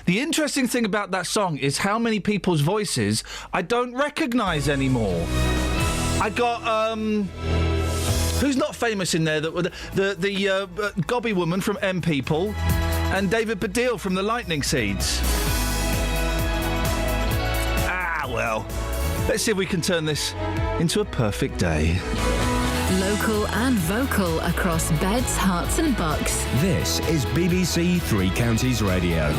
The interesting thing about that song is how many people's voices I don't recognise anymore. I got, who's not famous in there? The Gobby woman from M People and David Baddiel from the Lightning Seeds. Well, let's see if we can turn this into a perfect day. Local and vocal across Beds, Herts and Bucks. This is BBC Three Counties Radio.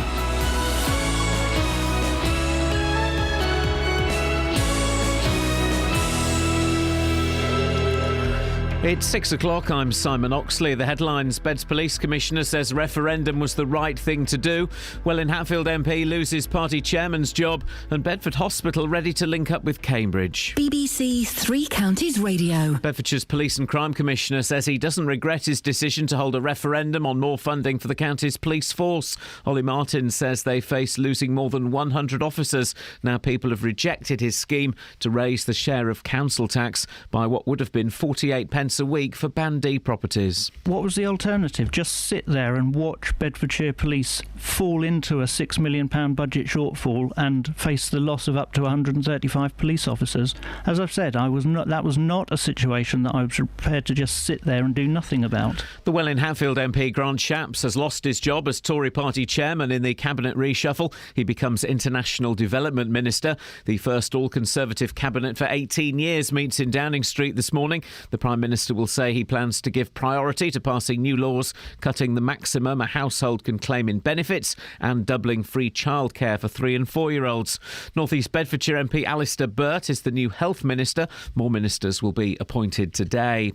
It's 6 o'clock. I'm Simon Oxley. The headlines: Beds Police Commissioner says referendum was the right thing to do. Welwyn Hatfield MP loses party chairman's job, and Bedford Hospital ready to link up with Cambridge. BBC Three Counties Radio. Bedfordshire's Police and Crime Commissioner says he doesn't regret his decision to hold a referendum on more funding for the county's police force. Ollie Martin says they face losing more than 100 officers. Now people have rejected his scheme to raise the share of council tax by what would have been 48 pence a week for Band D properties. What was the alternative? Just sit there and watch Bedfordshire Police fall into a £6 million budget shortfall and face the loss of up to 135 police officers? As I've said, that was not a situation that I was prepared to just sit there and do nothing about. The Welwyn Hatfield MP Grant Shapps has lost his job as Tory party chairman in the cabinet reshuffle. He becomes International Development Minister. The first all-Conservative cabinet for 18 years meets in Downing Street this morning. The Prime Minister will say he plans to give priority to passing new laws cutting the maximum a household can claim in benefits and doubling free childcare for 3- and 4-year-olds. North East Bedfordshire MP Alistair Burt is the new Health Minister. More ministers will be appointed today.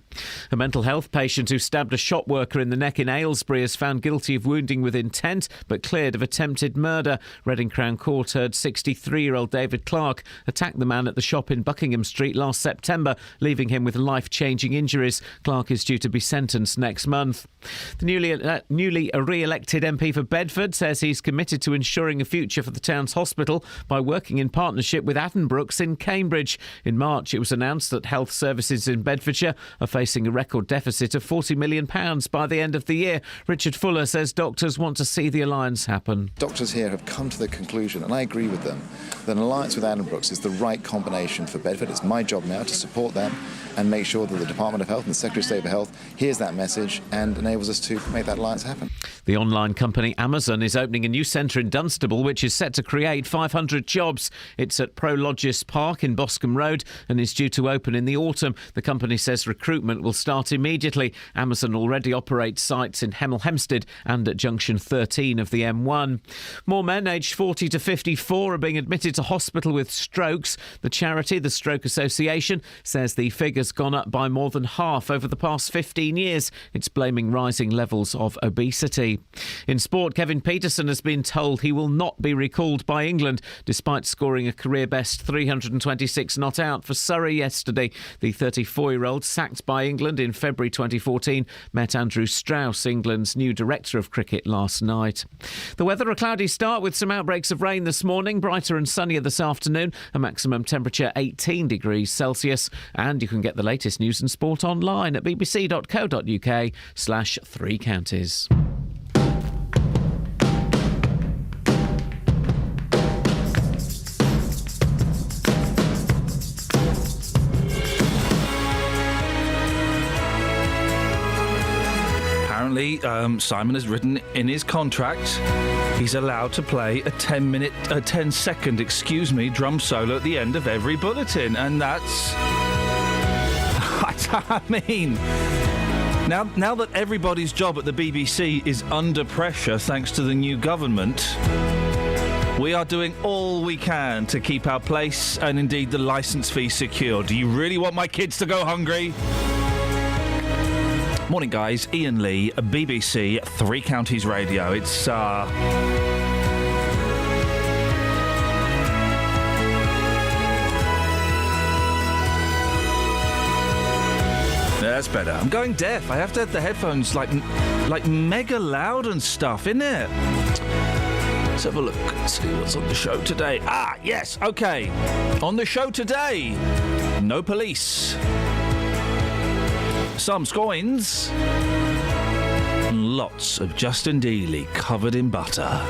A mental health patient who stabbed a shop worker in the neck in Aylesbury is found guilty of wounding with intent but cleared of attempted murder. Reading Crown Court heard 63-year-old David Clark attack the man at the shop in Buckingham Street last September, leaving him with life-changing injuries. Clark is due to be sentenced next month. The newly re-elected MP for Bedford says he's committed to ensuring a future for the town's hospital by working in partnership with Addenbrooke's in Cambridge. In March, it was announced that health services in Bedfordshire are facing a record deficit of £40 million by the end of the year. Richard Fuller says doctors want to see the alliance happen. Doctors here have come to the conclusion, and I agree with them, that an alliance with Addenbrooke's is the right combination for Bedford. It's my job now to support them and make sure that the Department of Health and the Secretary of State for Health hears that message and enables us to make that alliance happen. The online company Amazon is opening a new centre in Dunstable which is set to create 500 jobs. It's at Prologis Park in Boscombe Road and is due to open in the autumn. The company says recruitment will start immediately. Amazon already operates sites in Hemel Hempstead and at junction 13 of the M1. More men aged 40 to 54 are being admitted to hospital with strokes. The charity, the Stroke Association, says the figure's gone up by more than half over the past 15 years. It's blaming rising levels of obesity. In sport, Kevin Peterson has been told he will not be recalled by England despite scoring a career-best 326 not out for Surrey yesterday. The 34-year-old, sacked by England in February 2014, met Andrew Strauss, England's new director of cricket, last night. The weather: a cloudy start with some outbreaks of rain this morning, brighter and sunnier this afternoon, a maximum temperature 18 degrees Celsius. And you can get the latest news and sport online at bbc.co.uk/3 counties. Apparently, Simon has written in his contract he's allowed to play a 10-second, drum solo at the end of every bulletin, and that's... I mean, now that everybody's job at the BBC is under pressure thanks to the new government, we are doing all we can to keep our place and indeed the licence fee secure. Do you really want my kids to go hungry? Morning, guys. Iain Lee, BBC Three Counties Radio. It's, That's better. I'm going deaf. I have to have the headphones like mega loud and stuff, isn't it? Let's have a look and see what's on the show today. Ah, yes, okay. On the show today, no police. Some scoins. Lots of Justin Dealey covered in butter.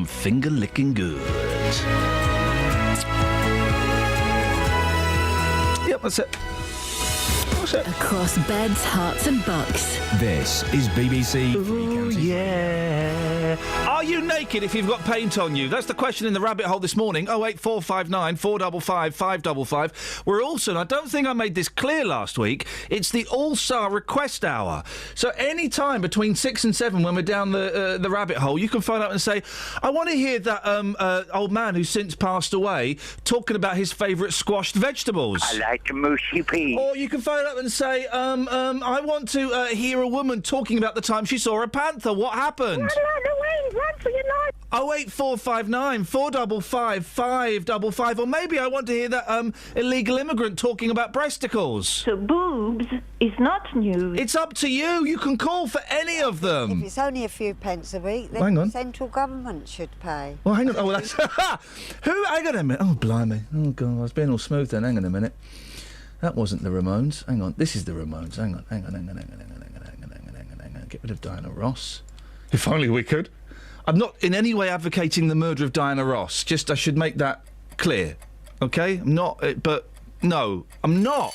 finger-licking good. Yep, that's it. That's it. Across beds, hearts and bucks. This is BBC Three Ooh, Counties. yeah. Are you naked if you've got paint on you? That's the question in the rabbit hole this morning. 08459 455 555. We're also, and I don't think I made this clear last week, it's the All-Star Request Hour. So any time between 6 and 7 when we're down the rabbit hole, you can phone up and say, I want to hear that old man who's since passed away talking about his favourite squashed vegetables. I like a mushy pea. Or you can phone up and say, I want to hear a woman talking about the time she saw a panther. What happened? Run for your life. 08459 455 555. Or maybe I want to hear that illegal immigrant talking about breasticles. So boobs is not news. It's up to you. You can call for any of If them. it's only a few pence a week, then Hang on. the central government should pay. Well, hang on. Oh, well, that's... Who? Hang on a minute. Oh, blimey. Oh, God. I was being all smooth then. Hang on a minute. That wasn't the Ramones. Hang on. This is the Ramones. Hang on. Get rid of Diana Ross. If only we could. I'm not in any way advocating the murder of Diana Ross. Just, I should make that clear. OK? I'm not... but, no. I'm not.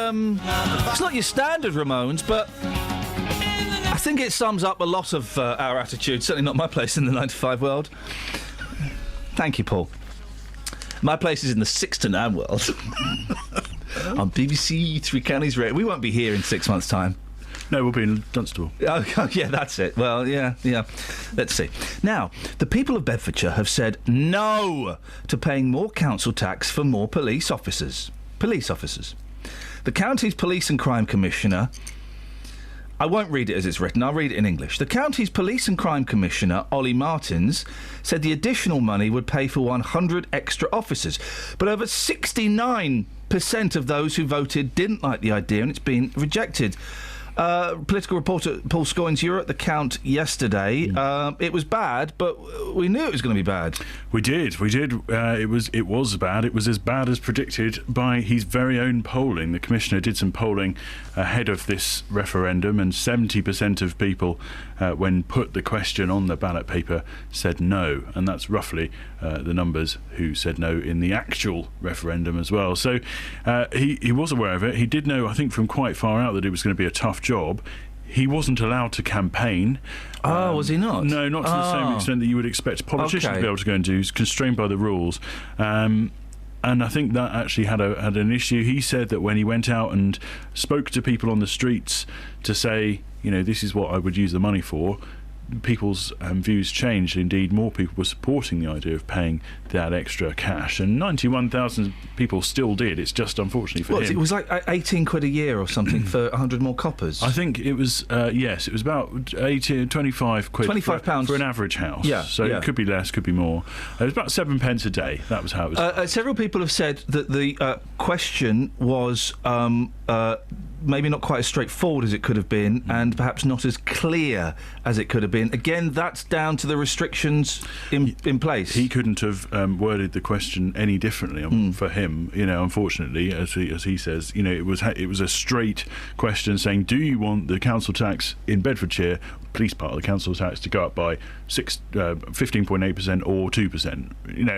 It's not your standard Ramones, but I think it sums up a lot of our attitude. Certainly not my place in the 9 to 5 world. Thank you, Paul. My place is in the 6 to 9 world. On BBC Three Counties Radio. We won't be here in 6 months' time. No, we'll be in Dunstable. Oh, yeah, that's it. Well, yeah. Let's see. Now, the people of Bedfordshire have said no to paying more council tax for more police officers. The county's police and crime commissioner I won't read it as it's written, I'll read it in English. The county's Police and Crime Commissioner, Ollie Martins, said the additional money would pay for 100 extra officers. But over 69% of those who voted didn't like the idea, and it's been rejected. Political reporter Paul Scoins, you were at the count yesterday. It was bad, but we knew it was going to be bad. We did. It was bad. It was as bad as predicted by his very own polling. The Commissioner did some polling ahead of this referendum, and 70% of people, when put the question on the ballot paper, said no. And that's roughly the numbers who said no in the actual referendum as well. So he was aware of it. He did know, I think, from quite far out that it was going to be a tough job. He wasn't allowed to campaign. Was he not? No, not to the same extent that you would expect politicians to be able to go and do. He's constrained by the rules. And I think that actually had an issue. He said that when he went out and spoke to people on the streets to say, this is what I would use the money for, people's views changed. Indeed, more people were supporting the idea of paying that extra cash, and 91,000 people still did. It's just unfortunately for him. It was like 18 quid a year or something for 100 more coppers. I think it was, yes, it was about 25 quid. £25 for an average house. Yeah, so yeah. It could be less, could be more. It was about 7 pence a day. That was how it was. Several people have said that the question was maybe not quite as straightforward as it could have been, and perhaps not as clear as it could have been. Again, that's down to the restrictions in place. He couldn't have worded the question any differently for him. Unfortunately, as he says, it was a straight question saying, do you want the council tax in Bedfordshire, police part of the council tax, to go up by 15.8% or 2%?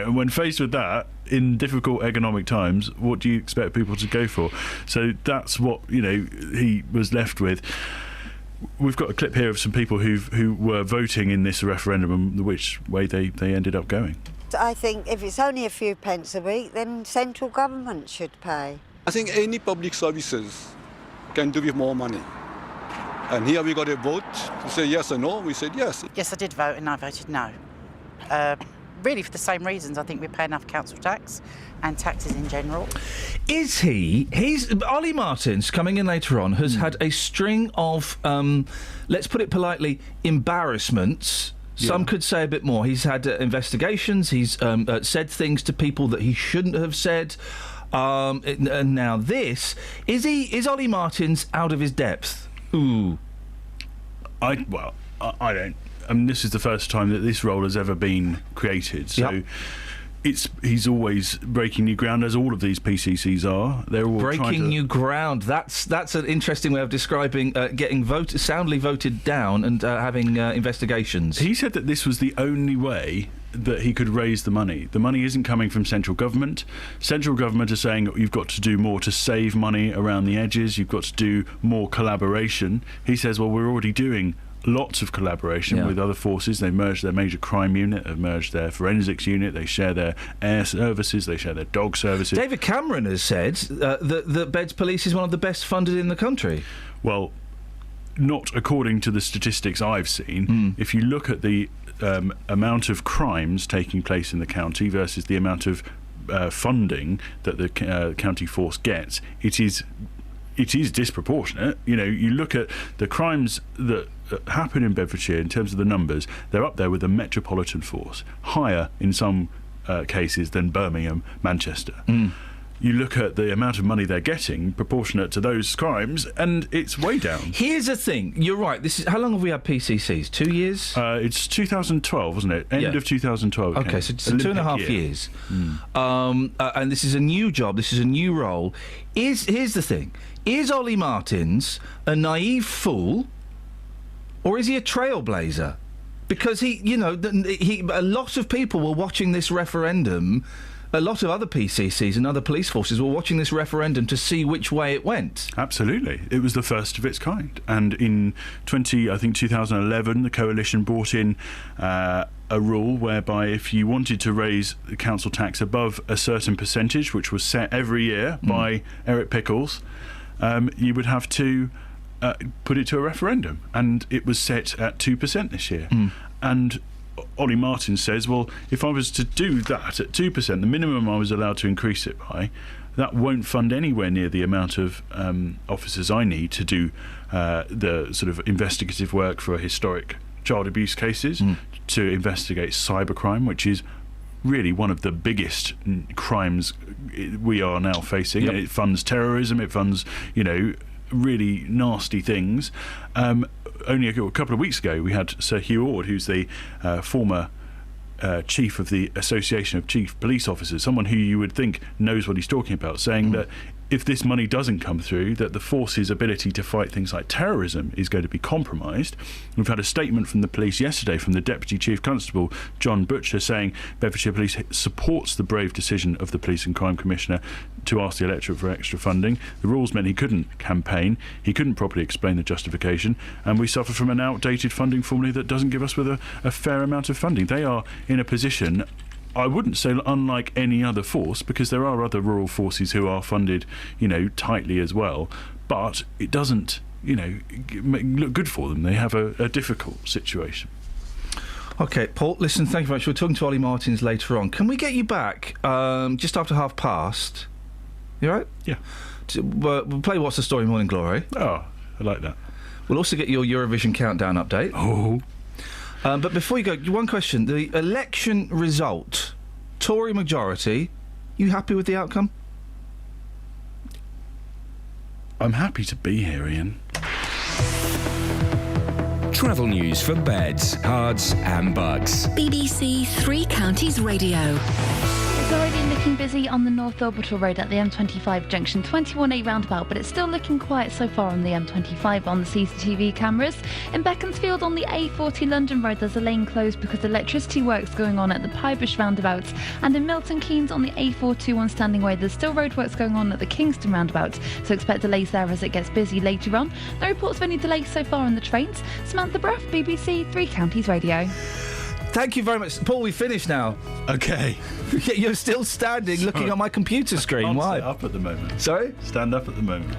And when faced with that in difficult economic times, what do you expect people to go for? So that's what he was left with. We've got a clip here of some people who were voting in this referendum and which way they ended up going. I think if it's only a few pence a week, then central government should pay. I think any public services can do with more money. And here we got a vote to say yes or no. We said yes. Yes, I did vote, and I voted no. Really for the same reasons. I think we pay enough council tax and taxes in general. Is he? Ollie Martins, coming in later on, has had a string of, let's put it politely, embarrassments. Some could say a bit more. He's had investigations. He's said things to people that he shouldn't have said. And now this. Is Ollie Martins out of his depth? Ooh. I don't. This is the first time that this role has ever been created. So he's always breaking new ground, as all of these PCCs are. They're all breaking new ground. That's an interesting way of describing getting soundly voted down and having investigations. He said that this was the only way that he could raise the money. The money isn't coming from central government. Central government are saying you've got to do more to save money around the edges. You've got to do more collaboration. He says, well, we're already doing lots of collaboration with other forces. They merged their major crime unit, they've merged their forensics unit, they share their air services, they share their dog services. David Cameron has said that Beds Police is one of the best funded in the country. Well, not according to the statistics I've seen. If you look at the amount of crimes taking place in the county versus the amount of funding that the county force gets, it is disproportionate. You look at the crimes that happen in Bedfordshire in terms of the numbers, they're up there with the Metropolitan Force, higher in some cases than Birmingham, Manchester. You look at the amount of money they're getting proportionate to those crimes, and it's way down. Here's the thing. You're right. How long have we had PCCs? 2 years? It's 2012, wasn't it? End of 2012. Okay, so 2.5 years. And this is a new job. This is a new role. Here's the thing. Is Ollie Martins a naive fool, or is he a trailblazer? Because a lot of people were watching this referendum. A lot of other PCCs and other police forces were watching this referendum to see which way it went. Absolutely. It was the first of its kind. And in 2011, the coalition brought in a rule whereby if you wanted to raise the council tax above a certain percentage, which was set every year by Eric Pickles, you would have to put it to a referendum. And it was set at 2% this year. And Ollie Martin says, well, if I was to do that at 2%, the minimum I was allowed to increase it by, that won't fund anywhere near the amount of officers I need to do the sort of investigative work for historic child abuse cases, to investigate cybercrime, which is really one of the biggest crimes we are now facing. Yep. It funds terrorism, it funds, really nasty things. Only a couple of weeks ago, we had Sir Hugh Ord, who's the former chief of the Association of Chief Police Officers, someone who you would think knows what he's talking about, saying that if this money doesn't come through, that the force's ability to fight things like terrorism is going to be compromised. We've had a statement from the police yesterday from the Deputy Chief Constable, John Butcher, saying Bedfordshire Police supports the brave decision of the Police and Crime Commissioner to ask the electorate for extra funding. The rules meant he couldn't campaign, he couldn't properly explain the justification, and we suffer from an outdated funding formula that doesn't give us with a fair amount of funding. They are in a position, I wouldn't say unlike any other force, because there are other rural forces who are funded, tightly as well, but it doesn't, look good for them. They have a difficult situation. OK, Paul, listen, thank you very much. We're talking to Ollie Martins later on. Can we get you back just after 1:30? You all right? Yeah. We'll play What's the Story Morning Glory. Oh, I like that. We'll also get your Eurovision countdown update. Oh. But before you go, one question. The election result, Tory majority, you happy with the outcome? I'm happy to be here, Iain. Travel news for beds, cards and bugs. BBC Three Counties Radio. It's already looking busy on the North Orbital Road at the M25 junction 21A roundabout, but it's still looking quiet so far on the M25 on the CCTV cameras. In Beaconsfield on the A40 London Road, there's a lane closed because electricity works going on at the Piebush roundabout. And in Milton Keynes on the A421 Standing Way, there's still roadworks going on at the Kingston roundabout, so expect delays there as it gets busy later on. No reports of any delays so far on the trains. Samantha Bruff, BBC Three Counties Radio. Thank you very much. Paul, we finished now. OK. You're still standing looking at my computer screen. I can't Why? Stand up at the moment. Sorry? Stand up at the moment.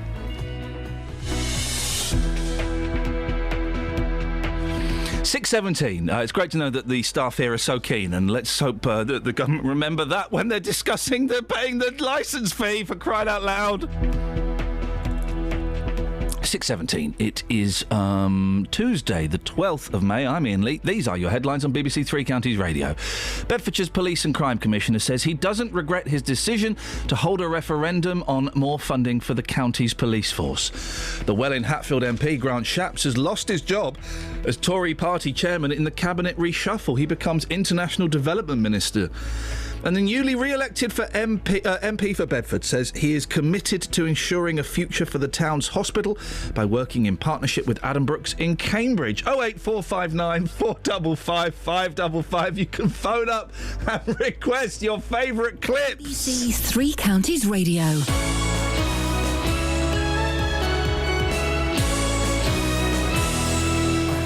6:17. It's great to know that the staff here are so keen, and let's hope that the government remember that when they're discussing paying the licence fee, for crying out loud. 6:17. It is Tuesday, the 12th of May. I'm Iain Lee. These are your headlines on BBC Three Counties Radio. Bedfordshire's Police and Crime Commissioner says he doesn't regret his decision to hold a referendum on more funding for the county's police force. The Welwyn-Hatfield MP, Grant Shapps, has lost his job as Tory party chairman in the cabinet reshuffle. He becomes International Development Minister. And the newly re-elected for MP for Bedford says he is committed to ensuring a future for the town's hospital by working in partnership with Adam Brooks in Cambridge. 08459 455 555. You can phone up and request your favourite clips. BBC Three Counties Radio.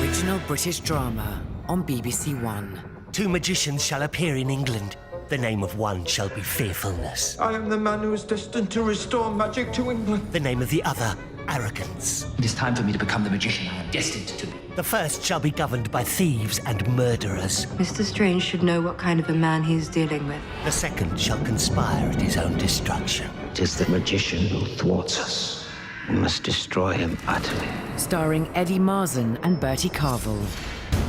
Original British drama on BBC One. Two magicians shall appear in England. The name of one shall be Fearfulness. I am the man who is destined to restore magic to England. The name of the other, Arrogance. It is time for me to become the magician I am destined to be. The first shall be governed by thieves and murderers. Mr. Strange should know what kind of a man he is dealing with. The second shall conspire at his own destruction. It is the magician who thwarts us. We must destroy him utterly. Starring Eddie Marsan and Bertie Carvel.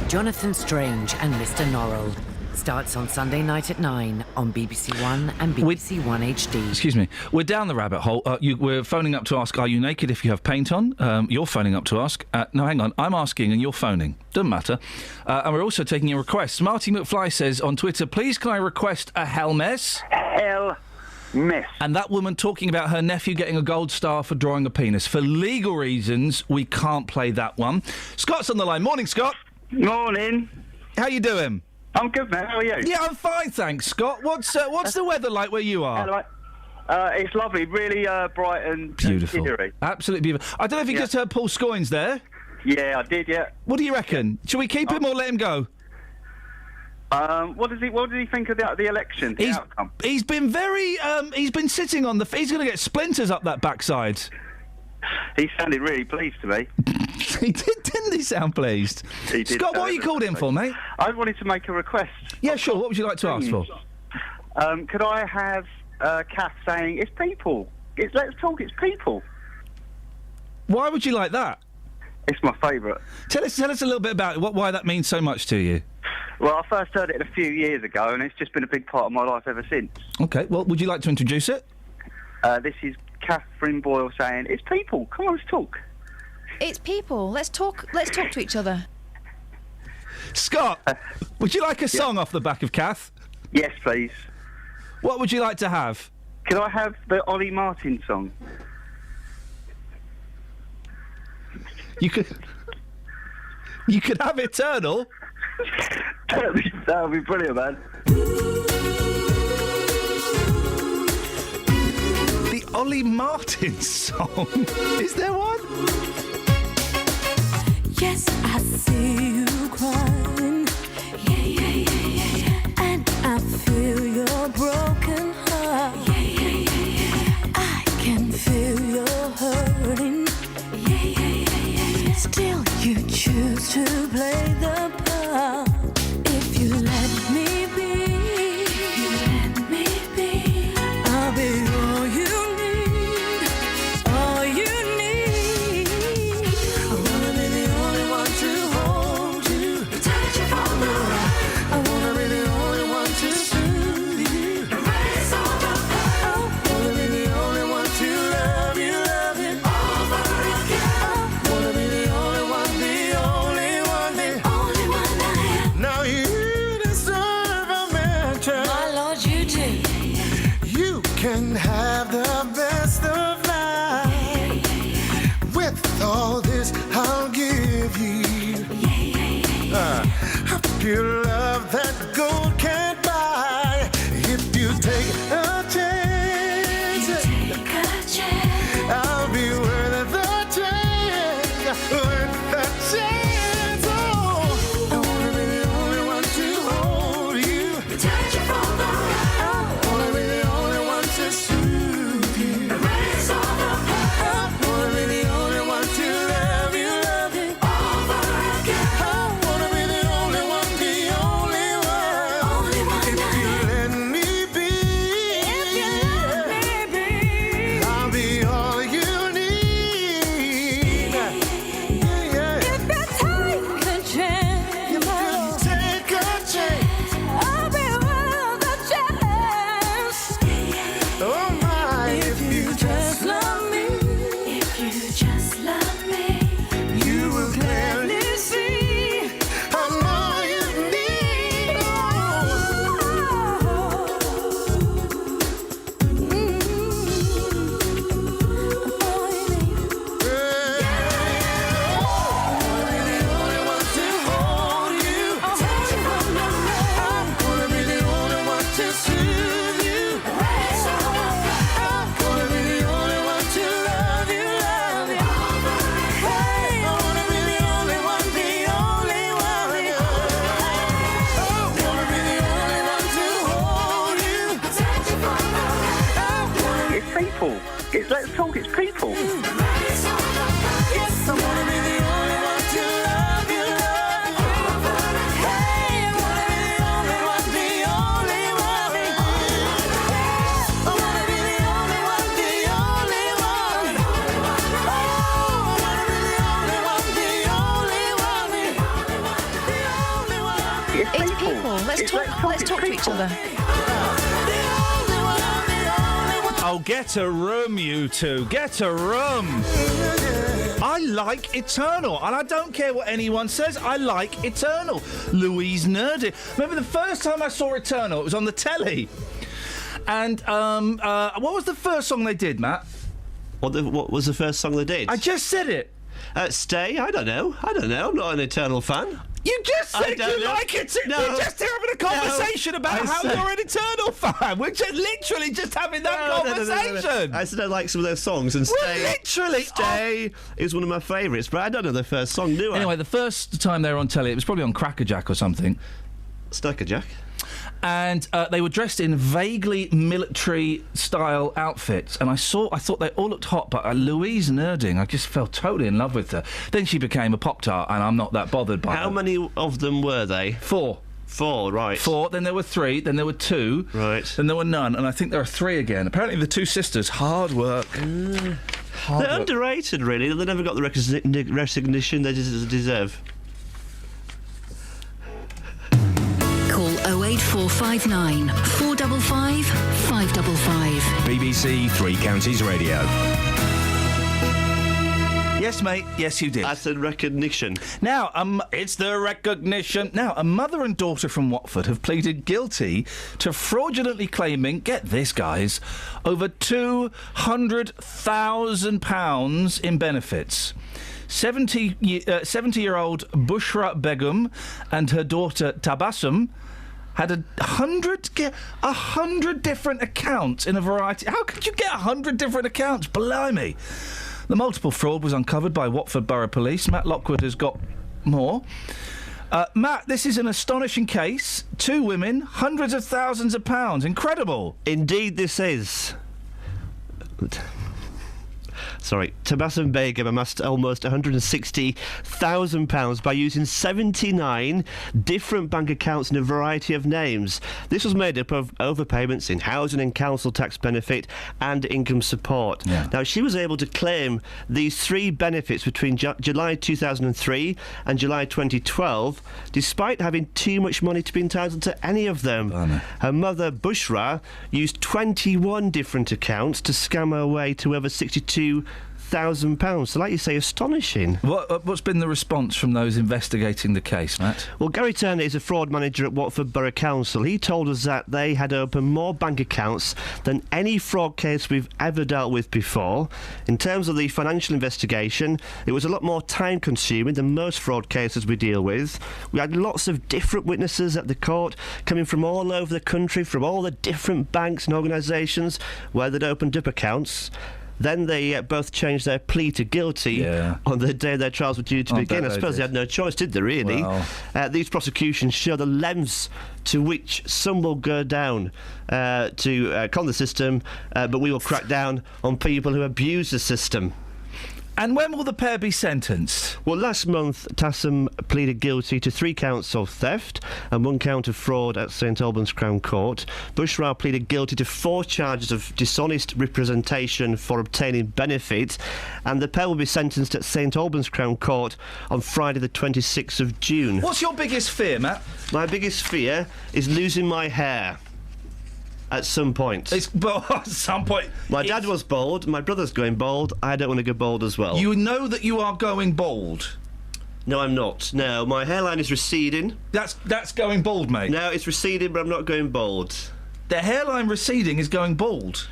Jonathan Strange and Mr. Norrell. Starts on Sunday night at 9 on BBC One and BBC One HD. Excuse me. We're down the rabbit hole. We're phoning up to ask, are you naked if you have paint on? You're phoning up to ask. No, hang on. I'm asking and you're phoning. Doesn't matter. And we're also taking your requests. Marty McFly says on Twitter, please can I request a hell mess? Hell mess. And that woman talking about her nephew getting a gold star for drawing a penis. For legal reasons, we can't play that one. Scott's on the line. Morning, Scott. Morning. How you doing? I'm good, man. How are you? Yeah, I'm fine, thanks, Scott. What's the weather like where you are? It's lovely, really bright and beautiful. Cheery. Absolutely beautiful. I don't know if you just heard Paul Scoynes there. Yeah, I did. Yeah. What do you reckon? Shall we keep him or let him go? What did he think of the election? The outcome? He's been very. He's been sitting on the. He's going to get splinters up that backside. He sounded really pleased to me. He did, didn't he sound pleased? He did. Scott, what are you called in for, mate? I wanted to make a request. Yeah, sure. What would you like to ask for? Could I have Kath saying, it's people. Let's talk, it's people. Why would you like that? It's my favourite. Tell us a little bit about it, why that means so much to you. Well, I first heard it a few years ago, and it's just been a big part of my life ever since. Okay, well, would you like to introduce it? This is Catherine Boyle saying, it's people, come on, let's talk. It's people. Let's talk to each other. Scott, would you like a song off the back of Kath? Yes, please. What would you like to have? Could I have the Ollie Martin song? You could have Eternal. That would be brilliant, man. The Ollie Martin song. Is there one? Yes, I see you crying. Yeah. And I feel your broken heart. Yeah. I can feel your hurting. Yeah. Still, you choose to play the part. If you let me be, I'll be all you need. All you need. I wanna be the only one to hold you, touch you from the right. I wanna be the only one to soothe you, erase all the past. I wanna be the only one to love you over again. I wanna be the only one, the only one I am. Now you deserve a mansion. My Lord, you do. You can have the best of life. With all this, I'll give you a pure love that gold can't buy. If you take a chance, I'll be worth the chance, worth the chance. Oh, I wanna be the only one to hold you, touch you from the right. I wanna be the only one to soothe you, erase all the past. I wanna be the only one to love you over again. I wanna be the only one, the only one. If you let me be, I'll be all you need. Yeah. If you take a chance, I'll be worth the chance. Oh my, if you just love me, you will clearly see I'm all you need. It's people. Let's talk, it's people. Yes, I wanna be the only one to love you. Hey, I wanna be the only one, the only one. I wanna be the only one, the only one. Oh, I wanna be the only one, the only one. It's people. Let's talk to each other. Oh, get a room, you two. Get a room. I like Eternal, and I don't care what anyone says. I like Eternal. Louise Nerdy. Remember the first time I saw Eternal? It was on the telly. And what was the first song they did, Matt? What was the first song they did? I just said it. Stay? I don't know. I'm not an Eternal fan. You just said you like it. No. We're just having a conversation about how you're an Eternal fan. We're just literally just having that conversation. No. I said I like some of those songs, and Stay is one of my favourites, but I don't know the first song, do I? Anyway, the first time they were on telly, it was probably on Crackerjack or something. Snackerjack? And they were dressed in vaguely military-style outfits, and I thought they all looked hot, but Louise Nerding, I just fell totally in love with her. Then she became a Pop-Tart, and I'm not that bothered by her. How many of them were they? 4. 4, right. 4, then there were 3, then there were 2. Right. Then there were none, and I think there are 3 again. Apparently the 2 sisters, hard work. They're underrated, really. They never got the recognition they deserve. Call 08459 455 555. BBC Three Counties Radio. Yes, mate. Yes, you did. I said recognition. Now, it's the recognition. Now, a mother and daughter from Watford have pleaded guilty to fraudulently claiming, get this, guys, over £200,000 in benefits. 70-year-old Bushra Begum and her daughter Tabassum had 100 different accounts in a variety. How could you get 100 different accounts? Blimey. The multiple fraud was uncovered by Watford Borough Police. Matt Lockwood has got more. Matt, this is an astonishing case. 2 women, hundreds of thousands of pounds. Incredible. Indeed this is. Sorry, Tabassum Begum amassed almost £160,000 by using 79 different bank accounts in a variety of names. This was made up of overpayments in housing and council tax benefit and income support. Yeah. Now, she was able to claim these 3 benefits between July 2003 and July 2012, despite having too much money to be entitled to any of them. Her mother, Bushra, used 21 different accounts to scam her way to over £62,000. So, like you say, astonishing. What's been the response from those investigating the case, Matt? Well, Gary Turner is a fraud manager at Watford Borough Council. He told us that they had opened more bank accounts than any fraud case we've ever dealt with before. In terms of the financial investigation, it was a lot more time-consuming than most fraud cases we deal with. We had lots of different witnesses at the court coming from all over the country, from all the different banks and organisations where they'd opened up accounts. Then they both changed their plea to guilty on the day their trials were due to begin. I suppose they had no choice, did they, really? Well. These prosecutions show the lengths to which some will go down to con the system, but we will crack down on people who abuse the system. And when will the pair be sentenced? Well, last month, Tassum pleaded guilty to 3 counts of theft and 1 count of fraud at St Albans Crown Court. Bushra pleaded guilty to 4 charges of dishonest representation for obtaining benefit, and the pair will be sentenced at St Albans Crown Court on Friday the 26th of June. What's your biggest fear, Matt? My biggest fear is losing my hair. At some point. At some point. My dad was bald, my brother's going bald, I don't want to go bald as well. You know that you are going bald? No, I'm not. No, my hairline is receding. That's going bald, mate? No, it's receding, but I'm not going bald. The hairline receding is going bald.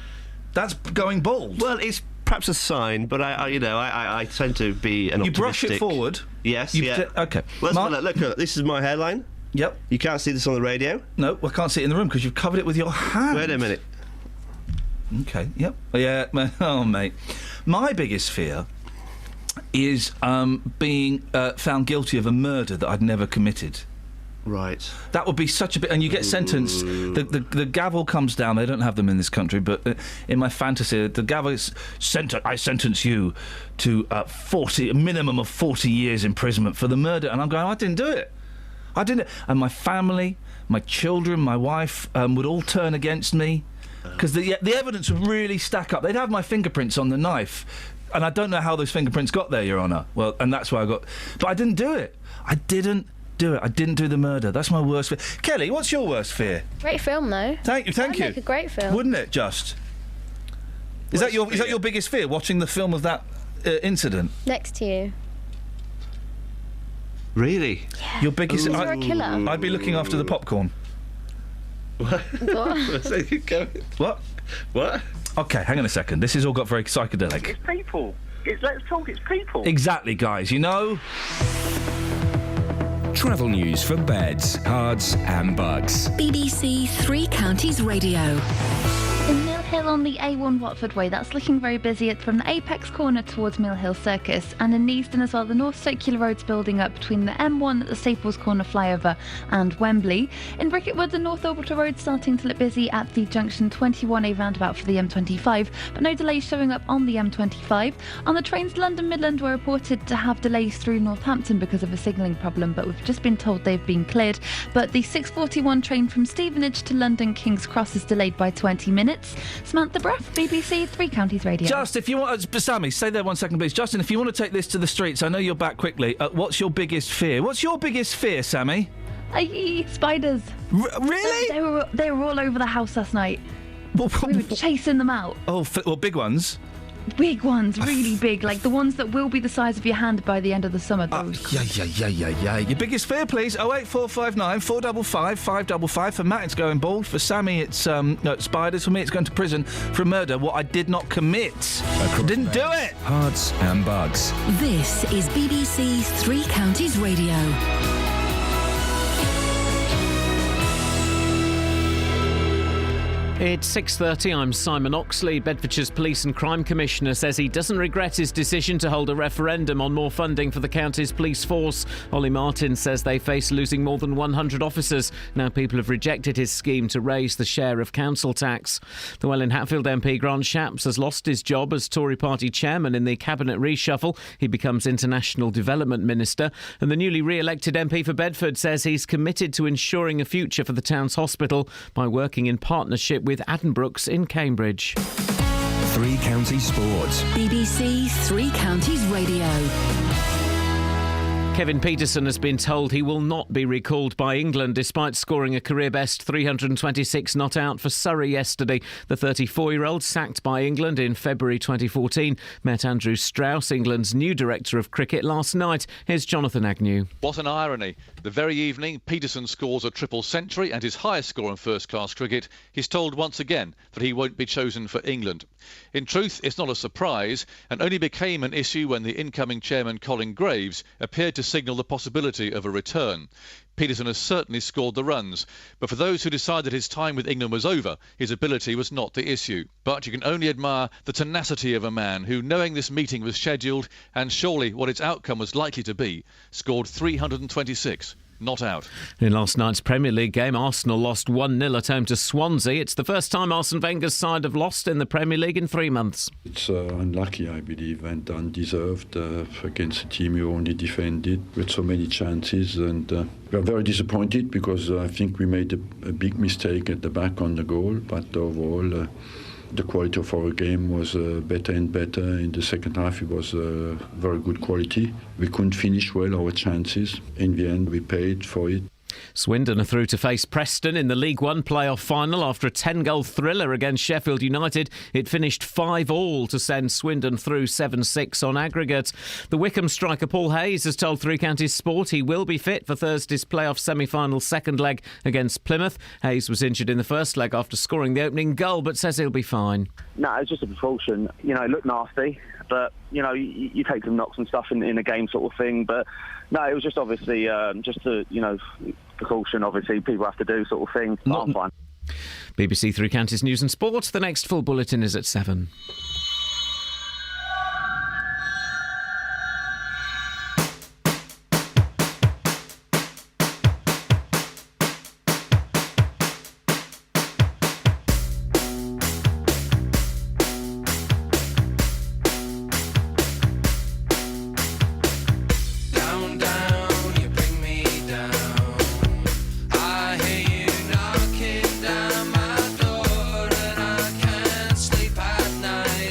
That's going bald. Well, it's perhaps a sign, but I tend to be an optimistic... You brush it forward? Yes, OK. Well, look, this is my hairline. Yep. You can't see this on the radio? No, I can't see it in the room because you've covered it with your hand. Wait a minute. OK, yep. Yeah, oh, mate. My biggest fear is being found guilty of a murder that I'd never committed. Right. That would be such a bit... And you get sentenced... The gavel comes down. They don't have them in this country, but in my fantasy, the gavel is... I sentence you to a minimum of 40 years imprisonment for the murder. And I'm going, I didn't do it. I didn't. And my family, my children, my wife would all turn against me because the evidence would really stack up. They'd have my fingerprints on the knife, and I don't know how those fingerprints got there, Your Honour. Well, and that's why I got... But I didn't do it. I didn't do it. I didn't do the murder. That's my worst fear. Kelly, what's your worst fear? Great film, though. Thank you. That'd make a great film. Wouldn't it, just? Is that your biggest fear, watching the film of that incident? Next to you. Really? Yeah. Your biggest... You're a killer. I'd be looking after the popcorn. What? What? What? OK, hang on a second. This has all got very psychedelic. It's people. Let's talk, it's people. Exactly, guys, you know? Travel news for beds, cards and bugs. BBC Three Counties Radio. In Mill Hill still on the A1 Watford Way. That's looking very busy from the Apex corner towards Mill Hill Circus. And in Neasden as well, the North Circular Road's building up between the M1 at the Staples Corner flyover and Wembley. In Bricketwood, the North Orbital Road's starting to look busy at the junction 21A roundabout for the M25, but no delays showing up on the M25. On the trains, London Midland were reported to have delays through Northampton because of a signalling problem, but we've just been told they've been cleared. But the 6:41 train from Stevenage to London King's Cross is delayed by 20 minutes. Samantha Bruff, BBC Three Counties Radio. Just, if you want... Sammy, stay there 1 second, please. Justin, if you want to take this to the streets, I know you're back quickly. What's your biggest fear? What's your biggest fear, Sammy? Spiders. Really? They were all over the house last night. We were chasing them out. Oh, well, big ones? Big ones, really big, like the ones that will be the size of your hand by the end of the summer. Yeah. Your biggest fear, please. 08459 455 555. For Matt, it's going bald. For Sammy, it's spiders. For me, it's going to prison for a murder. What I did not commit. Didn't do it. Herts and bugs. This is BBC Three Counties Radio. It's 6:30. I'm Simon Oxley. Bedfordshire's Police and Crime Commissioner says he doesn't regret his decision to hold a referendum on more funding for the county's police force. Ollie Martin says they face losing more than 100 officers. Now people have rejected his scheme to raise the share of council tax. The Welwyn Hatfield MP Grant Shapps has lost his job as Tory party chairman in the cabinet reshuffle. He becomes International Development Minister. And the newly re-elected MP for Bedford says he's committed to ensuring a future for the town's hospital by working in partnership with Addenbrooke's in Cambridge. Three Counties Sports. BBC Three Counties Radio. Kevin Peterson has been told he will not be recalled by England despite scoring a career-best 326 not out for Surrey yesterday. The 34-year-old, sacked by England in February 2014, met Andrew Strauss, England's new director of cricket, last night. Here's Jonathan Agnew. What an irony. The very evening Peterson scores a triple century and his highest score in first-class cricket, he's told once again that he won't be chosen for England. In truth, it's not a surprise and only became an issue when the incoming chairman Colin Graves appeared to signal the possibility of a return. Peterson has certainly scored the runs, but for those who decided his time with England was over, his ability was not the issue. But you can only admire the tenacity of a man who, knowing this meeting was scheduled and surely what its outcome was likely to be, scored 326. Not out. In last night's Premier League game, Arsenal lost 1-0 at home to Swansea. It's the first time Arsene Wenger's side have lost in the Premier League in 3 months. It's unlucky, I believe, and undeserved against a team you only defended with so many chances. And we are very disappointed because I think we made a big mistake at the back on the goal. But overall, the quality of our game was better and better. In the second half, it was very good quality. We couldn't finish well our chances. In the end, we paid for it. Swindon are through to face Preston in the League One playoff final after a 10-goal thriller against Sheffield United. It finished 5-5 to send Swindon through 7-6 on aggregate. The Wycombe striker Paul Hayes has told Three Counties Sport he will be fit for Thursday's playoff semi-final second leg against Plymouth. Hayes was injured in the first leg after scoring the opening goal, but says he'll be fine. No, it's just a precaution. You know, it looked nasty, but, you know, you take some knocks and stuff in a game sort of thing. But, no, it was just obviously just a, you know, precaution, obviously, people have to do sort of thing. I'm fine. BBC Three Counties News and Sport. The next full bulletin is at 7. Knocking down my door and I can't sleep at night.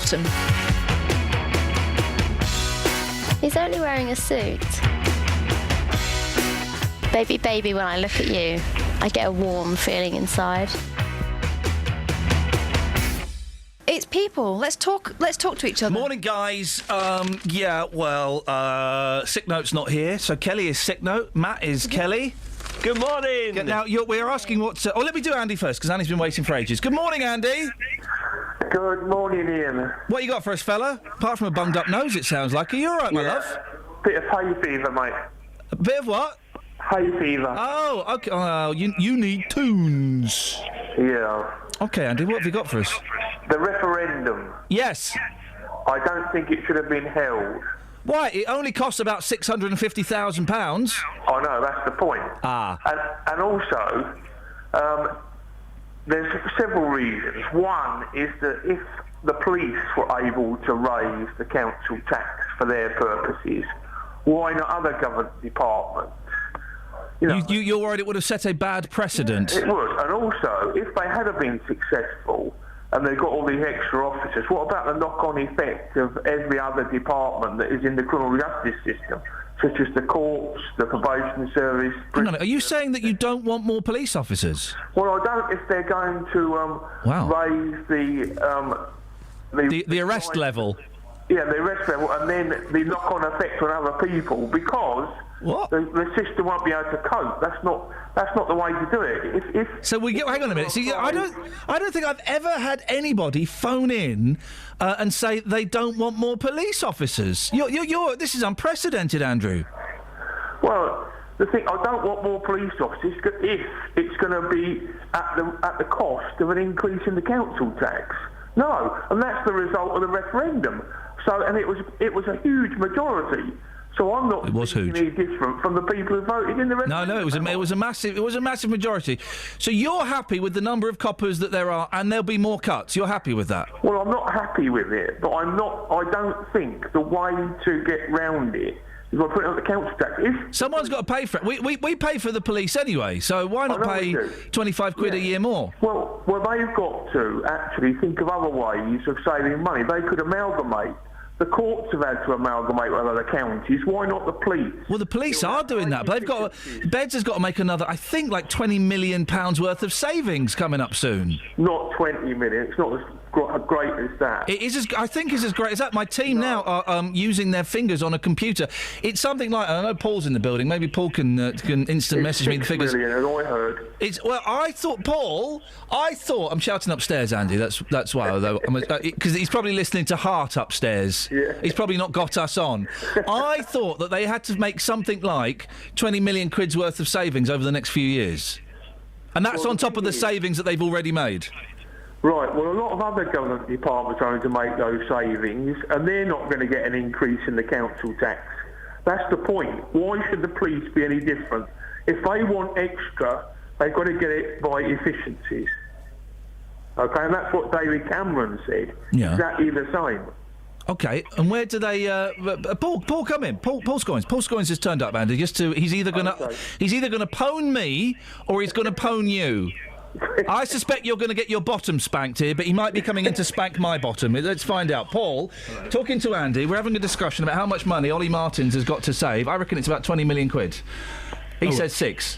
bottom. He's only wearing a suit. Baby, baby, when I look at you, I get a warm feeling inside. It's people. Let's talk to each other. Morning, guys. Sick Note's not here, so Kelly is Sick Note. Matt is Kelly. Good morning. Now, we're asking what... let me do Andy first, because Andy's been waiting for ages. Good morning, Andy. Good morning, Ian. What you got for us, fella? Apart from a bunged-up nose, it sounds like. Are you all right, my love? Bit of hay fever, mate. A bit of what? Hay fever. Oh, OK. Oh, you need tunes. Yeah. OK, Andy, what have you got for us? The referendum. Yes. I don't think it should have been held. Why? It only costs about £650,000. I know, that's the point. Ah. And also, there's several reasons. One is that if the police were able to raise the council tax for their purposes, why not other government departments? You're worried it would have set a bad precedent? It would. And also, if they had been successful and they got all these extra officers, what about the knock-on effect of every other department that is in the criminal justice system, such as the courts, the probation service? Hang on, are you saying that you don't want more police officers? Well, I don't if they're going to raise the arrest level. Yeah, the arrest level, and then the knock-on effect on other people, because the system won't be able to cope. That's not the way to do it. Hang on a minute. See, I don't think I've ever had anybody phone in and say they don't want more police officers. This is unprecedented, Andrew. Well, the thing, I don't want more police officers if it's going to be at the cost of an increase in the council tax. No, and that's the result of the referendum. So, and it was a huge majority. So I'm not thinking any different from the people who voted in the referendum. No, it was a massive majority. So you're happy with the number of coppers that there are, and there'll be more cuts. You're happy with that? Well, I'm not happy with it, but I don't think the way to get round it is by putting up the council tax. Someone's got to pay for it. We pay for the police anyway, so why not pay 25 quid a year more? Well, they've got to actually think of other ways of saving money. They could amalgamate. The courts have had to amalgamate with other counties. Why not the police? Well, the police are doing that, but Beds has got to make another, I think, like £20 million worth of savings coming up soon. Not 20 million. It's not as great as that. It is. I think it's as great as that. My team now are using their fingers on a computer. It's something like, I know Paul's in the building. Maybe Paul can instant message me the figures. 6 million, as I heard. I thought, Paul. I'm shouting upstairs, Andy. That's why, though, because he's probably listening to Heart upstairs. Yeah. He's probably not got us on. I thought that they had to make something like 20 million quid's worth of savings over the next few years, and that's on top of the savings that they've already made. Right, well, a lot of other government departments are going to make those savings, and they're not going to get an increase in the council tax. That's the point. Why should the police be any different? If they want extra, they've got to get it by efficiencies. OK, and that's what David Cameron said. Yeah. Exactly the same. OK, and where do they... Paul, come in. Paul Scoins. Paul Scoins has turned up, Andy, he's either going to pwn me or he's going to pwn you. I suspect you're going to get your bottom spanked here, but he might be coming in to spank my bottom. Let's find out. Paul, talking to Andy, we're having a discussion about how much money Ollie Martins has got to save. I reckon it's about 20 million quid. He says 6.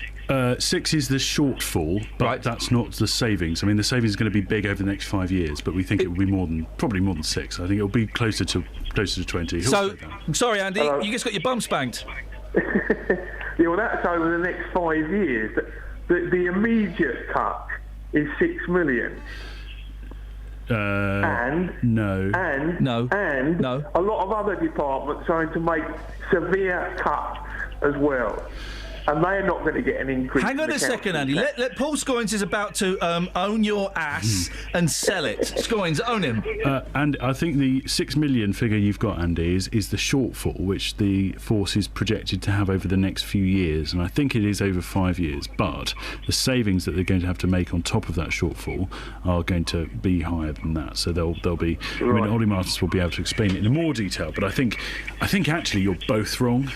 6 is the shortfall, but that's not the savings. I mean, the savings is going to be big over the next 5 years, but we think it will be probably more than 6. I think it'll be closer to 20. So, I'm sorry, Andy, you just got your bum spanked. Yeah, well, that's over the next 5 years. The immediate cut is 6 million. And a lot of other departments are going to make severe cuts as well. And they're not going to get an increase. Hang on a second, Andy. Let Paul Scoins is about to own your ass and sell it. Scoins, own him. And I think the 6 million figure you've got, Andy, is the shortfall which the force is projected to have over the next few years, and I think it is over 5 years. But the savings that they're going to have to make on top of that shortfall are going to be higher than that. So they'll be. I mean, Ollie Martins will be able to explain it in more detail. But I think actually you're both wrong.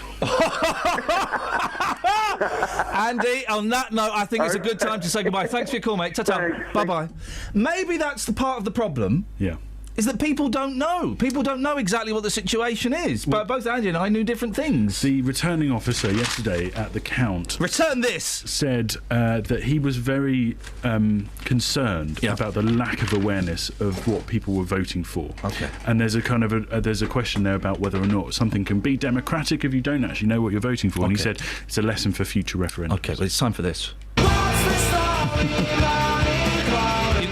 Andy, on that note, I think it's a good time to say goodbye. Thanks for your call, mate. Ta-ta. Bye-bye. Maybe that's the part of the problem. Yeah. is that people don't know. People don't know exactly what the situation is. But both Andy and I knew different things. The returning officer yesterday at the count... Return this! ...said that he was very concerned about the lack of awareness of what people were voting for. Okay. And there's a kind of there's a question there about whether or not something can be democratic if you don't actually know what you're voting for. And he said it's a lesson for future referendums. Okay, well, it's time for this.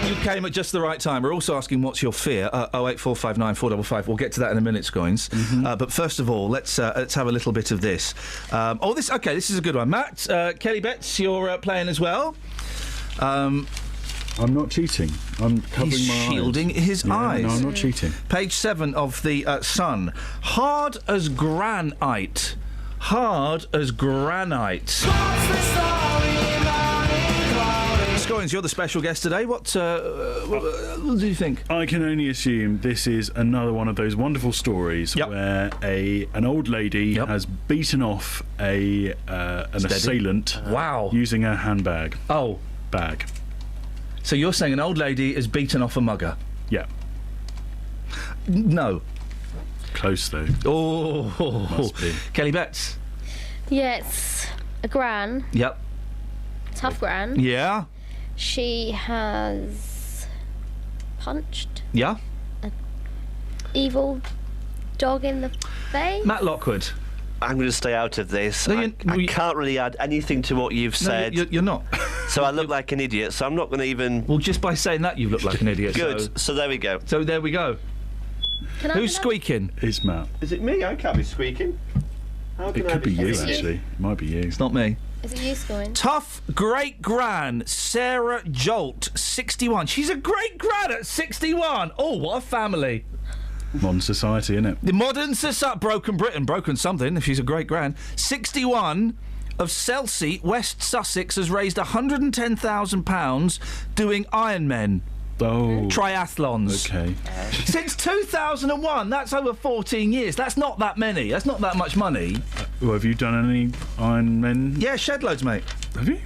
You came at just the right time. We're also asking what's your fear. 08459 455. We'll get to that in a minute, Scoins. But first of all, let's have a little bit of this. This is a good one. Matt, Kelly Betts, you're playing as well. I'm not cheating. I'm covering He's my eyes. shielding his eyes. No, I'm not cheating. Page 7 of the Sun. Hard as granite. Hard as granite. Scoins, you're the special guest today. What do you think? I can only assume this is another one of those wonderful stories where an old lady has beaten off an assailant. Wow. Using her handbag. Oh. Bag. So you're saying an old lady has beaten off a mugger? Yeah. No. Close, though. Oh. Must be. Kelly Betts? Yeah, it's a gran. Yep. Tough gran. Yeah. She has punched Yeah. an evil dog in the face. Matt Lockwood. I'm going to stay out of this. No, I can't really add anything to what you've said. No, you're not. So I look like an idiot, so I'm not going to even... Well, just by saying that, you look like an idiot. Good, so there we go. So there we go. Who's squeaking? It's Matt. Is it me? I can't be squeaking. How can It I could be you, Is it you? actually. It might be you. It's not me. Is it you, Scoins? Tough great-gran Sarah Jolt, 61. She's a great-gran at 61. Oh, what a family. Modern society, innit? The modern society. Broken Britain. Broken something, if she's a great-gran. 61 of Chelsea, West Sussex, has raised £110,000 doing Ironmen. Oh. Triathlons. Okay. Since 2001, that's over 14 years. That's not that many. That's not that much money. Well, have you done any Ironmen? Yeah, shed loads, mate. Have you?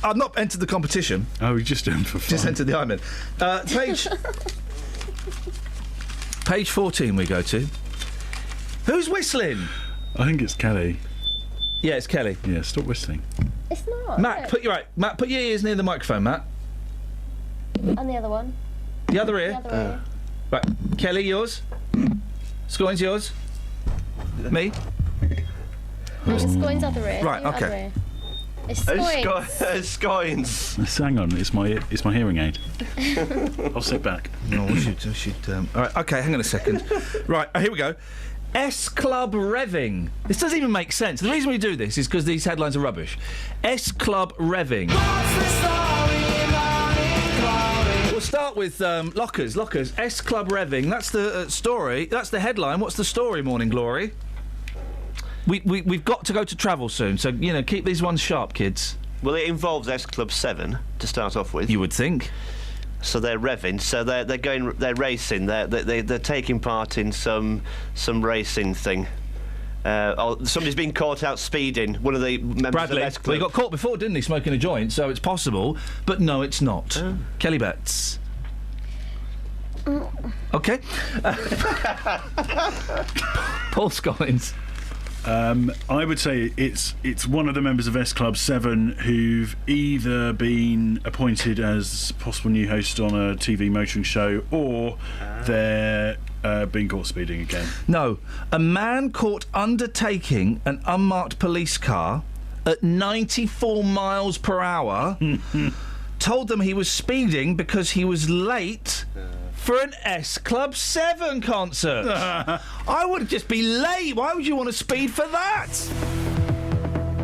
I've not entered the competition. Oh, you just done for fun. Just entered the Ironman. Page 14 we go to. Who's whistling? I think it's Kelly. Yeah, it's Kelly. Yeah, stop whistling. It's not. Matt, put your ears near the microphone, Matt. And the other one. The other ear? The other ear. Right, Kelly, yours. Scoins, yours. Me. No, it's Scoins' other ear. Right, Your okay. other ear. It's Scoins. Scoins. Hang on, it's my hearing aid. I'll sit back. No, we should. All right, okay, hang on a second. Right, here we go. S Club revving. This doesn't even make sense. The reason we do this is because these headlines are rubbish. S Club revving. We'll start with Lockers. S Club revving. That's the story. That's the headline. What's the story, Morning Glory? We've got to go to travel soon, so, keep these ones sharp, kids. Well, it involves S Club 7 to start off with. You would think. So they're revving. So they're racing. They're taking part in some racing thing. Somebody's been caught out speeding. One of the members Bradley. of S Club. Well, he got caught before, didn't he, smoking a joint? So it's possible, but no, it's not. Oh. Kelly Betts. Okay. Paul Scollins. I would say it's one of the members of S Club 7 who've either been appointed as possible new host on a TV motoring show or they're being caught speeding again. No. A man caught undertaking an unmarked police car at 94 miles per hour told them he was speeding because he was late for an S Club 7 concert. I would just be late. Why would you want to speed for that?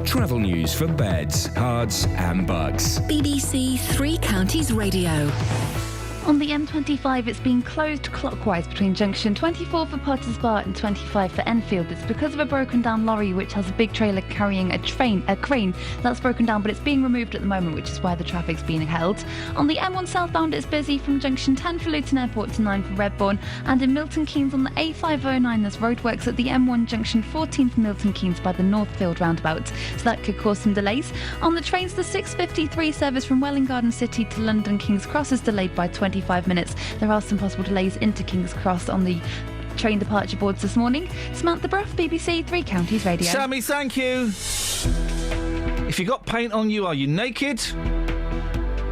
Travel news for beds, cards and bugs. BBC Three Counties Radio. On the M25, it's been closed clockwise between junction 24 for Potters Bar and 25 for Enfield. It's because of a broken down lorry which has a big trailer carrying a crane that's broken down, but it's being removed at the moment, which is why the traffic's being held. On the M1 southbound, it's busy from junction 10 for Luton Airport to 9 for Redbourne, and in Milton Keynes on the A509 there's roadworks at the M1 junction 14 for Milton Keynes by the Northfield roundabout, so that could cause some delays. On the trains, the 6:53 service from Welwyn Garden City to London King's Cross is delayed by 20 45 minutes. There are some possible delays into King's Cross on the train departure boards this morning. Samantha Bruff, BBC Three Counties Radio. Sammy, thank you. If you got paint on you, are you naked?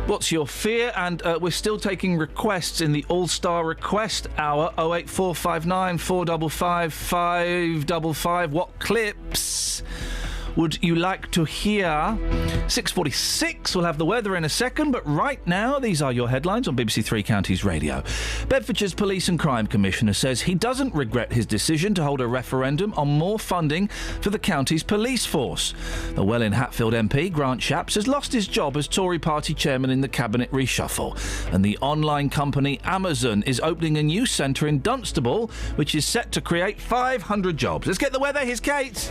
What's your fear? And we're still taking requests in the All-Star Request Hour. 08459 455 555. What clips would you like to hear? 6:46, we'll have the weather in a second, but right now, these are your headlines on BBC Three Counties Radio. Bedfordshire's Police and Crime Commissioner says he doesn't regret his decision to hold a referendum on more funding for the county's police force. The Welwyn-Hatfield MP, Grant Shapps, has lost his job as Tory party chairman in the cabinet reshuffle. And the online company Amazon is opening a new centre in Dunstable, which is set to create 500 jobs. Let's get the weather. Here's Kate.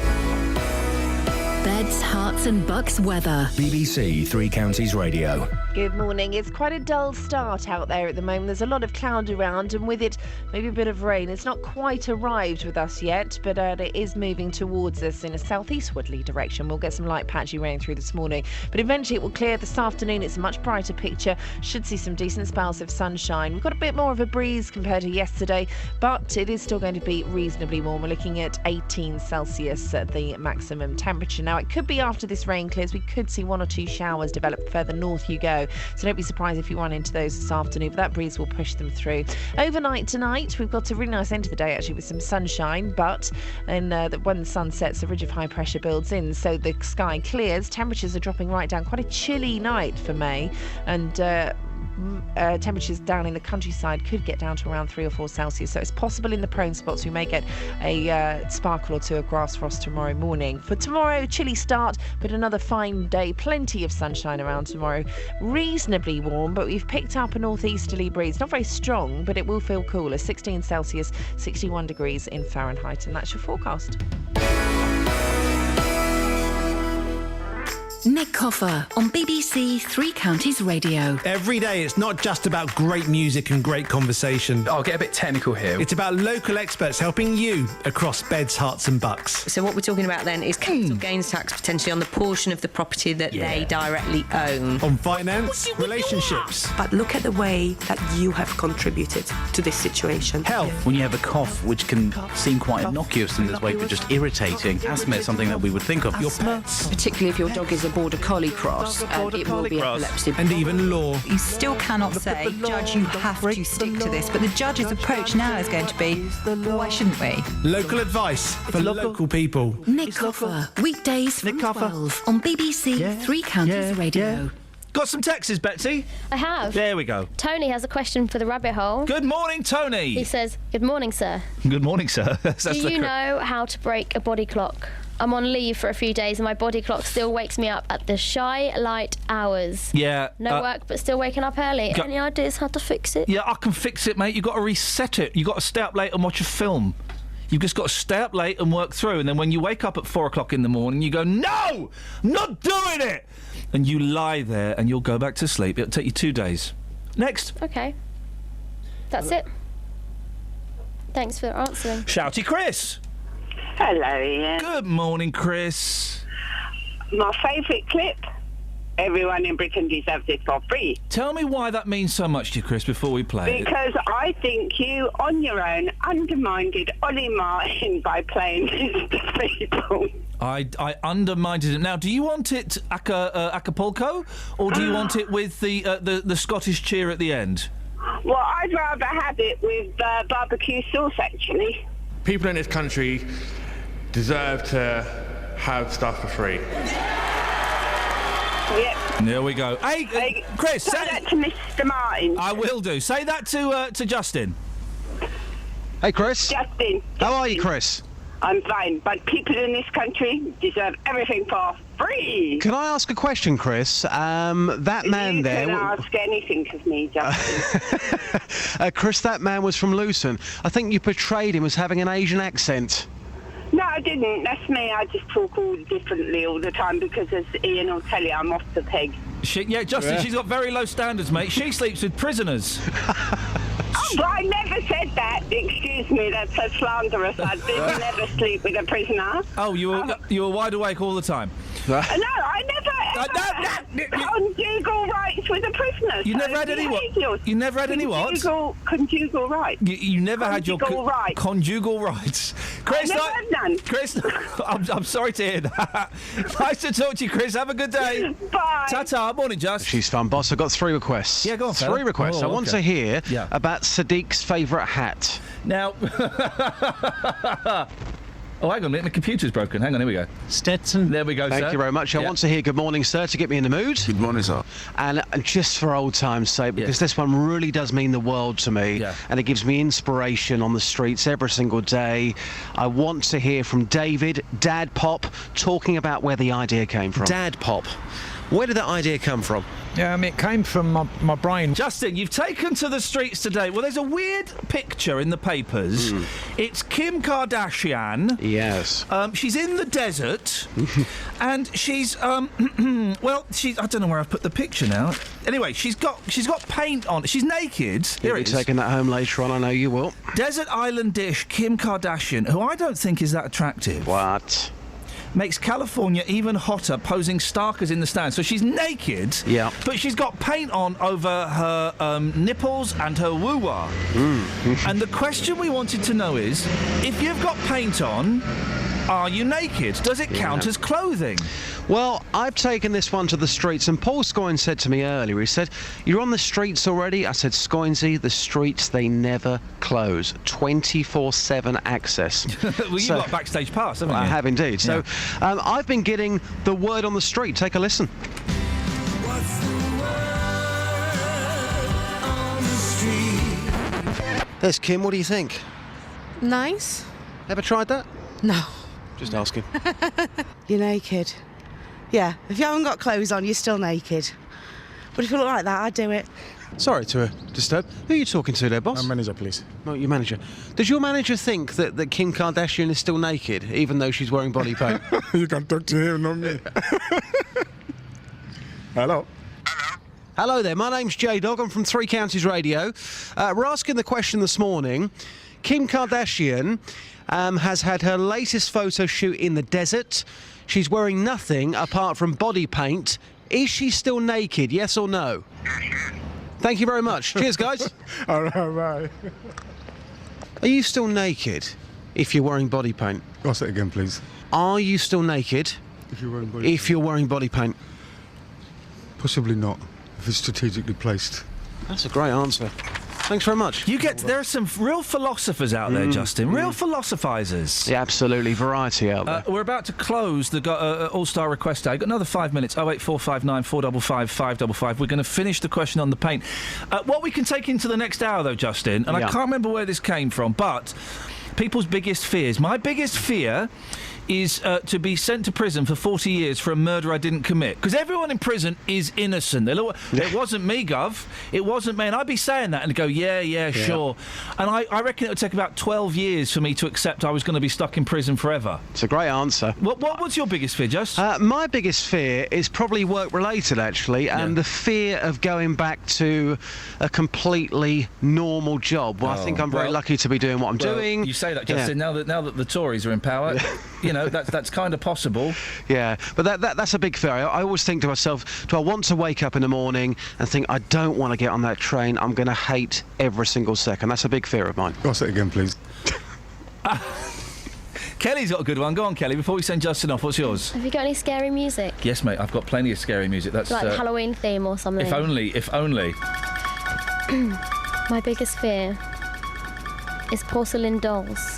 Beds, Hearts and Bucks weather. BBC Three Counties Radio. Good morning. It's quite a dull start out there at the moment. There's a lot of cloud around, and with it, maybe a bit of rain. It's not quite arrived with us yet, but it is moving towards us in a southeastwardly direction. We'll get some light patchy rain through this morning, but eventually it will clear this afternoon. It's a much brighter picture. Should see some decent spells of sunshine. We've got a bit more of a breeze compared to yesterday, but it is still going to be reasonably warm. We're looking at 18 Celsius at the maximum temperature. Now, it could be after this rain clears, we could see one or two showers develop further north you go. So don't be surprised if you run into those this afternoon, but that breeze will push them through. Overnight tonight, we've got a really nice end of the day actually with some sunshine, but when the sun sets, a ridge of high pressure builds in, so the sky clears. Temperatures are dropping right down. Quite a chilly night for May, and temperatures down in the countryside could get down to around 3 or 4 Celsius, so it's possible in the prone spots we may get a sparkle or two of grass frost tomorrow morning. For tomorrow, chilly start, but another fine day. Plenty of sunshine around tomorrow. Reasonably warm, but we've picked up a northeasterly breeze. Not very strong, but it will feel cooler. 16 Celsius, 61 degrees in Fahrenheit, and that's your forecast. Nick Coffer on BBC Three Counties Radio. Every day it's not just about great music and great conversation. I'll get a bit technical here. It's about local experts helping you across Beds, Hearts and Bucks. So what we're talking about then is capital gains tax potentially on the portion of the property that they directly own. On finance, relationships. But look at the way that you have contributed to this situation. Health. When you have a cough, which can seem quite innocuous in this way, but just irritating. Asthma is something that we would think of. Your pets. Particularly if your dog is a border collie cross, it will be epilepsy. And even law. You still cannot say, Judge, you have to stick to this, but the judge's approach now is going to be, why shouldn't we? Local advice for local people. Nick Coffer, weekdays from 12 on BBC Three Counties Radio. Got some texts, Betsy? I have. There we go. Tony has a question for the rabbit hole. Good morning, Tony. He says, "Good morning, sir. Good morning, sir." Do you know how to break a body clock? I'm on leave for a few days and my body clock still wakes me up at the shy light hours. Yeah. No work, but still waking up early. Any ideas how to fix it? Yeah, I can fix it, mate. You've got to reset it. You've got to stay up late and watch a film. You've just got to stay up late and work through, and then when you wake up at 4 o'clock in the morning, you go, "No! I'm not doing it!" And you lie there and you'll go back to sleep. It'll take you 2 days. Next. Okay. That's it. Thanks for answering. Shouty Chris. Hello, Iain. Good morning, Chris. My favourite clip, everyone in Britain deserves it for free. Tell me why that means so much to you, Chris, before we play it. Because I think you, on your own, undermined Ollie Martin by playing Mr. People. I undermined it. Now, do you want it Acapulco, or do you want it with the Scottish cheer at the end? Well, I'd rather have it with barbecue sauce, actually. People in this country deserve to have stuff for free. Yep. There we go. Hey, Chris, say that to Mr. Martin. I will do. Say that to Justin. Hey, Chris. Justin. How are you, Chris? I'm fine, but people in this country deserve everything for free. Can I ask a question, Chris? That man there... You can ask anything of me, Justin. Chris, that man was from Luton. I think you portrayed him as having an Asian accent. No, I didn't. That's me. I just talk all differently all the time because, as Iain will tell you, I'm off the peg. Justin, she's got very low standards, mate. She sleeps with prisoners. Oh, but I never said that. Excuse me, that's so slanderous. I did never sleep with a prisoner. Oh, you were wide awake all the time. No, I never Conjugal rights with a prisoner. You never had any what? You never had any what? Conjugal rights. You never had your Conjugal rights. Conjugal rights. Chris, I never had none. Chris, I'm sorry to hear that. Nice to talk to you, Chris. Have a good day. Bye. Ta-ta. Morning, Just. She's fun, boss. I've got 3 requests. Yeah, go on, fella. 3 requests. Oh, I want okay. to hear Yeah. about Sadiq's favourite hat. Now... Oh, hang on a minute, my computer's broken. Hang on, here we go. Stetson. There we go, sir. Thank you very much. I want to hear good morning, sir, to get me in the mood. Good morning, sir. And just for old time's sake, because this one really does mean the world to me, and it gives me inspiration on the streets every single day. I want to hear from David, Dad Pop, talking about where the idea came from. Dad Pop. Where did that idea come from? It came from my brain. Justin, you've taken to the streets today. Well, there's a weird picture in the papers. It's Kim Kardashian. Yes. She's in the desert, and she's well, she's I don't know where I've put the picture now. Anyway, she's got paint on. She's naked. You'll be taking that home later on. I know you will. Desert island dish Kim Kardashian, who I don't think is that attractive. What? Makes California even hotter, posing starkers in the stands. So she's naked, but she's got paint on over her nipples and her woo-wah. And the question we wanted to know is, if you've got paint on, are you naked? Does it count as clothing? Well, I've taken this one to the streets, and Paul Scoyne said to me earlier, he said, "You're on the streets already?" I said, "Scoinsy, the streets, they never close. 24/7 access." Well, you've got backstage pass, haven't you? I have indeed. So I've been getting the word on the street. Take a listen. There's Kim. What do you think? Nice. Ever tried that? No. Just asking. You're naked. Yeah, if you haven't got clothes on, you're still naked. But if you look like that, I'd do it. Sorry to disturb. Who are you talking to there, boss? My manager, please. Oh, your manager. Does your manager think that Kim Kardashian is still naked, even though she's wearing body paint? You can talk to him, not me. Hello. Hello there, my name's J-Dog, I'm from Three Counties Radio. We're asking the question this morning. Kim Kardashian has had her latest photo shoot in the desert. She's wearing nothing apart from body paint. Is she still naked, yes or no? Thank you very much. Cheers, guys. All right, bye. Are you still naked if you're wearing body paint? Ask it again, please. Are you still naked if you're wearing body if you're wearing body paint? Possibly not, if it's strategically placed. That's a great answer. Thanks very much. There are some real philosophers out there, Justin. Real philosophisers. Yeah, absolutely. Variety out there. We're about to close the All-Star Request Day. Got another 5 minutes. 08459 455 555. We're going to finish the question on the paint. What we can take into the next hour, though, Justin, and I can't remember where this came from, but people's biggest fears. My biggest fear is to be sent to prison for 40 years for a murder I didn't commit. Because everyone in prison is innocent. It wasn't me, Gov. It wasn't me. And I'd be saying that and go, yeah, sure. And I reckon it would take about 12 years for me to accept I was going to be stuck in prison forever. It's a great answer. What's your biggest fear, Just? My biggest fear is probably work-related, actually, and the fear of going back to a completely normal job. Well, I think I'm very lucky to be doing what I'm doing. You say that, Justin, now that the Tories are in power, you know, that's kind of possible. Yeah, but that's a big fear. I always think to myself, do I want to wake up in the morning and think, I don't want to get on that train, I'm going to hate every single second. That's a big fear of mine. Ask it again, please. Kelly's got a good one. Go on, Kelly, before we send Justin off, what's yours? Have you got any scary music? Yes, mate, I've got plenty of scary music. That's like the Halloween theme or something. If only. My biggest fear is porcelain dolls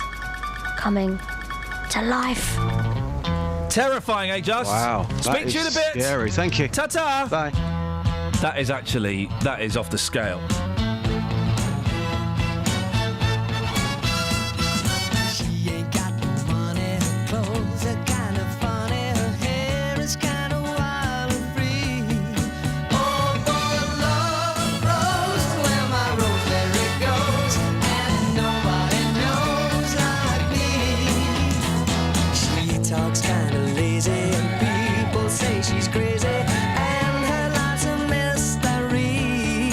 coming to life. Terrifying, eh, Just? Wow. Speak to you in a bit. Scary. Thank you. Ta-ta. Bye. That is off the scale. She ain't got no money, her clothes are kind of funny, her hair is kind of wild and free. Oh, boy, love grows where my rosemary goes, and nobody knows like me. She talks kind of lazy, and people say she's crazy, and her life's a mystery.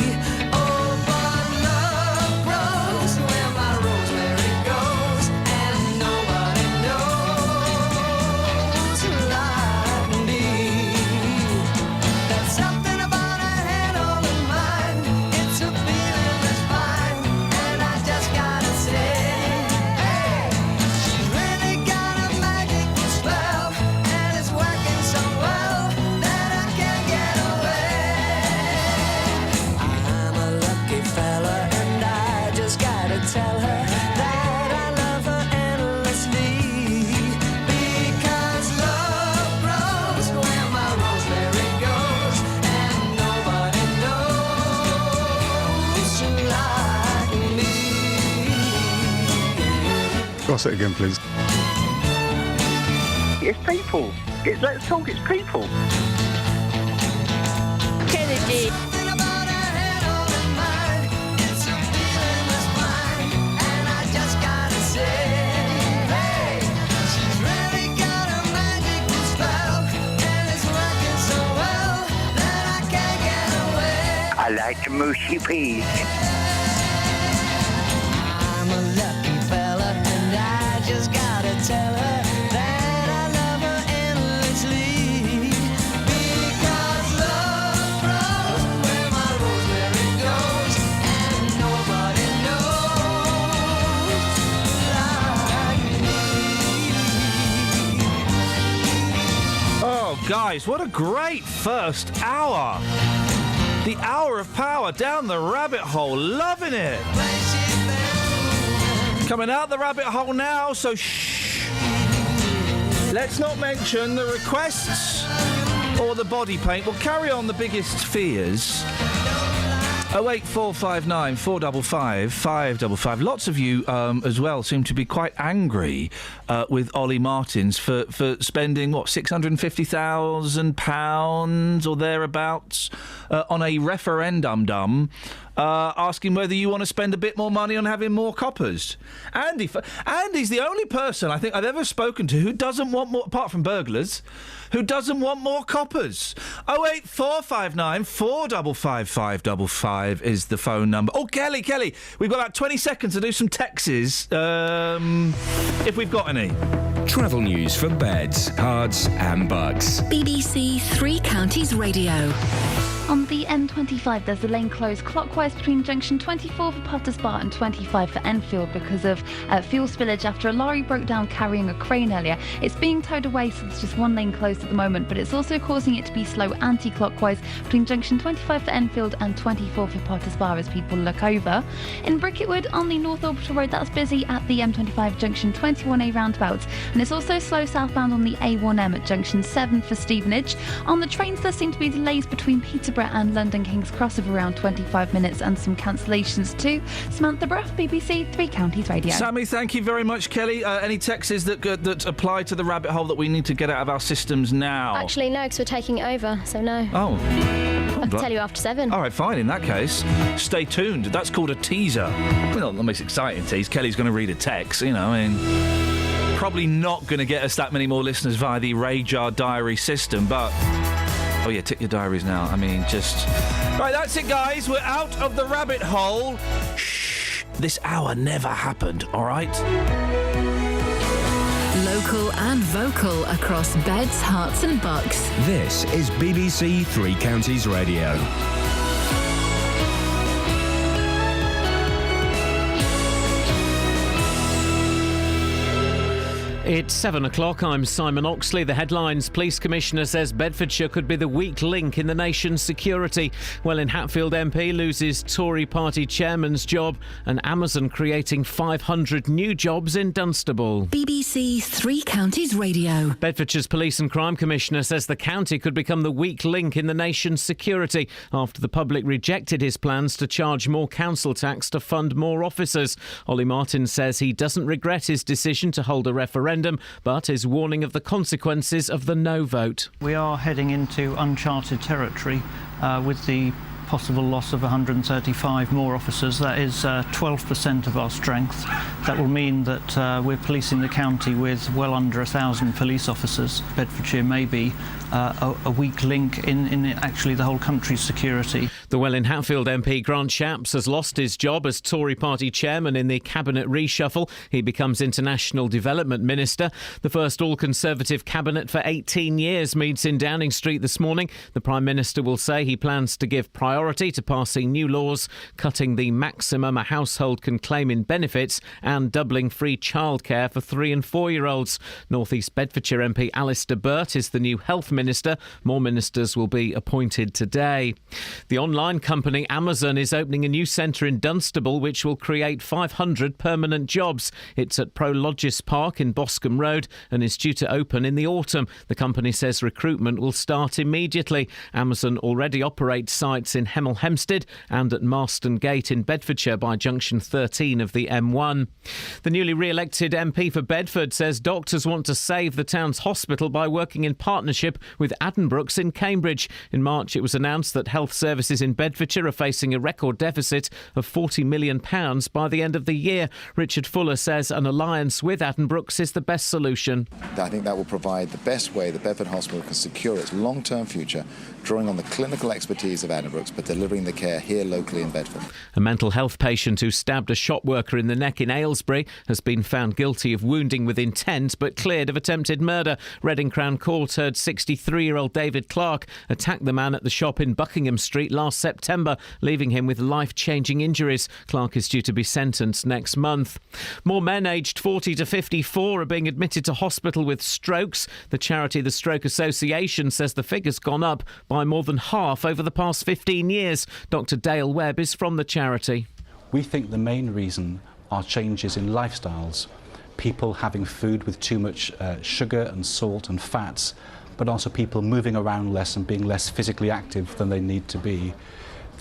Oh, but love grows where my rosemary goes, and nobody knows like me. Boss it again, please. It's people. Let's talk, it's people. Kennedy. I like the mushy peas. I'm a lucky fella, and I just gotta tell her that I love her endlessly. Because love grows where my rosemary goes, and nobody knows like me. Oh, guys, what a great first hour. The hour of power down the rabbit hole. Loving it. Coming out the rabbit hole now, so shh. Let's not mention the requests or the body paint. We'll carry on the biggest fears. 08459 455 555. Lots of you as well seem to be quite angry with Ollie Martins for spending, what, £650,000 or thereabouts on a referendum asking whether you want to spend a bit more money on having more coppers. Andy's the only person I think I've ever spoken to who doesn't want more, apart from burglars, who doesn't want more coppers. 08459 455 555 is the phone number. Oh, Kelly, we've got about 20 seconds to do some texts, if we've got any. Travel news for beds, cards and bugs. BBC Three Counties Radio. On the M25, there's a lane closed clockwise between junction 24 for Potters Bar and 25 for Enfield because of fuel spillage after a lorry broke down carrying a crane earlier. It's being towed away, so there's just one lane closed at the moment, but it's also causing it to be slow anti-clockwise between junction 25 for Enfield and 24 for Potters Bar as people look over. In Bricketwood, on the North Orbital Road, that's busy at the M25 junction 21A roundabout, and it's also slow southbound on the A1M at junction 7 for Stevenage. On the trains, there seem to be delays between Peterborough and London King's Cross of around 25 minutes and some cancellations too. Samantha Bruff, BBC Three Counties Radio. Sammy, thank you very much. Kelly, any texts that apply to the rabbit hole that we need to get out of our systems now? Actually, no, because we're taking it over, so no. Oh. I'll tell you after 7. All right, fine. In that case, stay tuned. That's called a teaser. Well, not the most exciting tease. Kelly's going to read a text, probably not going to get us that many more listeners via the Radar Diary system, but... Oh, yeah, tick your diaries now. Right, that's it, guys. We're out of the rabbit hole. Shh. This hour never happened, all right? Local and vocal across beds, hearts and bucks. This is BBC Three Counties Radio. It's 7 o'clock. I'm Simon Oxley. The headlines: Police Commissioner says Bedfordshire could be the weak link in the nation's security. Welwyn Hatfield MP loses Tory party chairman's job, and Amazon creating 500 new jobs in Dunstable. BBC Three Counties Radio. Bedfordshire's Police and Crime Commissioner says the county could become the weak link in the nation's security after the public rejected his plans to charge more council tax to fund more officers. Ollie Martin says he doesn't regret his decision to hold a referendum, but is warning of the consequences of the no vote. We are heading into uncharted territory with the possible loss of 135 more officers. That is 12% of our strength. That will mean that we're policing the county with well under 1,000 police officers. Bedfordshire may be a weak link in actually the whole country's security. The Welwyn Hatfield MP Grant Shapps has lost his job as Tory party chairman in the cabinet reshuffle. He becomes International Development Minister. The first all-Conservative cabinet for 18 years meets in Downing Street this morning. The Prime Minister will say he plans to give priority to passing new laws, cutting the maximum a household can claim in benefits and doubling free childcare for 3 and 4-year-olds. North East Bedfordshire MP Alistair Burt is the new Health Minister. More ministers will be appointed today. The online company Amazon is opening a new centre in Dunstable which will create 500 permanent jobs. It's at Prologis Park in Boscombe Road and is due to open in the autumn. The company says recruitment will start immediately. Amazon already operates sites in in Hemel Hempstead and at Marston Gate in Bedfordshire by junction 13 of the M1. The newly re-elected MP for Bedford says doctors want to save the town's hospital by working in partnership with Addenbrooke's in Cambridge. In March, it was announced that health services in Bedfordshire are facing a record deficit of £40 million by the end of the year. Richard Fuller says an alliance with Addenbrooke's is the best solution. I think that will provide the best way the Bedford Hospital can secure its long-term future, drawing on the clinical expertise of Addenbrooke's but delivering the care here locally in Bedford. A mental health patient who stabbed a shop worker in the neck in Aylesbury has been found guilty of wounding with intent but cleared of attempted murder. Reading Crown Court heard 63-year-old David Clark attack the man at the shop in Buckingham Street last September, leaving him with life-changing injuries. Clark is due to be sentenced next month. More men aged 40 to 54 are being admitted to hospital with strokes. The charity The Stroke Association says the figure's gone up by more than half over the past 15 years. Dr Dale Webb is from the charity. We think the main reason are changes in lifestyles. People having food with too much sugar and salt and fats, but also people moving around less and being less physically active than they need to be.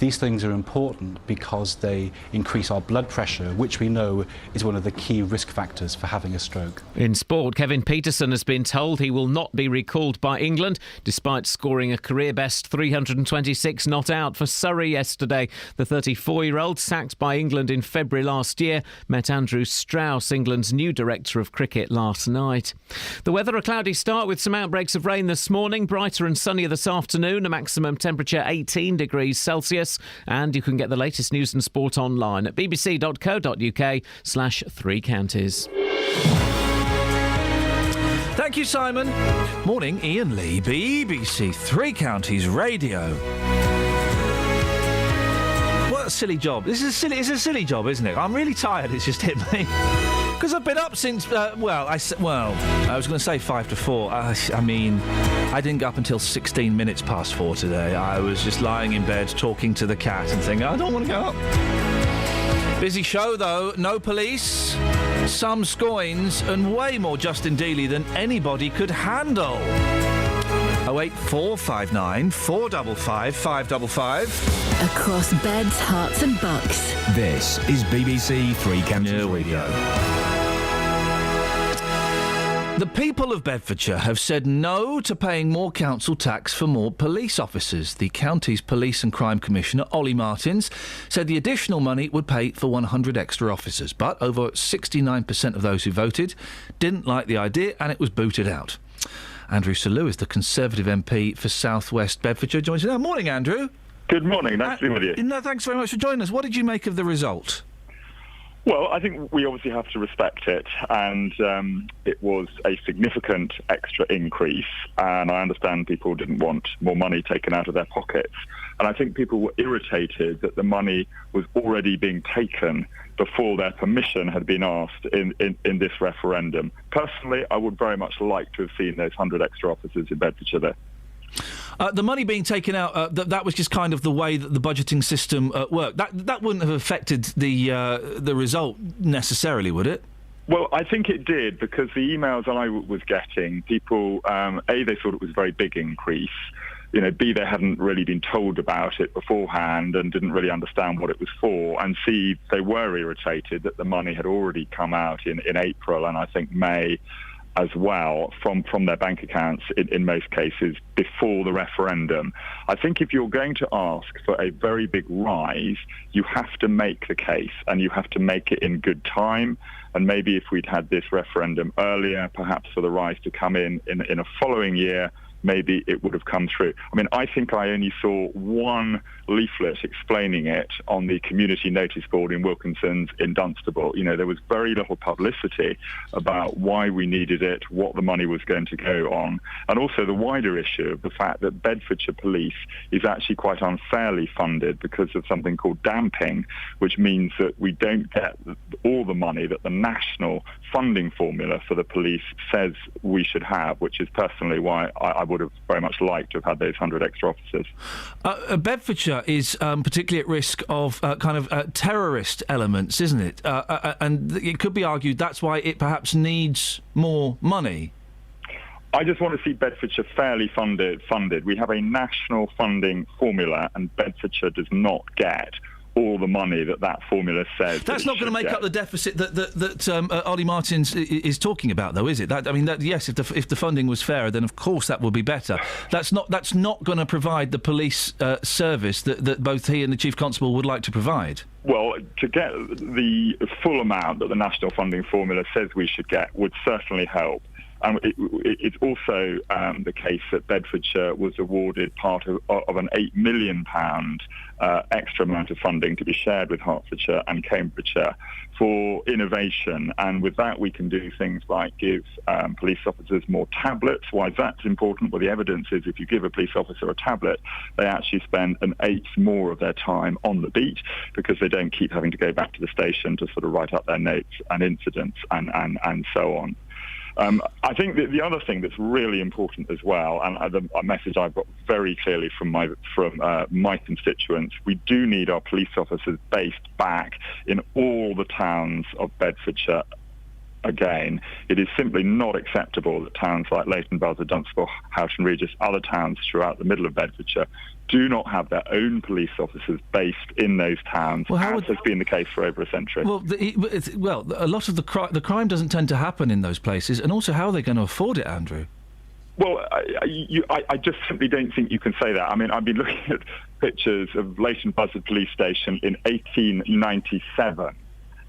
These things are important because they increase our blood pressure, which we know is one of the key risk factors for having a stroke. In sport, Kevin Peterson has been told he will not be recalled by England, despite scoring a career-best 326 not out for Surrey yesterday. The 34-year-old, sacked by England in February last year, met Andrew Strauss, England's new director of cricket, last night. The weather, a cloudy start with some outbreaks of rain this morning, brighter and sunnier this afternoon, a maximum temperature 18 degrees Celsius. And you can get the latest news and sport online at bbc.co.uk/Three Counties. Thank you, Simon. Morning, Iain Lee, BBC Three Counties Radio. What a silly job. It's a silly job, isn't it? I'm really tired, it's just hit me. Because I've been up since, I was going to say 5 to 4. I didn't get up until 16 minutes past 4 today. I was just lying in bed talking to the cat and thinking, I don't want to go up. Busy show, though. No police, some scoins, and way more Justin Dealey than anybody could handle. 08459 455 555. Across beds, hearts and bucks. This is BBC Three Counties Radio. The people of Bedfordshire have said no to paying more council tax for more police officers. The county's Police and Crime Commissioner, Ollie Martins, said the additional money would pay for 100 extra officers. But over 69% of those who voted didn't like the idea and it was booted out. Andrew Sir Lewis, the Conservative MP for South West Bedfordshire, joins us now. Morning, Andrew. Good morning. Nice to be with you. No, thanks very much for joining us. What did you make of the result? Well, I think we obviously have to respect it, and it was a significant extra increase, and I understand people didn't want more money taken out of their pockets, and I think people were irritated that the money was already being taken before their permission had been asked in this referendum. Personally, I would very much like to have seen those 100 extra officers in Bedfordshire there. The money being taken out, that was just kind of the way that the budgeting system worked. That wouldn't have affected the result necessarily, would it? Well, I think it did, because the emails I was getting, people, A, they thought it was a very big increase. You know, B, they hadn't really been told about it beforehand and didn't really understand what it was for. And C, they were irritated that the money had already come out in April and I think May as well from their bank accounts in most cases before the referendum. I think if you're going to ask for a very big rise, you have to make the case and you have to make it in good time. And maybe if we'd had this referendum earlier, perhaps for the rise to come in a following year, maybe it would have come through. I mean, I think I only saw one leaflet explaining it on the community notice board in Wilkinson's in Dunstable. You know, there was very little publicity about why we needed it, what the money was going to go on, and also the wider issue of the fact that Bedfordshire Police is actually quite unfairly funded because of something called damping, which means that we don't get all the money that the national funding formula for the police says we should have, which is personally why I would have very much liked to have had those 100 extra officers. Bedfordshire is particularly at risk of terrorist elements, isn't it? And it could be argued that's why it perhaps needs more money. I just want to see Bedfordshire fairly funded. We have a national funding formula, and Bedfordshire does not get all the money that formula says. That's not going to make up the deficit that Ollie Martins is talking about, though, is it? Yes, if the funding was fairer, then of course that would be better. That's not going to provide the police service that both he and the Chief Constable would like to provide. Well, to get the full amount that the national funding formula says we should get would certainly help. It's also the case that Bedfordshire was awarded part of an £8 million extra amount of funding to be shared with Hertfordshire and Cambridgeshire for innovation. And with that, we can do things like give police officers more tablets. Why is that important? Well, the evidence is if you give a police officer a tablet, they actually spend an eighth more of their time on the beat because they don't keep having to go back to the station to sort of write up their notes and incidents and so on. I think that the other thing that's really important as well, and a message I've got very clearly from my constituents, we do need our police officers based back in all the towns of Bedfordshire. Again, it is simply not acceptable that towns like Leighton Buzzard, Dunstable, Houghton Regis, other towns throughout the middle of Bedfordshire do not have their own police officers based in those towns, as has been the case for over a century. Well, a lot of the crime doesn't tend to happen in those places, and also how are they going to afford it, Andrew? Well, I just simply don't think you can say that. I mean, I've been looking at pictures of Leighton Buzzard Police Station in 1897.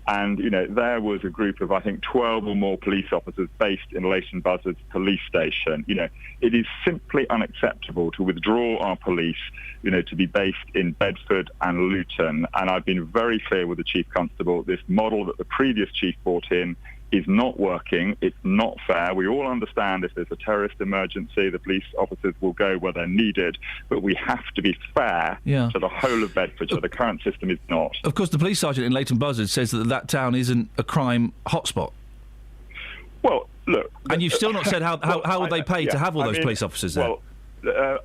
And, there was a group of, I think, 12 or more police officers based in Leighton Buzzard's police station. It is simply unacceptable to withdraw our police, to be based in Bedford and Luton. And I've been very clear with the Chief Constable, this model that the previous chief brought in is not working. It's not fair. We all understand if there's a terrorist emergency, the police officers will go where they're needed, but we have to be fair to the whole of Bedfordshire. The current system is not. Of course, the police sergeant in Leighton Buzzard says that town isn't a crime hotspot. Well, look... And you've still not said how would they pay to have all those police officers there? Well,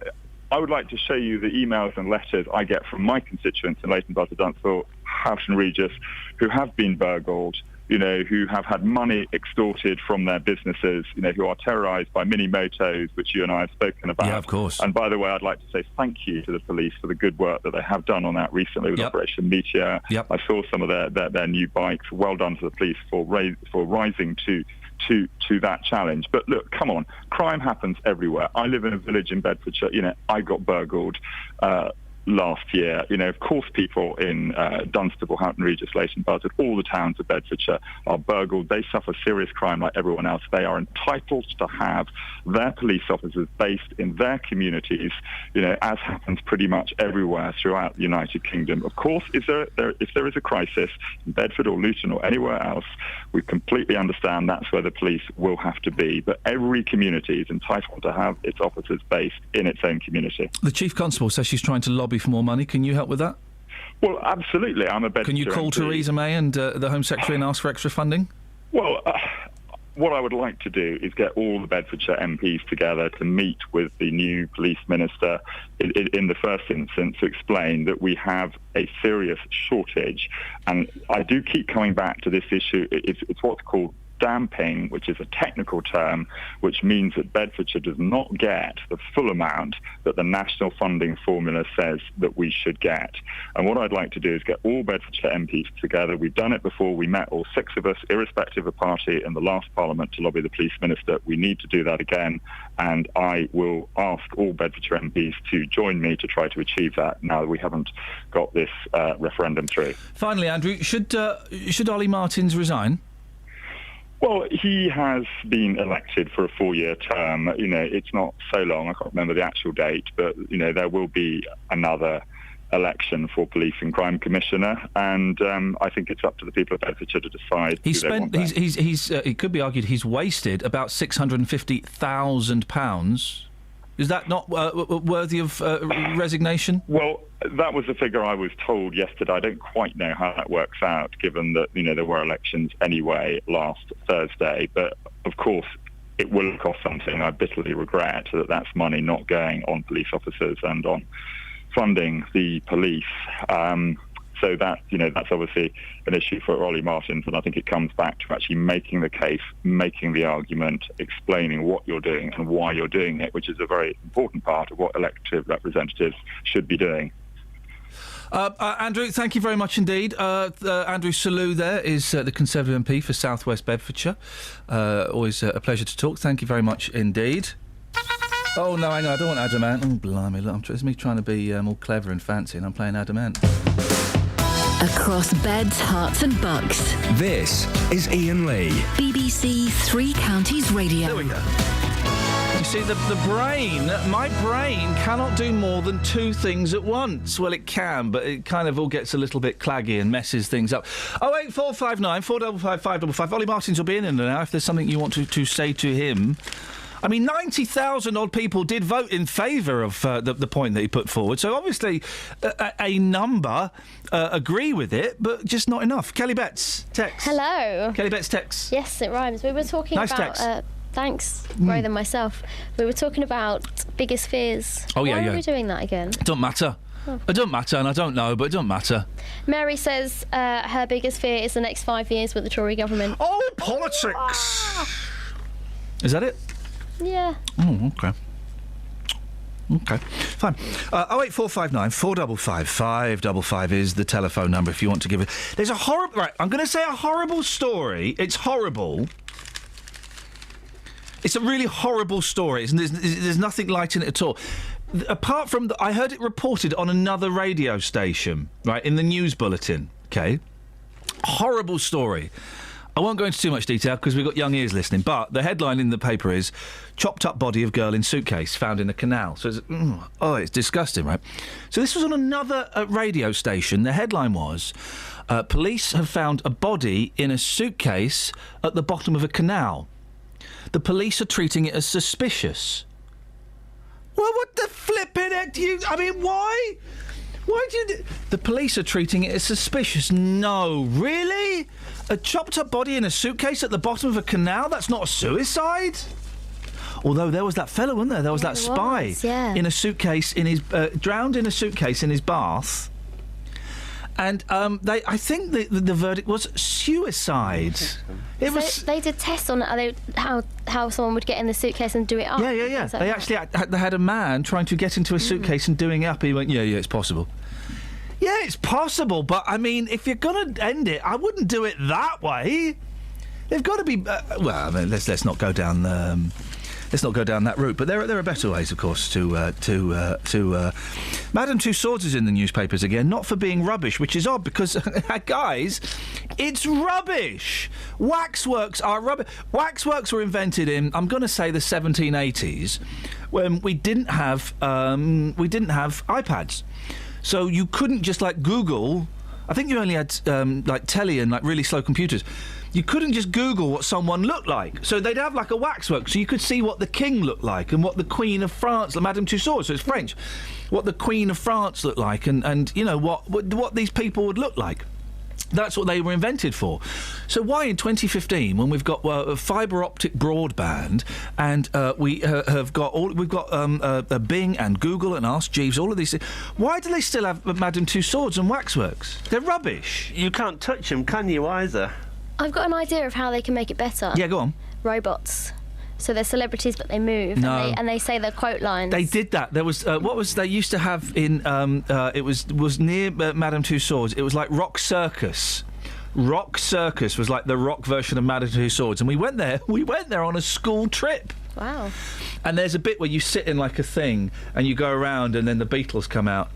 I would like to show you the emails and letters I get from my constituents in Leighton Buzzard, Dunstable, Houghton Regis, who have been burgled, who have had money extorted from their businesses, who are terrorised by mini-motos, which you and I have spoken about. Yeah, of course. And by the way, I'd like to say thank you to the police for the good work that they have done on that recently with Operation Meteor. I saw some of their new bikes. Well done to the police for rising to that challenge. But look, come on, crime happens everywhere. I live in a village in Bedfordshire. I got burgled last year. Of course, people in Dunstable, Houghton Regis, Leighton Buzzard, all the towns of Bedfordshire are burgled. They suffer serious crime like everyone else. They are entitled to have their police officers based in their communities, as happens pretty much everywhere throughout the United Kingdom. Of course, if there is a crisis in Bedford or Luton or anywhere else, we completely understand that's where the police will have to be. But every community is entitled to have its officers based in its own community. The Chief Constable says she's trying to lobby for more money. Can you help with that? Well, absolutely. I'm a Bedfordshire Can you call MP. Theresa May and the Home Secretary and ask for extra funding? Well, what I would like to do is get all the Bedfordshire MPs together to meet with the new police minister in the first instance to explain that we have a serious shortage. And I do keep coming back to this issue. It's what's called damping, which is a technical term, which means that Bedfordshire does not get the full amount that the national funding formula says that we should get. And what I'd like to do is get all Bedfordshire MPs together. We've done it before. We met all 6 of us, irrespective of party, in the last Parliament to lobby the police minister. We need to do that again, and I will ask all Bedfordshire MPs to join me to try to achieve that now that we haven't got this referendum through. Finally, Andrew, should Ollie Martins resign? Well, he has been elected for a 4-year term. It's not so long. I can't remember the actual date, but, there will be another election for Police and Crime Commissioner, and I think it's up to the people of Bedfordshire to decide. It could be argued he's wasted about £650,000. Is that not worthy of resignation? Well, that was the figure I was told yesterday. I don't quite know how that works out, given that, there were elections anyway last Thursday. But, of course, it will cost something. I bitterly regret that that's money not going on police officers and on funding the police. So that's obviously an issue for Ollie Martins, and I think it comes back to actually making the case, making the argument, explaining what you're doing and why you're doing it, which is a very important part of what elected representatives should be doing. Andrew, thank you very much indeed. Andrew Selous there is the Conservative MP for South West Bedfordshire. Always a pleasure to talk. Thank you very much indeed. Oh, no, hang on, I don't want Adamant. Oh, blimey, look, it's me trying to be all clever and fancy, and I'm playing Adamant. Across beds, hearts and bucks. This is Iain Lee. BBC Three Counties Radio. There we go. You see, my brain cannot do more than two things at once. Well, it can, but it kind of all gets a little bit claggy and messes things up. 08459 455 555. Ollie Martins will be in now if there's something you want to say to him. I mean, 90,000 odd people did vote in favour of the point that he put forward. So obviously, a number agree with it, but just not enough. Kelly Betts, text. Hello. Kelly Betts, text. Yes, it rhymes. We were talking Nice about. text. Thanks, grow them myself. We were talking about biggest fears. Oh, yeah, Why yeah. are we doing that again? It don't matter. Oh. It don't matter, and I don't know, but it don't matter. Mary says her biggest fear is the next 5 years with the Tory government. Oh, politics! Is that it? Yeah. Oh, okay. Okay, fine. 08459 455 555 is the telephone number if you want to give it. There's a horrible... Right, I'm going to say a horrible story. It's horrible. It's a really horrible story. There's nothing light in it at all. Apart from... I heard it reported on another radio station, right, in the news bulletin, OK? Horrible story. I won't go into too much detail because we've got young ears listening, but the headline in the paper is chopped up body of girl in suitcase found in a canal. So it's disgusting, right? So this was on another radio station. The headline was police have found a body in a suitcase at the bottom of a canal. The police are treating it as suspicious. Well, what the flipping heck do you... I mean, why? Why do you... The police are treating it as suspicious. No, really? A chopped up body in a suitcase at the bottom of a canal? That's not a suicide? Although there was that fellow, wasn't there? There was that spy in a suitcase, in his drowned in a suitcase in his bath. And I think the verdict was suicide. They did tests on how someone would get in the suitcase and do it up. Yeah. They actually had a man trying to get into a suitcase and doing it up. He went, yeah, it's possible. Yeah, it's possible, but I mean, if you're going to end it, I wouldn't do it that way. They've got to be. Well, I mean, let's not go down. Let's not go down that route. But there are better ways, of course, to. Madame Tussauds is in the newspapers again, not for being rubbish, which is odd because, guys, it's rubbish. Waxworks are rubbish. Waxworks were invented in, I'm going to say, the 1780s, when we didn't have iPads. So you couldn't just, Google... I think you only had, telly and, really slow computers. You couldn't just Google what someone looked like. So they'd have, a waxwork, so you could see what the king looked like and what the Queen of France... Madame Tussauds, so it's French. What the Queen of France looked like and you know, what these people would look like. That's what they were invented for. So why in 2015, when we've got fibre optic broadband and we've got Bing and Google and Ask Jeeves, all of these things, why do they still have Madame Tussauds and waxworks? They're rubbish. You can't touch them, can you, either? I've got an idea of how they can make it better. Yeah, go on. Robots. So they're celebrities, but they move. No. And they say their quote lines. They did that. There was what was they used to have in it was near Madame Tussauds. It was like Rock Circus. Rock Circus was like the rock version of Madame Tussauds, and we went there. We went there on a school trip. Wow. And there's a bit where you sit in a thing and you go around, and then the Beatles come out.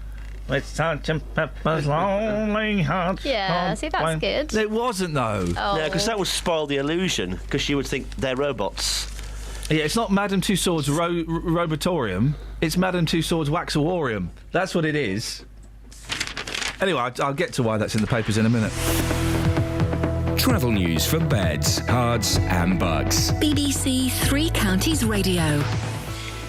It's Sgt. Pepper's Lonely Hearts. Yeah, see, that's good. It wasn't though. Oh. Yeah, because that would spoil the illusion. Because you would think they're robots. Yeah, it's not Madame Tussauds Robotorium. It's Madame Tussauds Waxawarium. That's what it is. Anyway, I'll get to why that's in the papers in a minute. Travel news for beds, cards and bugs. BBC Three Counties Radio.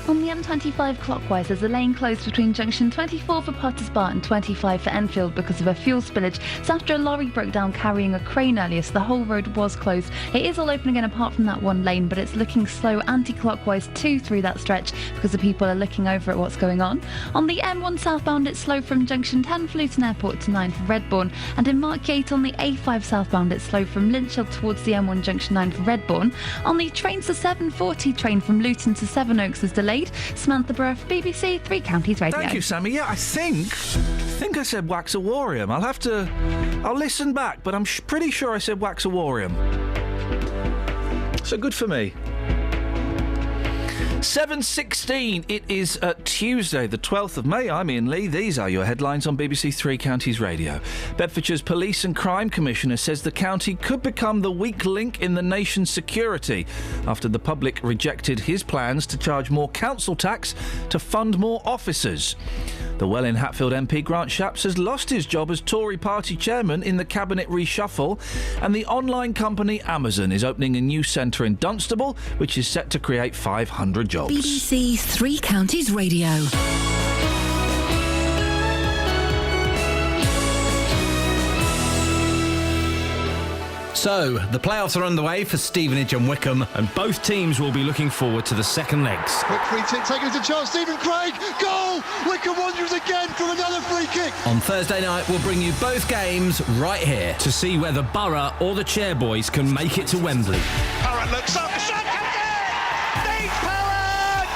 On the M25 clockwise, there's a lane closed between junction 24 for Potters Bar and 25 for Enfield because of a fuel spillage. It's after a lorry broke down carrying a crane earlier, so the whole road was closed. It is all open again apart from that one lane, but it's looking slow anti-clockwise too through that stretch because the people are looking over at what's going on. On the M1 southbound, it's slow from junction 10 for Luton Airport to 9 for Redbourne, and in Markgate on the A5 southbound, it's slow from Lynchhill towards the M1 junction 9 for Redbourne. On the trains, the 740 train from Luton to Sevenoaks is delayed. Samantha Bruff, BBC Three Counties Radio. Thank you, Sammy. Yeah, I think I said Waxawarium. I'll listen back, but I'm pretty sure I said Waxawarium. So good for me. 7:16. It is Tuesday, the 12th of May. I'm Iain Lee. These are your headlines on BBC Three Counties Radio. Bedfordshire's Police and Crime Commissioner says the county could become the weak link in the nation's security after the public rejected his plans to charge more council tax to fund more officers. The Welwyn-Hatfield MP Grant Shapps has lost his job as Tory party chairman in the cabinet reshuffle, and the online company Amazon is opening a new centre in Dunstable, which is set to create 500 jobs. BBC Three Counties Radio. So, the playoffs are underway for Stevenage and Wickham, and both teams will be looking forward to the second legs. Quick free kick taken to Charles Stephen Craig. Goal! Wickham Wanderers again from another free kick. On Thursday night, we'll bring you both games right here to see whether Borough or the Chairboys can make it to Wembley. Parrott looks up. The shot comes in! Steve Parrott!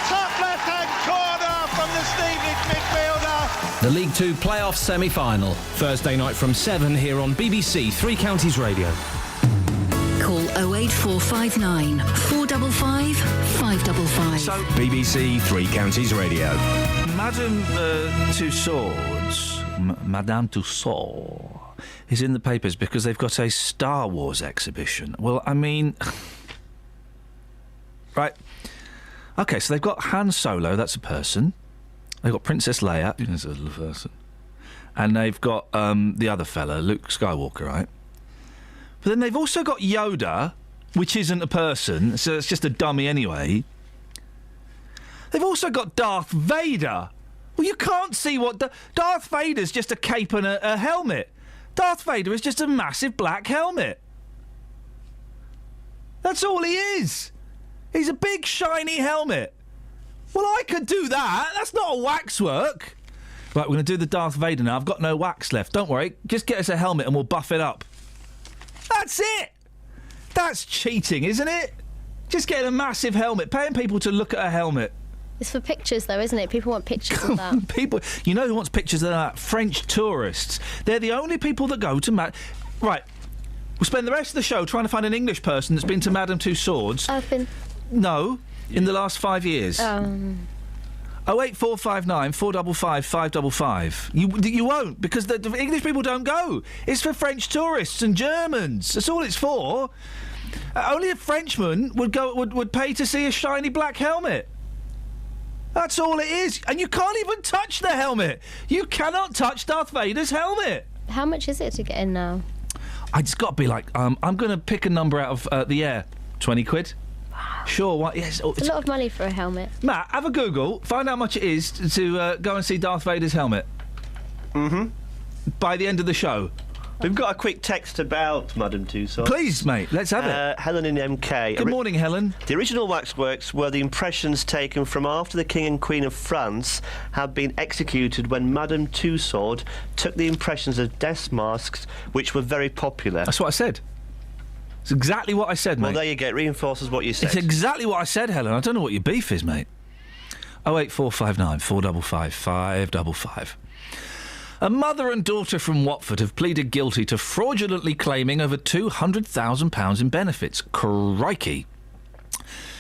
Top left-hand corner from the Stevenage midfielder. The League Two playoff semi-final. Thursday night from 7 here on BBC Three Counties Radio. Call 08459 455 555. So, BBC Three Counties Radio. Madame Madame Tussauds is in the papers because they've got a Star Wars exhibition. Well, I mean... right. OK, so they've got Han Solo, that's a person. They've got Princess Leia, that's a little person. And they've got the other fella, Luke Skywalker, right? But then they've also got Yoda, which isn't a person, so it's just a dummy anyway. They've also got Darth Vader. Well, you can't see what... Darth Vader's just a cape and a helmet. Darth Vader is just a massive black helmet. That's all he is. He's a big, shiny helmet. Well, I could do that. That's not a waxwork. Right, we're going to do the Darth Vader now. I've got no wax left. Don't worry. Just get us a helmet and we'll buff it up. That's it. That's cheating, isn't it? Just getting a massive helmet. Paying people to look at a helmet. It's for pictures, though, isn't it? People want pictures of that. People, you know who wants pictures of that? French tourists. They're the only people that go to... Right. We'll spend the rest of the show trying to find an English person that's been to Madame Tussauds. I've been... No, in the last 5 years. 08459 455 555. You won't, because the English people don't go. It's for French tourists and Germans. That's all it's for. Only a Frenchman would pay to see a shiny black helmet. That's all it is. And you can't even touch the helmet. You cannot touch Darth Vader's helmet. How much is it to get in now? It's got to be like, I'm going to pick a number out of the air. 20 quid? Sure, what? Yes. It's a lot of money for a helmet. Matt, have a Google. Find out how much it is to go and see Darth Vader's helmet. Mm-hmm. By the end of the show. We've got a quick text about Madame Tussauds. Please, mate, let's have it. Helen in MK. Good morning, Helen. The original waxworks were the impressions taken from after the King and Queen of France had been executed when Madame Tussauds took the impressions of death masks, which were very popular. That's what I said. It's exactly what I said, mate. Well, there you go. It reinforces what you said. It's exactly what I said, Helen. I don't know what your beef is, mate. 08459 455 555. A mother and daughter from Watford have pleaded guilty to fraudulently claiming over £200,000 in benefits. Crikey.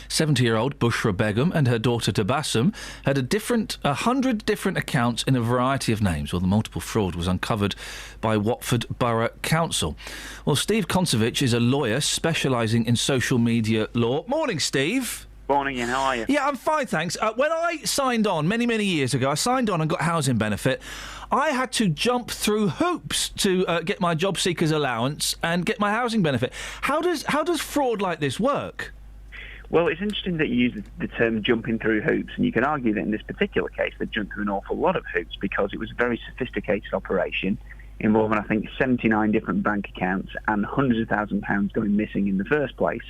70-year-old Bushra Begum and her daughter Tabassum had 100 different accounts in a variety of names. Well, the multiple fraud was uncovered by Watford Borough Council. Well, Steve Koncevich is a lawyer specialising in social media law. Morning, Steve. Morning, Ian. How are you? Yeah, I'm fine, thanks. When I signed on many, many years ago, I signed on and got housing benefit. I had to jump through hoops to get my job seekers allowance and get my housing benefit. How does fraud like this work? Well, it's interesting that you use the term jumping through hoops, and you can argue that in this particular case they jumped through an awful lot of hoops because it was a very sophisticated operation involving, I think, 79 different bank accounts and hundreds of thousands of pounds going missing in the first place.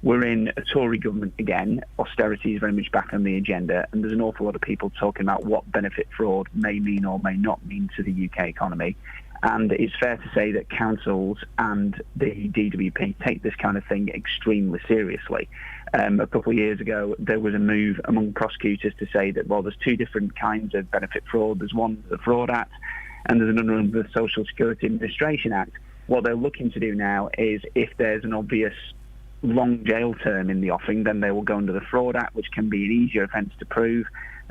We're in a Tory government again. Austerity is very much back on the agenda, and there's an awful lot of people talking about what benefit fraud may mean or may not mean to the UK economy. And it's fair to say that councils and the DWP take this kind of thing extremely seriously. A couple of years ago, there was a move among prosecutors to say that, well, there's two different kinds of benefit fraud. There's one, the Fraud Act, and there's another under the Social Security Administration Act. What they're looking to do now is, if there's an obvious long jail term in the offing, then they will go under the Fraud Act, which can be an easier offence to prove.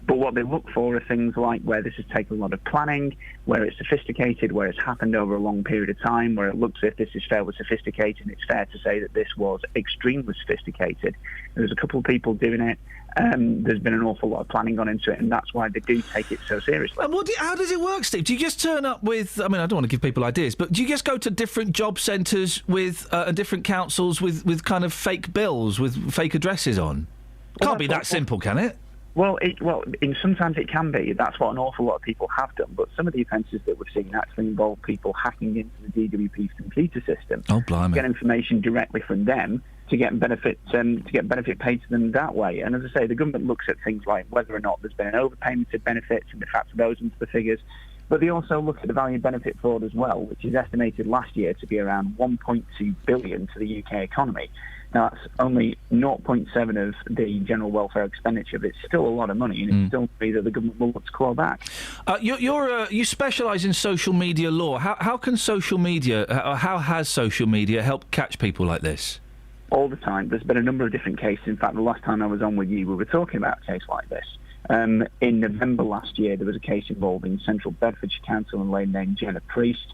But what they look for are things like where this has taken a lot of planning, where it's sophisticated, where it's happened over a long period of time, where it looks as if this is fairly sophisticated, and it's fair to say that this was extremely sophisticated. There's a couple of people doing it. There's been an awful lot of planning gone into it, and that's why they do take it so seriously. And how does it work, Steve? Do you just turn up with... I mean, I don't want to give people ideas, but do you just go to different job centres with different councils with kind of fake bills, with fake addresses on? Can't be that simple, can it? Well, sometimes it can be. That's what an awful lot of people have done. But some of the offences that we've seen actually involve people hacking into the DWP's computer system. Oh, blimey! Get information directly from them to get benefit paid to them that way. And as I say, the government looks at things like whether or not there's been an overpayment of benefits and the factor those into the figures. But they also look at the value of benefit fraud as well, which is estimated last year to be around 1.2 billion to the UK economy. Now, that's only 0.7 of the general welfare expenditure, but it's still a lot of money, and it's still money that the government will look to claw back. You specialise in social media law. How can social media, how has social media helped catch people like this? All the time. There's been a number of different cases. In fact, the last time I was on with you, we were talking about a case like this. In November last year, there was a case involving Central Bedfordshire Council and lady named Jenna Priest,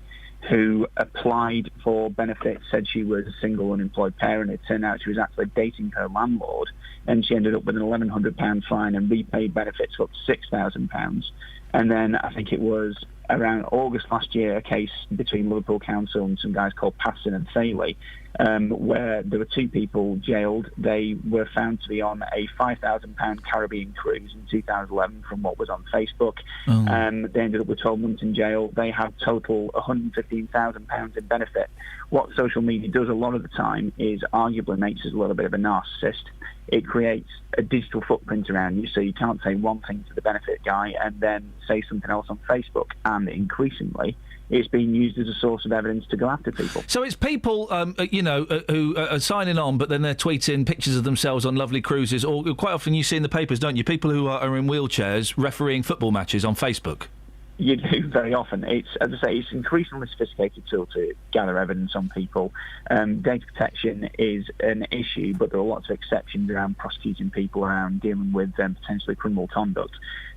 who applied for benefits, said she was a single unemployed parent. It turned out she was actually dating her landlord, and she ended up with an £1,100 fine and repaid benefits up to £6,000. And then I think it was around August last year, a case between Liverpool Council and some guys called Paston and Thaley, where there were two people jailed. They were found to be on a £5,000 Caribbean cruise in 2011 from what was on Facebook. They ended up with 12 months in jail. They had total £115,000 in benefit. What social media does a lot of the time is arguably makes us a little bit of a narcissist. It creates a digital footprint around you, so you can't say one thing to the benefit guy and then say something else on Facebook. And increasingly, it's being used as a source of evidence to go after people. So it's people, who are signing on, but then they're tweeting pictures of themselves on lovely cruises. Or quite often you see in the papers, don't you, people who are in wheelchairs refereeing football matches on Facebook. You do very often. It's, as I say, it's an increasingly sophisticated tool to gather evidence on people. Data protection is an issue, but there are lots of exceptions around prosecuting people, around dealing with potentially criminal conduct.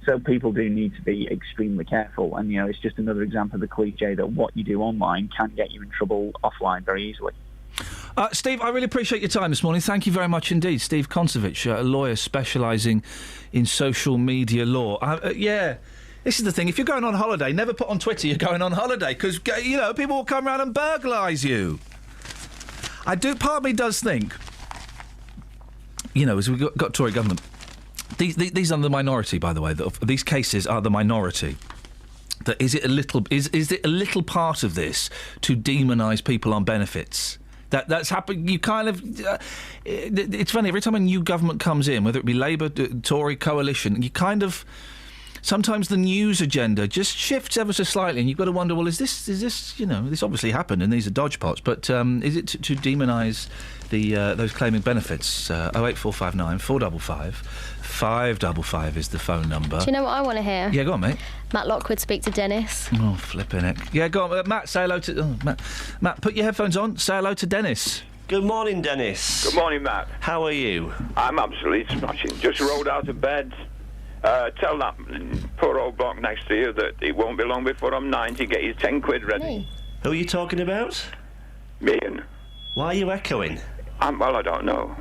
So people do need to be extremely careful. And, it's just another example of the cliche that what you do online can get you in trouble offline very easily. Steve, I really appreciate your time this morning. Thank you very much indeed. Steve Koncevich, a lawyer specialising in social media law. This is the thing. If you're going on holiday, never put on Twitter you're going on holiday, because, people will come around and burglarise you. Part of me does think, as we've got Tory government, these are the minority, by the way. These cases are the minority. Is it a little part of this to demonise people on benefits? That's happened. You kind of... it's funny, every time a new government comes in, whether it be Labour, Tory, coalition, you kind of... Sometimes the news agenda just shifts ever so slightly, and you've got to wonder, well, is this this obviously happened, and these are dodgepots, but is it to demonise those claiming benefits? 08459 455 555 is the phone number. Do you know what I want to hear? Yeah, go on, mate. Matt Lockwood speak to Dennis. Oh, flipping it. Yeah, go on, Matt, say hello to... Matt, put your headphones on, say hello to Dennis. Good morning, Dennis. Good morning, Matt. How are you? I'm absolutely smashing. Just rolled out of bed. Tell that poor old bloke next to you that it won't be long before I'm 90. Get his 10 quid ready. Me? Who are you talking about? Ian. Why are you echoing? I don't know.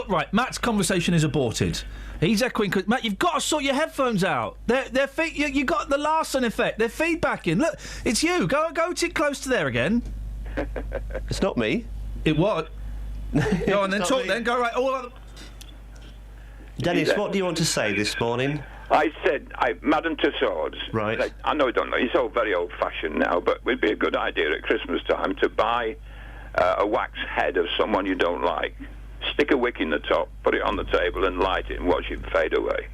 Right, Matt's conversation is aborted. He's echoing. Matt, you've got to sort your headphones out. You got the Larson effect. They're feedbacking. Look, it's you. Go close to there again. It's not me. It was. Go on then, talk then. Go right. All other... Dennis, what do you want to say this morning? I said, Madame Tussauds. Right. I know, it's all very old-fashioned now, but it would be a good idea at Christmas time to buy a wax head of someone you don't like, stick a wick in the top, put it on the table and light it and watch it fade away.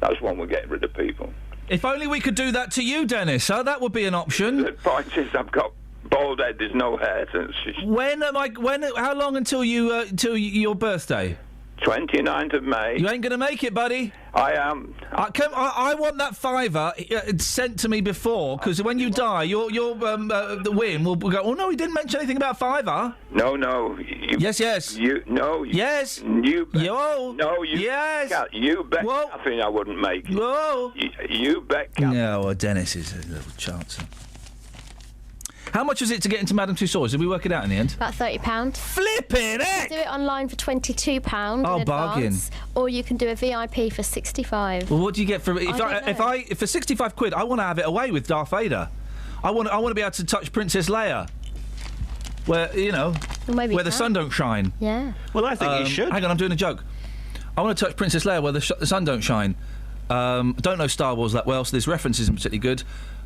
That's one way of getting rid of people. If only we could do that to you, Dennis, huh? That would be an option. The point is, I've got bald head, there's no hair. How long until your birthday? 29th of May. You ain't going to make it, buddy. I am. I want that £5 sent to me before, because when you die, the Win will go, oh, no, he didn't mention anything about £5. No. Yes. Yes. You bet. No, you. Yes. You bet nothing I wouldn't make it. Whoa. You bet. No, well, Dennis is a little chancer. How much was it to get into Madame Tussauds? Did we work it out in the end? About £30. Flipping heck! Do it online for £22. Oh, in bargain. advance, or you can do a VIP for £65. Well, what do you get for if for £65? I want to have it away with Darth Vader. I want to be able to touch Princess Leia. Where where the sun don't shine. Yeah. Well, I think you should. Hang on, I'm doing a joke. I want to touch Princess Leia where the sun don't shine. I don't know Star Wars that well, so this reference isn't particularly good.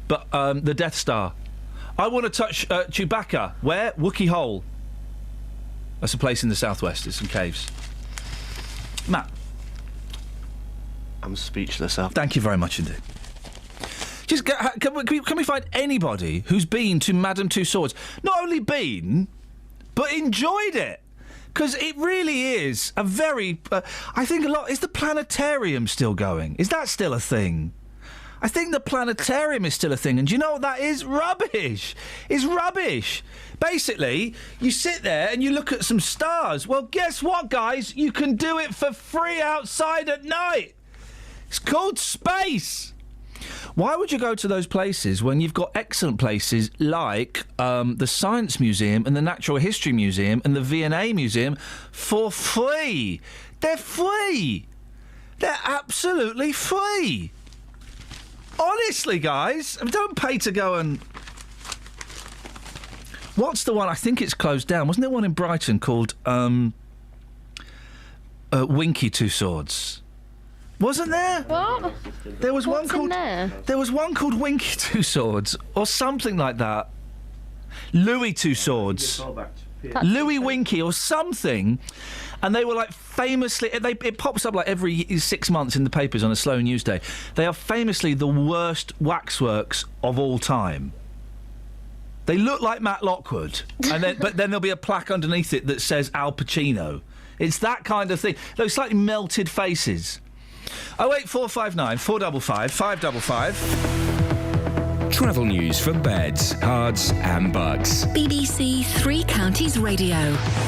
But the Death Star. I want to touch Chewbacca. Where? Wookiee Hole. That's a place in the southwest. There's some caves. Matt. I'm speechless. Thank you very much indeed. Just can we find anybody who's been to Madame Tussauds? Not only been, but enjoyed it. Because it really is a very... I think a lot... Is the planetarium still going? Is that still a thing? I think the planetarium is still a thing, and do you know what that is? Rubbish. It's rubbish. Basically, you sit there and you look at some stars. Well, guess what, guys? You can do it for free outside at night. It's called space. Why would you go to those places when you've got excellent places like the Science Museum and the Natural History Museum and the V&A Museum for free? They're free. They're absolutely free. Honestly, guys, don't pay to go and... What's the one? I think it's closed down. Wasn't there one in Brighton called Winky Tussauds? Wasn't there? What? There was What's one called. in there? There was one called Winky Tussauds or something like that. Louis Tussauds. Louis Winky or something. And they were like famously... It pops up like every 6 months in the papers on a slow news day. They are famously the worst waxworks of all time. They look like Matt Lockwood, but then there'll be a plaque underneath it that says Al Pacino. It's that kind of thing. Those slightly melted faces. 08459 455 555. Travel news for beds, cards and bugs. BBC Three Counties Radio.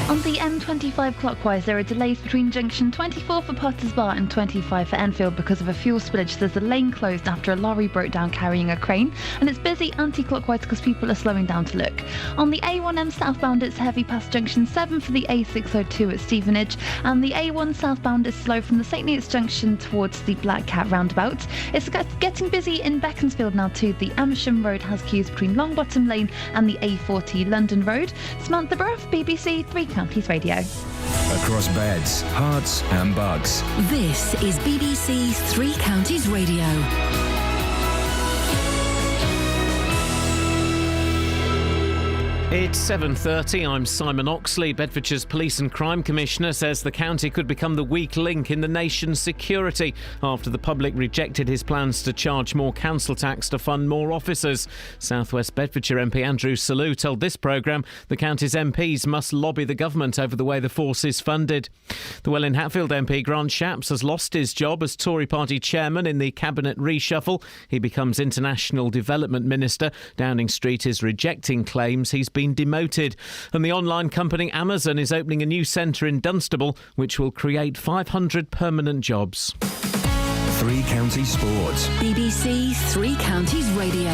On the M25 clockwise, there are delays between junction 24 for Potters Bar and 25 for Enfield because of a fuel spillage. There's a lane closed after a lorry broke down carrying a crane, and it's busy anti-clockwise because people are slowing down to look. On the A1M southbound, it's heavy past junction 7 for the A602 at Stevenage, and the A1 southbound is slow from the St Neots junction towards the Black Cat roundabout. It's getting busy in Beaconsfield now too. The Amersham Road has queues between Longbottom Lane and the A40 London Road. Samantha Bruff, BBC Three Counties Radio. Across beds, hearts and bugs. This is BBC Three Counties Radio. It's 7:30. I'm Simon Oxley. Bedfordshire's Police and Crime Commissioner says the county could become the weak link in the nation's security after the public rejected his plans to charge more council tax to fund more officers. South West Bedfordshire MP Andrew Selous told this programme the county's MPs must lobby the government over the way the force is funded. The Welwyn Hatfield MP Grant Shapps has lost his job as Tory party chairman in the cabinet reshuffle. He becomes International Development Minister. Downing Street is rejecting claims he's been demoted. And the online company Amazon is opening a new centre in Dunstable which will create 500 permanent jobs. Three Counties Sports. BBC Three Counties Radio.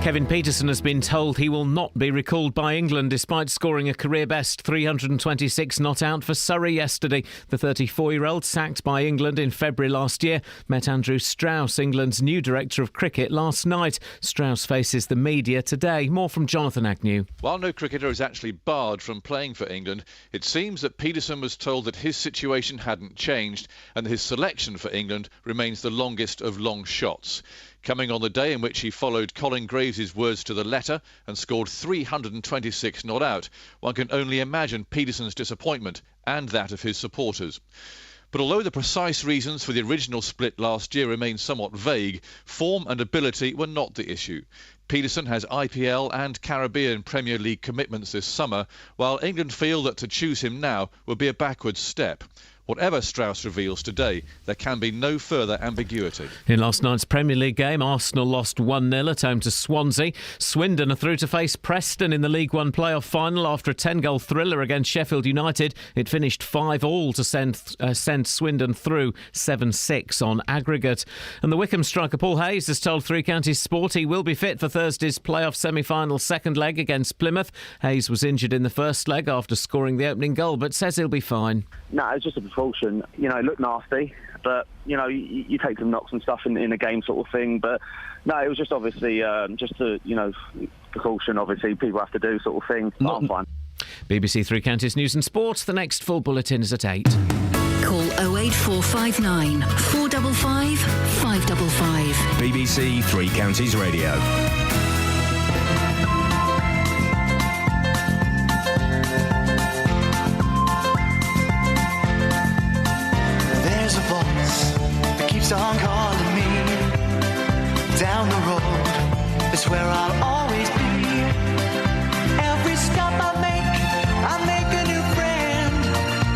Kevin Peterson has been told he will not be recalled by England despite scoring a career-best 326 not out for Surrey yesterday. The 34-year-old, sacked by England in February last year, met Andrew Strauss, England's new director of cricket, last night. Strauss faces the media today. More from Jonathan Agnew. While no cricketer is actually barred from playing for England, it seems that Peterson was told that his situation hadn't changed and that his selection for England remains the longest of long shots. Coming on the day in which he followed Colin Graves' words to the letter and scored 326 not out, one can only imagine Peterson's disappointment and that of his supporters. But although the precise reasons for the original split last year remain somewhat vague, form and ability were not the issue. Peterson has IPL and Caribbean Premier League commitments this summer, while England feel that to choose him now would be a backward step. Whatever Strauss reveals today, there can be no further ambiguity. In last night's Premier League game, Arsenal lost 1-0 at home to Swansea. Swindon are through to face Preston in the League One playoff final after a 10-goal thriller against Sheffield United. It finished 5-5 to send Swindon through 7-6 on aggregate. And the Wycombe striker Paul Hayes has told Three Counties Sport he will be fit for Thursday's playoff semi-final second leg against Plymouth. Hayes was injured in the first leg after scoring the opening goal, but says he'll be fine. No, it's just a precaution. You know, it looked nasty, but, you know, you take some knocks and stuff in a game sort of thing. But, no, it was just obviously just a, you know, precaution, obviously, people have to do sort of thing. I'm fine. BBC Three Counties News and Sports. The next full bulletin is at 8. Call 08459 455 555. BBC Three Counties Radio. There's a voice that keeps on calling me. Down the road is where I'll always be. Every stop I make a new friend.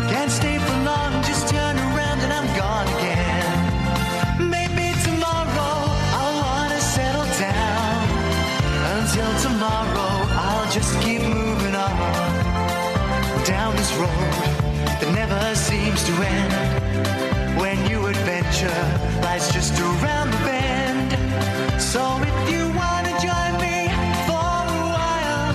Can't stay for long, just turn around and I'm gone again. Maybe tomorrow I'll wanna settle down. Until tomorrow I'll just keep moving on. Down this road that never seems to end. When new adventure lies just around the bend. So if you wanna join me for a while,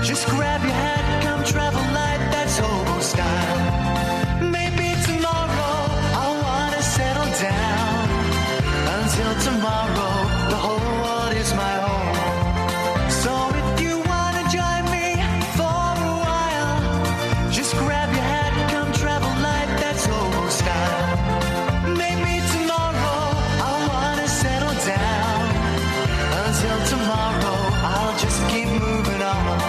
just grab your hat, come travel light, that's hobo style. Maybe tomorrow I'll wanna settle down. Until tomorrow, the whole world is my home. So if you wanna join me for a while, just grab your hat, come travel light, that's hobo style. Maybe tomorrow I'll wanna settle down. Until tomorrow, I'll just keep moving on.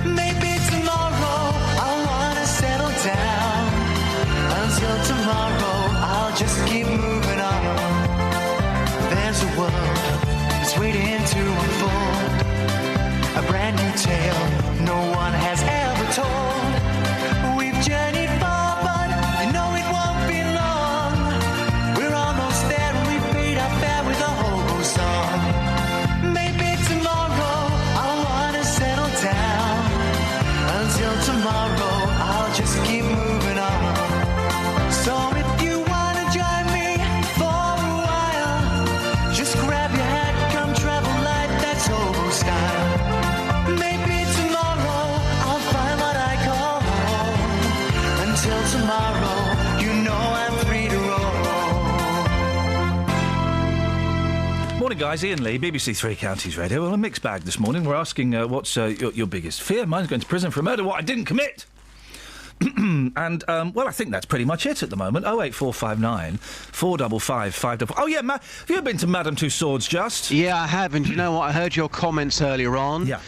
Maybe tomorrow I'll wanna settle down. Until tomorrow, I'll just keep moving on. There's a world that's waiting to unfold. A brand new tale no one has ever told. We've journeyed far, but you know it won't be long. We're almost there and we've paid our fare with a hobo song. Maybe tomorrow I'll wanna settle down. Until tomorrow, I'll just keep moving on. So if you wanna join me for a while, just grab your hat, come travel light, that's hobo style. Maybe tomorrow I'll find what I call home. Until tomorrow, you know I'm free to roll. Morning, guys. Ian Lee, BBC Three Counties Radio. Well, a mixed bag this morning. We're asking what's your biggest fear. Mine's going to prison for a murder what I didn't commit. And, well, I think that's pretty much it at the moment. 08459 455 555. Oh, yeah, have you ever been to Madame Tussauds, Just? Yeah, I have, and you know what? I heard your comments earlier on. Yeah.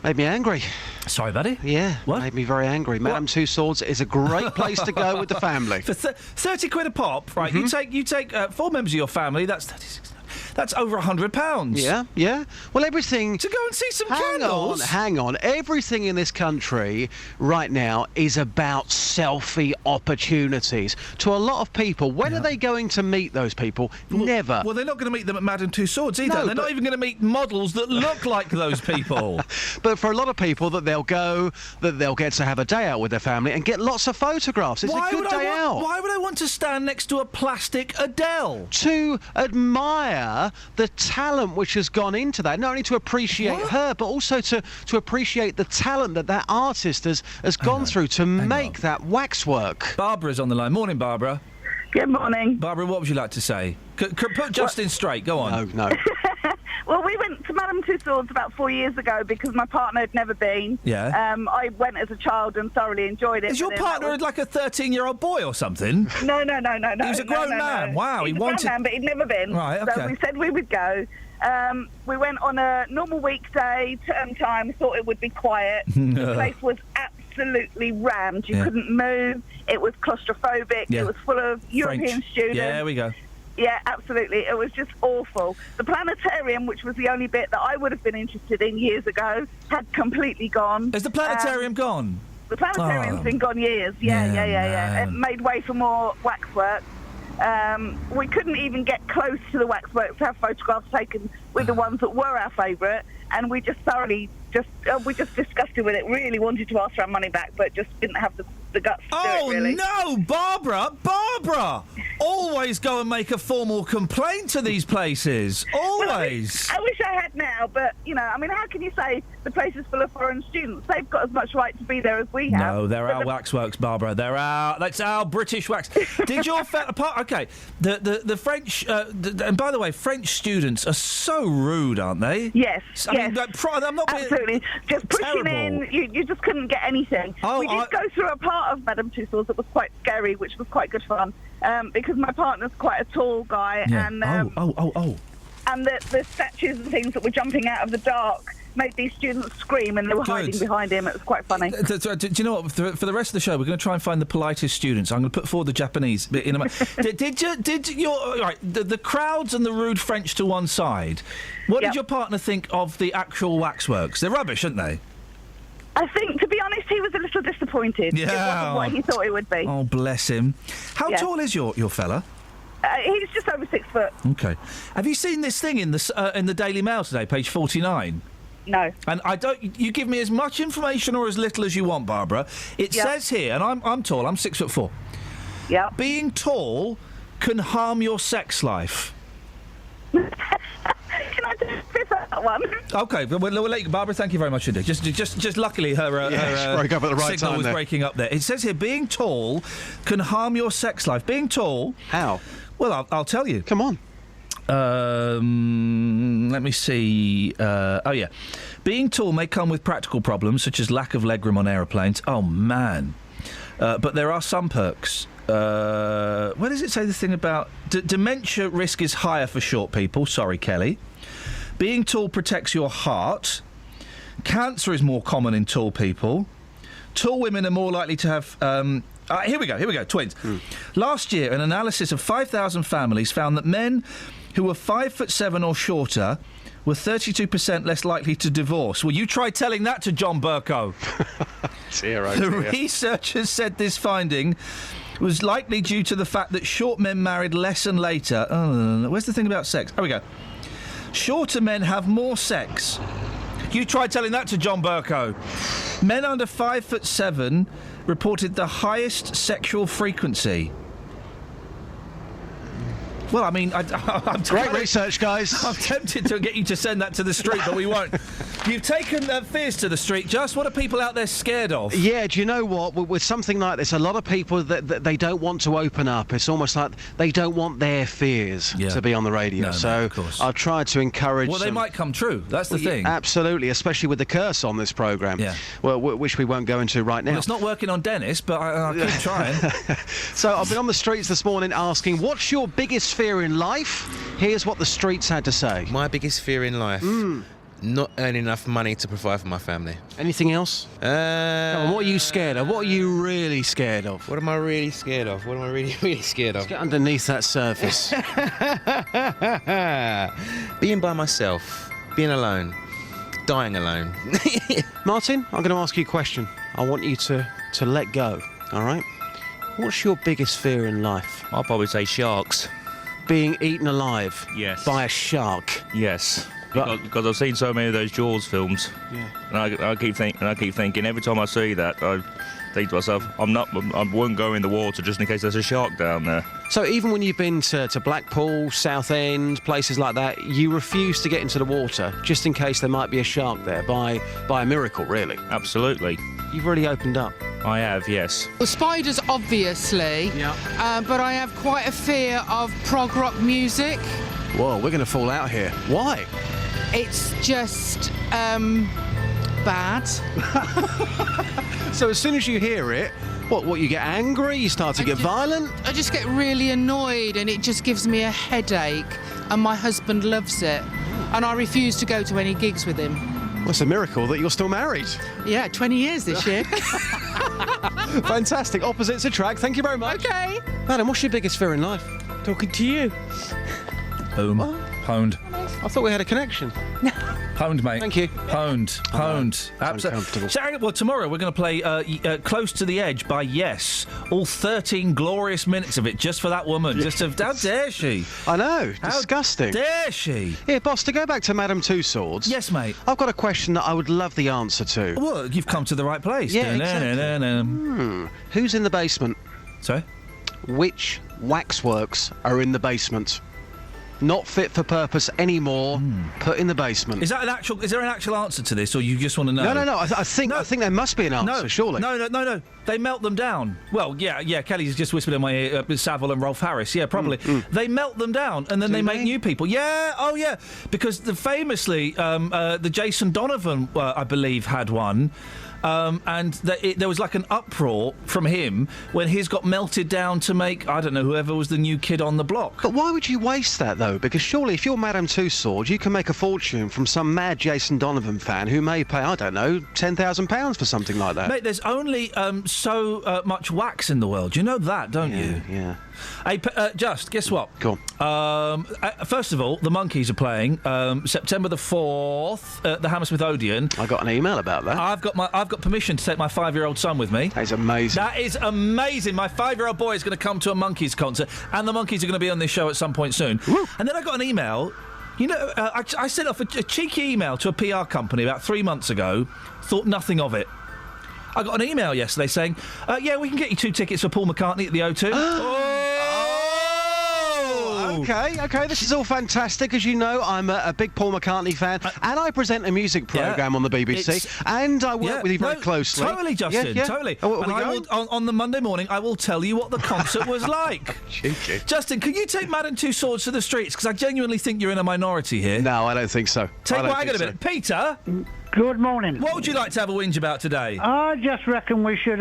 Made me angry. Sorry, buddy? Yeah, What? made me very angry. Madame Tussauds is a great place to go with the family. For 30 quid a pop, right, you take 4 members of your family, that's 36. That's over £100. Yeah, yeah. Well, everything... To go and see some candles? Hang on. Everything in this country right now is about selfie opportunities. To a lot of people, when are they going to meet those people? Never. Well, they're not going to meet them at Madame Tussauds either. No, they're not even going to meet models that look like those people. But for a lot of people, that they'll go, that they'll get to have a day out with their family and get lots of photographs. It's a good day out. Why would I want to stand next to a plastic Adele? To admire the talent which has gone into that, not only to appreciate her, but also to appreciate the talent that artist has gone through to make that waxwork. Barbara's on the line. Morning, Barbara. Good morning. Barbara, what would you like to say? Put Justin straight. Go on. No. Well, we went to Madame Tussauds about 4 years ago because my partner had never been. Yeah. I went as a child and thoroughly enjoyed it. Is your partner like a 13-year-old boy or something? No. He was a grown man. Wow, he wanted. A grown man, but he'd never been. Right. Okay. So we said we would go. We went on a normal weekday, term time. Thought it would be quiet. The place was absolutely rammed. You couldn't move. It was claustrophobic. Yeah. It was full of European students. Yeah, there we go. Yeah, absolutely. It was just awful. The planetarium, which was the only bit that I would have been interested in years ago, had completely gone. Is the planetarium gone? The planetarium's been gone years. Yeah. It made way for more waxwork. We couldn't even get close to the waxwork to have photographs taken with the ones that were our favourite, and we just thoroughly disgusted with it. Really wanted to ask for our money back, but just didn't have the guts to do it, really. No, Barbara! Always go and make a formal complaint to these places. Always. Well, I wish I had now, but, how can you say the place is full of foreign students? They've got as much right to be there as we have. No, they're our waxworks, Barbara. That's our British wax. Did your okay, the French, and by the way, French students are so rude, aren't they? Yes, I'm not being... Absolutely. Just pushing terrible. in, you just couldn't get anything. We did go through a part of Madame Tussauds that was quite scary, which was quite good fun, because my partner's quite a tall guy, and and the statues and things that were jumping out of the dark made these students scream, and they were hiding behind him. It was quite funny. Do you know what? For the rest of the show, we're going to try and find the politest students. I'm going to put forward the Japanese. In a the crowds and the rude French to one side? What did your partner think of the actual waxworks? They're rubbish, aren't they? I think, to be honest, he was a little disappointed. Yeah. It wasn't what he thought it would be. Oh, bless him. How tall is your fella? He's just over 6 foot. Okay. Have you seen this thing in the Daily Mail today, page 49? No. And you give me as much information or as little as you want, Barbara. It says here, and I'm tall, I'm 6'4". Yeah. Being tall can harm your sex life. Can I just fit that one? Okay, we'll let you, Barbara, thank you very much indeed. Just luckily her broke up at the right signal time was there. breaking up there. It says here, being tall can harm your sex life. Being tall... How? Well, I'll tell you. Come on. Let me see. Being tall may come with practical problems, such as lack of legroom on aeroplanes. Oh, man. But there are some perks. Where does it say the thing about... dementia risk is higher for short people. Sorry, Kelly. Being tall protects your heart. Cancer is more common in tall people. Tall women are more likely to have... Here we go, twins. Last year, an analysis of 5,000 families found that men who were 5'7" or shorter were 32% less likely to divorce. Well, you try telling that to John Burko. The researchers said this finding was likely due to the fact that short men married less and later. Where's the thing about sex? There we go. Shorter men have more sex. You try telling that to John Burko. Men under 5'7" reported the highest sexual frequency. Well, I mean, I'm great research, guys. I'm tempted to get you to send that to the street, but we won't. You've taken fears to the street. Just what are people out there scared of? Yeah, do you know what? With something like this, a lot of people that they don't want to open up. It's almost like they don't want their fears to be on the radio. No, of course. I'll try to encourage. Well, they might come true. That's the thing. Absolutely, especially with the curse on this programme. Yeah. Well, which we won't go into right now. Well, it's not working on Dennis, but I keep trying. So I've been on the streets this morning asking, what's your biggest fear in life? Here's what the streets had to say. My biggest fear in life? Not earning enough money to provide for my family. Anything else? Come on, what are you scared of? What are you really scared of? What am I really scared of? What am I really scared of? Let's get underneath that surface. Being by myself, being alone, dying alone. Martin, I'm going to ask you a question. I want you to let go, all right? What's your biggest fear in life? I'll probably say sharks. Being eaten alive? Yes. By a shark? Yes. Because I've seen so many of those Jaws films. Yeah. And I keep thinking every time I see that, I think to myself, I wouldn't go in the water just in case there's a shark down there. So even when you've been to Blackpool, Southend, places like that, you refuse to get into the water just in case there might be a shark there by a miracle, really? Absolutely. You've really opened up. I have, yes. Well, spiders, obviously. Yeah. But I have quite a fear of prog rock music. Whoa, we're going to fall out here. Why? It's just bad. So as soon as you hear it, what you get angry? You start to get violent? I just get really annoyed, and it just gives me a headache. And my husband loves it, and I refuse to go to any gigs with him. Well, it's a miracle that you're still married. Yeah, 20 years this year. Fantastic. Opposites attract. Thank you very much. Okay. Madam, what's your biggest fear in life? Talking to you. Boom. Pwned. I thought we had a connection. Pwned, mate. Thank you. Pwned. Absolutely. So, well, tomorrow we're going to play Close to the Edge by Yes. All 13 glorious minutes of it just for that woman. Just how dare she? I know. Disgusting. How dare she? Here, boss, to go back to Madame Two Swords. Yes, mate. I've got a question that I would love the answer to. Well, you've come to the right place. Yeah, exactly. Who's in the basement? Sorry? Which waxworks are in the basement? Not fit for purpose anymore. Put in the basement. Is there an actual answer to this, or you just want to know? No. I think there must be an answer. Surely. No. They melt them down. Well, yeah. Kelly's just whispered in my ear. Savile and Rolf Harris. Yeah, probably. They melt them down, and then they make new people. Yeah. Oh, yeah. Because famously, the Jason Donovan, I believe, had one. And there was like an uproar from him when his got melted down to make, I don't know, whoever was the new kid on the block. But why would you waste that, though? Because surely if you're Madame Two Swords, you can make a fortune from some mad Jason Donovan fan who may pay, I don't know, £10,000 for something like that. Mate, there's only so much wax in the world. You know that, don't you? Yeah. Hey, just, guess what? Go on. First of all, the Monkees are playing September the 4th at the Hammersmith Odeon. I got an email about that. I've got permission to take my 5-year-old son with me. That is amazing. That is amazing. My 5-year-old boy is going to come to a Monkees concert, and the Monkees are going to be on this show at some point soon. Woo. And then I got an email. You know, I sent off a cheeky email to a PR company about 3 months ago. Thought nothing of it. I got an email yesterday saying, yeah, we can get you 2 tickets for Paul McCartney at the O2. Okay, this is all fantastic. As you know, I'm a big Paul McCartney fan, and I present a music programme on the BBC, and I work with you very closely. Totally, Justin, totally. On the Monday morning, I will tell you what the concert was like. Cheeky. Justin, can you take Madame Two Swords to the streets? Because I genuinely think you're in a minority here. No, I don't think so. Hang on a minute. Peter? Good morning. What would you like to have a whinge about today? I just reckon we should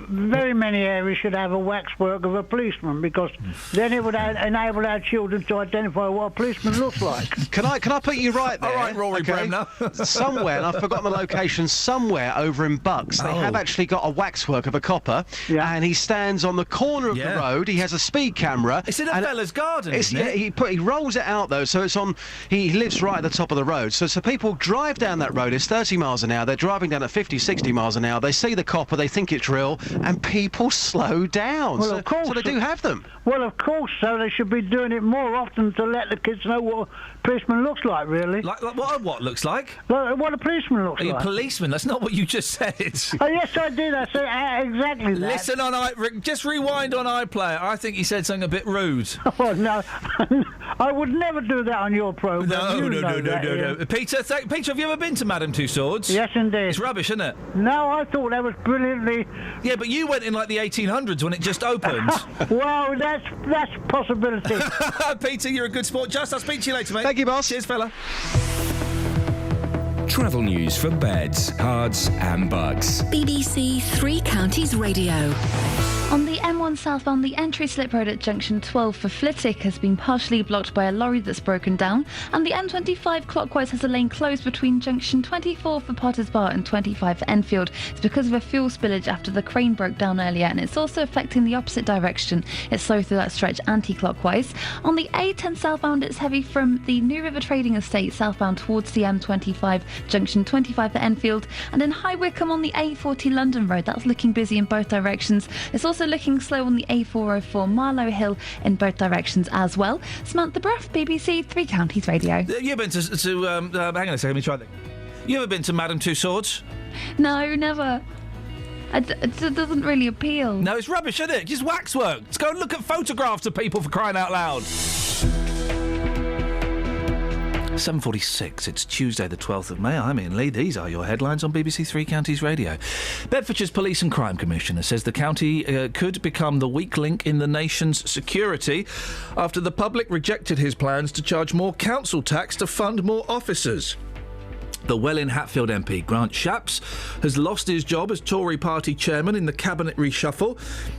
very many areas should have a waxwork of a policeman, because then it would enable our children to identify what a policeman looks like. Can I put you right there? All right, Rory Bremner. Somewhere, and I've forgotten the location, somewhere over in Bucks, they have actually got a waxwork of a copper, and he stands on the corner of the road. He has a speed camera. It's in a fella's garden, isn't it? He rolls it out, though, so it's on... He lives right at the top of the road, so people drive down that road. It's 30 miles an hour. They're driving down at 50, 60 miles an hour. They see the copper, they think it's real, and people slow down. Well, of course. So they do have them. Well, of course, so they should be doing it more often to let the kids know what a policeman looks like, really. Like what looks like? What a policeman looks like. A policeman? That's not what you just said. Oh, yes, I did. I said exactly that. Listen just rewind on iPlayer. I think he said something a bit rude. Oh, no. I would never do that on your programme. No. Peter, have you ever been to Madame Two Swords? Yes, indeed. It's rubbish, isn't it? No, I thought that was brilliantly... Yeah, but you went in like the 1800s when it just opened. Well, that's a possibility. Peter, you're a good sport. I'll speak to you later, mate. Thank you, boss. Cheers, fella. Travel news for beds, cards and bugs. BBC Three Counties Radio. On the M1 southbound, the entry slip road at junction 12 for Flitwick has been partially blocked by a lorry that's broken down, and the M25 clockwise has a lane closed between junction 24 for Potters Bar and 25 for Enfield. It's because of a fuel spillage after the crane broke down earlier, and it's also affecting the opposite direction. It's slow through that stretch anti-clockwise. On the A10 southbound, it's heavy from the New River Trading Estate southbound towards the M25, junction 25 for Enfield, and in High Wycombe on the A40 London Road, that's looking busy in both directions. It's also looking slow on the A404 Marlow Hill in both directions as well. Samantha Bruff, BBC Three Counties Radio. You've been to hang on a second, let me try that. You ever been to Madame Tussauds? No, never. It doesn't really appeal. No, it's rubbish, isn't it? Just waxwork. Let's go and look at photographs of people, for crying out loud. 7:46. It's Tuesday, the 12th of May. I'm Iain Lee. These are your headlines on BBC Three Counties Radio. Bedfordshire's Police and Crime Commissioner says the county could become the weak link in the nation's security after the public rejected his plans to charge more council tax to fund more officers. The Welwyn-Hatfield MP, Grant Shapps, has lost his job as Tory party chairman in the cabinet reshuffle.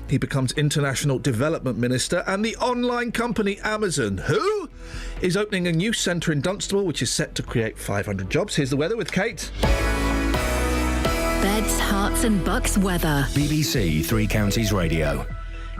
He becomes International Development Minister, and the online company Amazon, who is opening a new centre in Dunstable, which is set to create 500 jobs. Here's the weather with Kate. Beds, Herts and Bucks weather. BBC Three Counties Radio.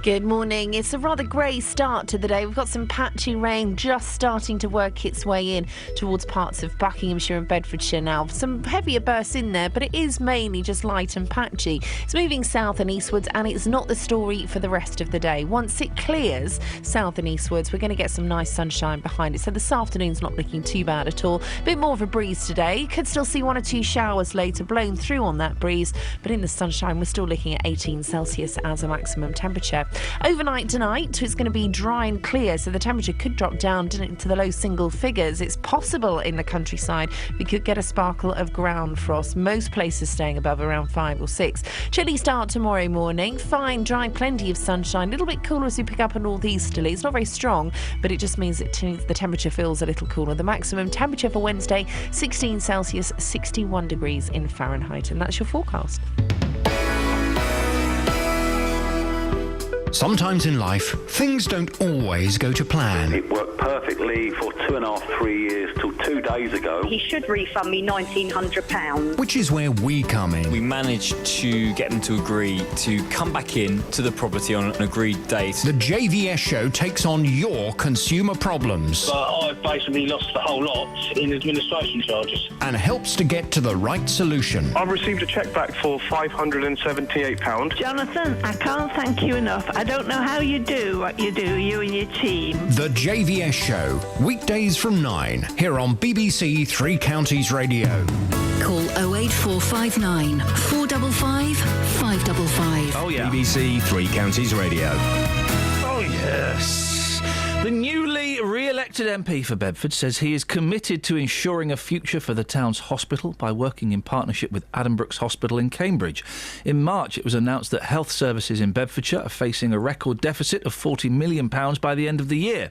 Good morning. It's a rather grey start to the day. We've got some patchy rain just starting to work its way in towards parts of Buckinghamshire and Bedfordshire now. Some heavier bursts in there, but it is mainly just light and patchy. It's moving south and eastwards, and it's not the story for the rest of the day. Once it clears south and eastwards, we're going to get some nice sunshine behind it. So this afternoon's not looking too bad at all. A bit more of a breeze today. Could still see 1 or 2 showers later blown through on that breeze, but in the sunshine, we're still looking at 18 Celsius as a maximum temperature. Overnight tonight, it's going to be dry and clear, so the temperature could drop down to the low single figures. It's possible in the countryside we could get a sparkle of ground frost. Most places staying above around 5 or 6. Chilly start tomorrow morning. Fine, dry, plenty of sunshine. A little bit cooler as we pick up a northeasterly. It's not very strong, but it just means that the temperature feels a little cooler. The maximum temperature for Wednesday, 16 Celsius, 61 degrees in Fahrenheit. And that's your forecast. Sometimes in life, things don't always go to plan. It worked perfectly for 2.5, 3 years till 2 days ago. He should refund me £1,900. Which is where we come in. We managed to get them to agree to come back in to the property on an agreed date. The JVS show takes on your consumer problems. I've basically lost the whole lot in administration charges. And helps to get to the right solution. I've received a cheque back for £578. Jonathan, I can't thank you enough. I don't know how you do what you do, you and your team. The JVS show, weekdays from 9, here on BBC Three Counties Radio. Call 08459 455 555. Oh, yeah. BBC Three Counties Radio. Oh, yes. The newly re-elected MP for Bedford says he is committed to ensuring a future for the town's hospital by working in partnership with Addenbrooke's Hospital in Cambridge. In March, it was announced that health services in Bedfordshire are facing a record deficit of £40 million by the end of the year.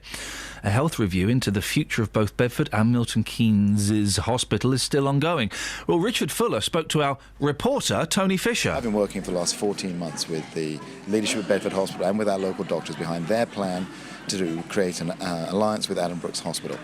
A health review into the future of both Bedford and Milton Keynes' hospital is still ongoing. Well, Richard Fuller spoke to our reporter, Tony Fisher. I've been working for the last 14 months with the leadership of Bedford Hospital and with our local doctors behind their plan to create an alliance with Addenbrooke's Hospital.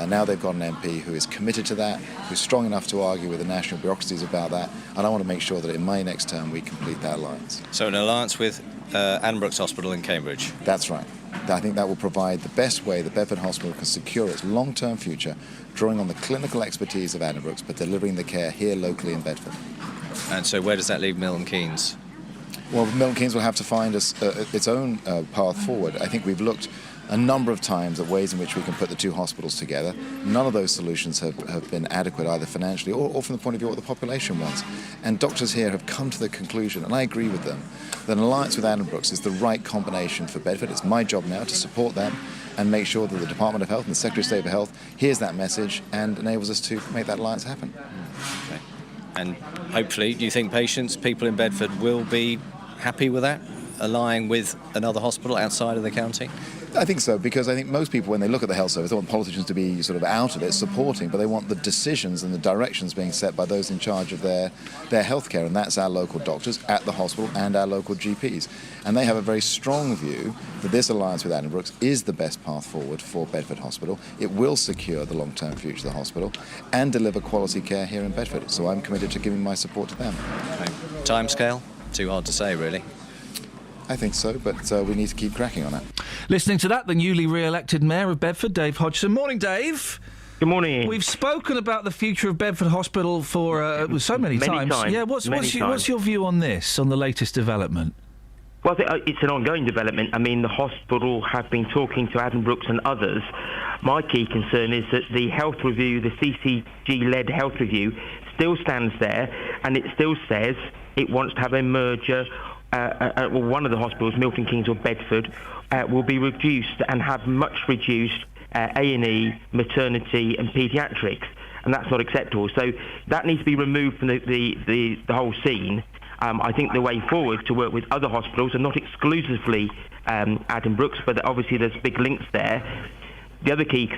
Now they've got an MP who is committed to that, who's strong enough to argue with the national bureaucracies about that, and I want to make sure that in my next term we complete that alliance. So an alliance with Addenbrooke's Hospital in Cambridge? That's right. I think that will provide the best way that Bedford Hospital can secure its long-term future, drawing on the clinical expertise of Addenbrooke's, but delivering the care here locally in Bedford. And so where does that leave Milton Keynes? Well, Milton Keynes will have to find its own path forward. I think we've looked a number of times at ways in which we can put the two hospitals together. None of those solutions have been adequate, either financially or from the point of view of what the population wants. And doctors here have come to the conclusion, and I agree with them, that an alliance with Addenbrooke's is the right combination for Bedford. It's my job now to support them and make sure that the Department of Health and the Secretary of State for Health hears that message and enables us to make that alliance happen. Okay. And hopefully, do you think patients, people in Bedford, will be happy with that, allying with another hospital outside of the county? I think so, because I think most people, when they look at the health service, they want politicians to be sort of out of it, supporting, but they want the decisions and the directions being set by those in charge of their healthcare, and that's our local doctors at the hospital and our local GPs. And they have a very strong view that this alliance with Addenbrooke's is the best path forward for Bedford Hospital. It will secure the long-term future of the hospital and deliver quality care here in Bedford. So I'm committed to giving my support to them. Timescale? Too hard to say, really. I think so, but we need to keep cracking on it. Listening to that, the newly re-elected Mayor of Bedford, Dave Hodgson. Morning, Dave. Good morning. We've spoken about the future of Bedford Hospital for so many times. Yeah, what's your view on this, on the latest development? Well, it's an ongoing development. I mean, the hospital have been talking to Addenbrooke's and others. My key concern is that the health review, the CCG-led health review, still stands there, and it still says it wants to have a merger. One of the hospitals, Milton Keynes or Bedford, will be reduced and have much reduced A&E, maternity and paediatrics, and that's not acceptable. So that needs to be removed from the whole scene. I think the way forward to work with other hospitals, and not exclusively Addenbrooke's, but obviously there's big links there. The other key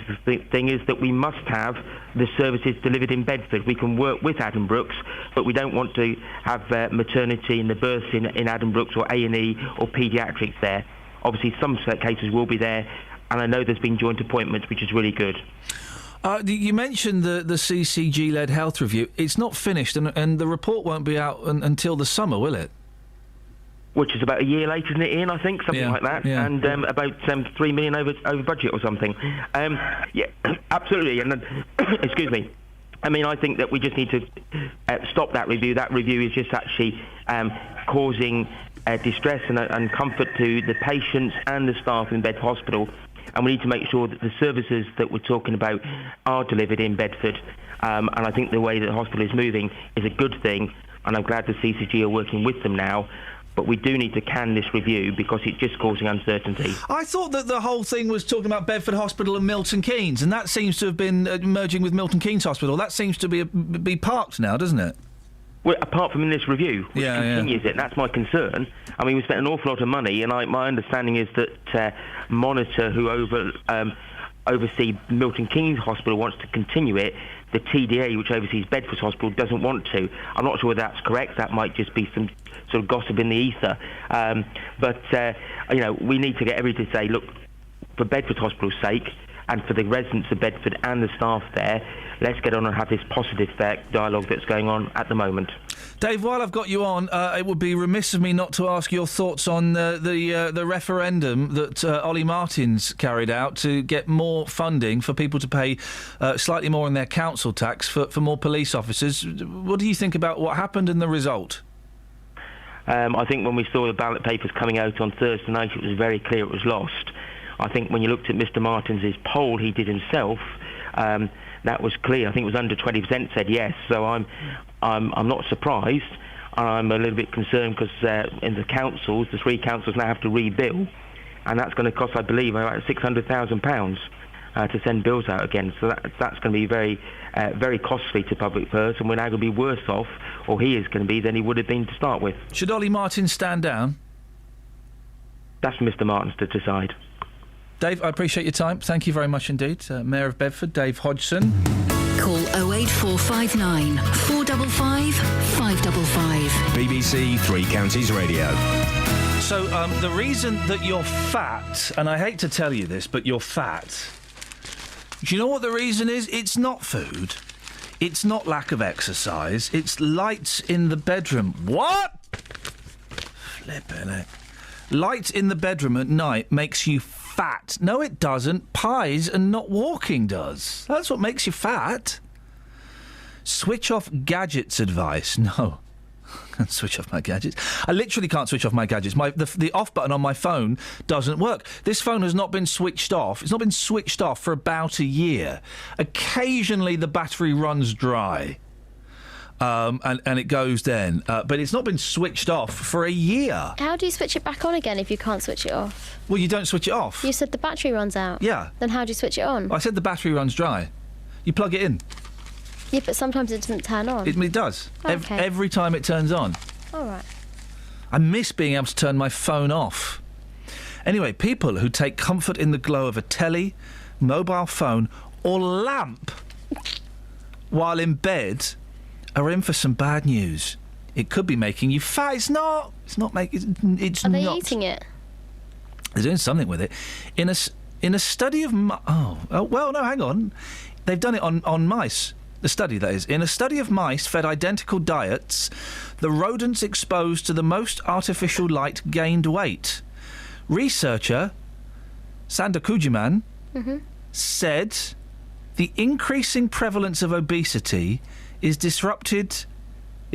thing is that we must have the services delivered in Bedford. We can work with Addenbrooke's, but we don't want to have maternity and the births in Addenbrooke's or A&E or paediatrics there. Obviously, some cases will be there, and I know there's been joint appointments, which is really good. You mentioned the CCG-led health review. It's not finished, and the report won't be out until the summer, will it? Which is about a year later, isn't it, Ian? I think, something like that. Yeah. And about $3 million over budget or something. Yeah, absolutely. And excuse me. I mean, I think that we just need to stop that review. That review is just actually causing distress and comfort to the patients and the staff in Bedford Hospital. And we need to make sure that the services that we're talking about are delivered in Bedford. And I think the way that the hospital is moving is a good thing. And I'm glad the CCG are working with them now. But we do need to can this review because it's just causing uncertainty. I thought that the whole thing was talking about Bedford Hospital and Milton Keynes, and that seems to have been merging with Milton Keynes Hospital. That seems to be parked now, doesn't it? Well, apart from in this review, which continues it, that's my concern. I mean, we spent an awful lot of money, and my understanding is that Monitor, who oversee Milton Keynes Hospital, wants to continue it. The TDA, which oversees Bedford Hospital, doesn't want to. I'm not sure whether that's correct. That might just be some sort of gossip in the ether. But we need to get everybody to say, look, for Bedford Hospital's sake, and for the residents of Bedford and the staff there, let's get on and have this positive dialogue that's going on at the moment. Dave, while I've got you on, it would be remiss of me not to ask your thoughts on the referendum that Ollie Martins carried out to get more funding for people to pay slightly more on their council tax for more police officers. What do you think about what happened and the result? I think when we saw the ballot papers coming out on Thursday night, it was very clear it was lost. I think when you looked at Mr Martins' poll he did himself, that was clear. I think it was under 20% said yes. So I'm not surprised. I'm a little bit concerned because in the councils, the three councils now have to rebill, and that's going to cost, I believe, about £600,000 to send bills out again. So that's going to be very, very costly to public purse, and we're now going to be worse off, or he is going to be, than he would have been to start with. Should Ollie Martins stand down? That's for Mr Martins to decide. Dave, I appreciate your time. Thank you very much indeed. Mayor of Bedford, Dave Hodgson. Call 08459 455 555. BBC Three Counties Radio. So, the reason that you're fat, and I hate to tell you this, but you're fat, do you know what the reason is? It's not food. It's not lack of exercise. It's lights in the bedroom. What? Flippin' heck. Light in the bedroom at night makes you fat. No, it doesn't. Pies and not walking does. That's what makes you fat. Switch off gadgets advice. No. I can't switch off my gadgets. I literally can't switch off my gadgets. The off button on my phone doesn't work. This phone has not been switched off. It's not been switched off for about a year. Occasionally the battery runs dry. And it goes then. But it's not been switched off for a year. How do you switch it back on again if you can't switch it off? Well, you don't switch it off. You said the battery runs out. Yeah. Then how do you switch it on? I said the battery runs dry. You plug it in. Yeah, but sometimes it doesn't turn on. It does. Okay. Every time it turns on. All right. I miss being able to turn my phone off. Anyway, people who take comfort in the glow of a telly, mobile phone or lamp while in bed are in for some bad news. It could be making you fat. It's not. It's not making. It's Are not. they eating it? They're doing something with it. In a study of well, no, hang on. They've done it on mice. The study, that is. In a study of mice fed identical diets, the rodents exposed to the most artificial light gained weight. Researcher Sander Kujiman said the increasing prevalence of obesity is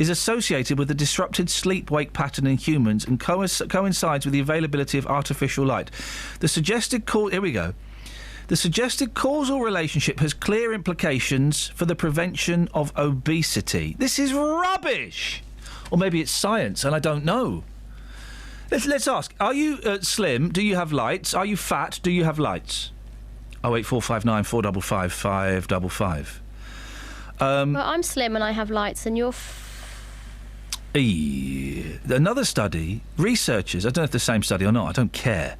associated with a disrupted sleep-wake pattern in humans and coincides with the availability of artificial light. The suggested causal relationship has clear implications for the prevention of obesity. This is rubbish! Or maybe it's science, and I don't know. Let's ask, are you slim? Do you have lights? Are you fat? Do you have lights? 08459 455 555. Well, I'm slim and I have lights, and you're... Another study, researchers, I don't know if the same study or not, I don't care,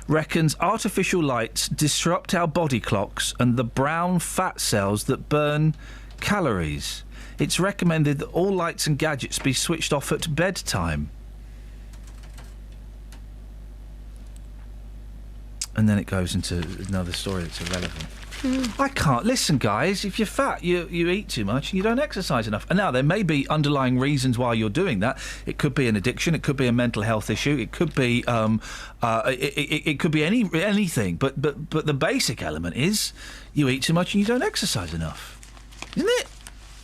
reckons artificial lights disrupt our body clocks and the brown fat cells that burn calories. It's recommended that all lights and gadgets be switched off at bedtime. And then it goes into another story that's irrelevant. I can't. Listen, guys, if you're fat, you eat too much and you don't exercise enough. And now, there may be underlying reasons why you're doing that. It could be an addiction. It could be a mental health issue. It could be it could be anything. But the basic element is you eat too much and you don't exercise enough.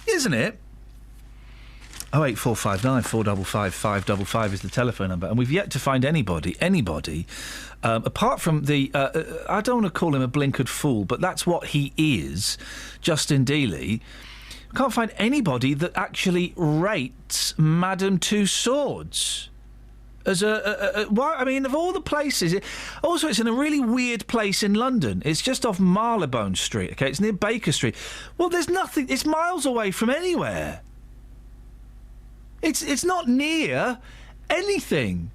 Isn't it? 08459 455 555 is the telephone number, and we've yet to find anybody, apart from the, I don't want to call him a blinkered fool, but that's what he is, Justin Dealey. Can't find anybody that actually rates Madame Tussauds as why? I mean, of all the places, also it's in a really weird place in London. It's just off Marylebone Street. Okay, it's near Baker Street. Well, there's nothing. It's miles away from anywhere. It's not near anything.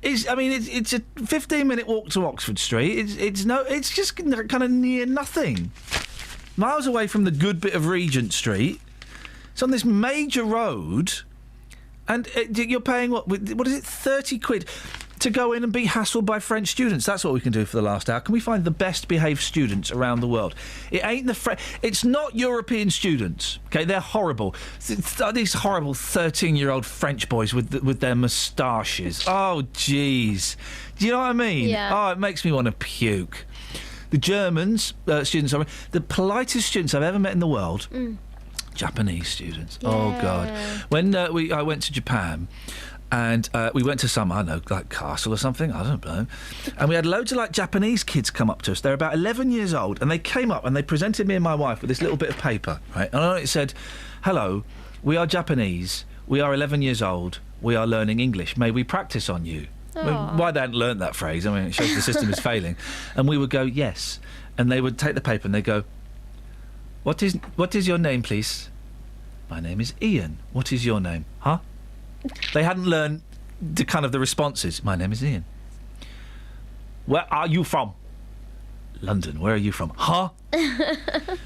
It's a 15-minute walk to Oxford Street. It's just kind of near nothing. Miles away from the good bit of Regent Street. It's on this major road, and you're paying what is it, 30 quid to go in and be hassled by French students. That's what we can do for the last hour. Can we find the best behaved students around the world? It ain't it's not European students. Okay, they're horrible. These horrible 13-year-old French boys with their moustaches. Oh, jeez. Do you know what I mean? Yeah. Oh, it makes me want to puke. The Germans, students, the politest students I've ever met in the world. Japanese students. Yeah. Oh, God. When I went to Japan, and we went to some, I don't know, like castle or something, I don't know. And we had loads of, Japanese kids come up to us. They're about 11 years old, and they came up and they presented me and my wife with this little bit of paper, right? And on it said, "Hello, we are Japanese. We are 11 years old. We are learning English. May we practice on you?" I mean, why they hadn't learned that phrase? I mean, it shows the system is failing. And we would go, "Yes." And they would take the paper and they go, What is your name, please?" "My name is Iain." "What is your name?" "Huh?" They hadn't learned the responses. "My name is Iain." "Where are you from?" "London." "Where are you from?" "Huh?"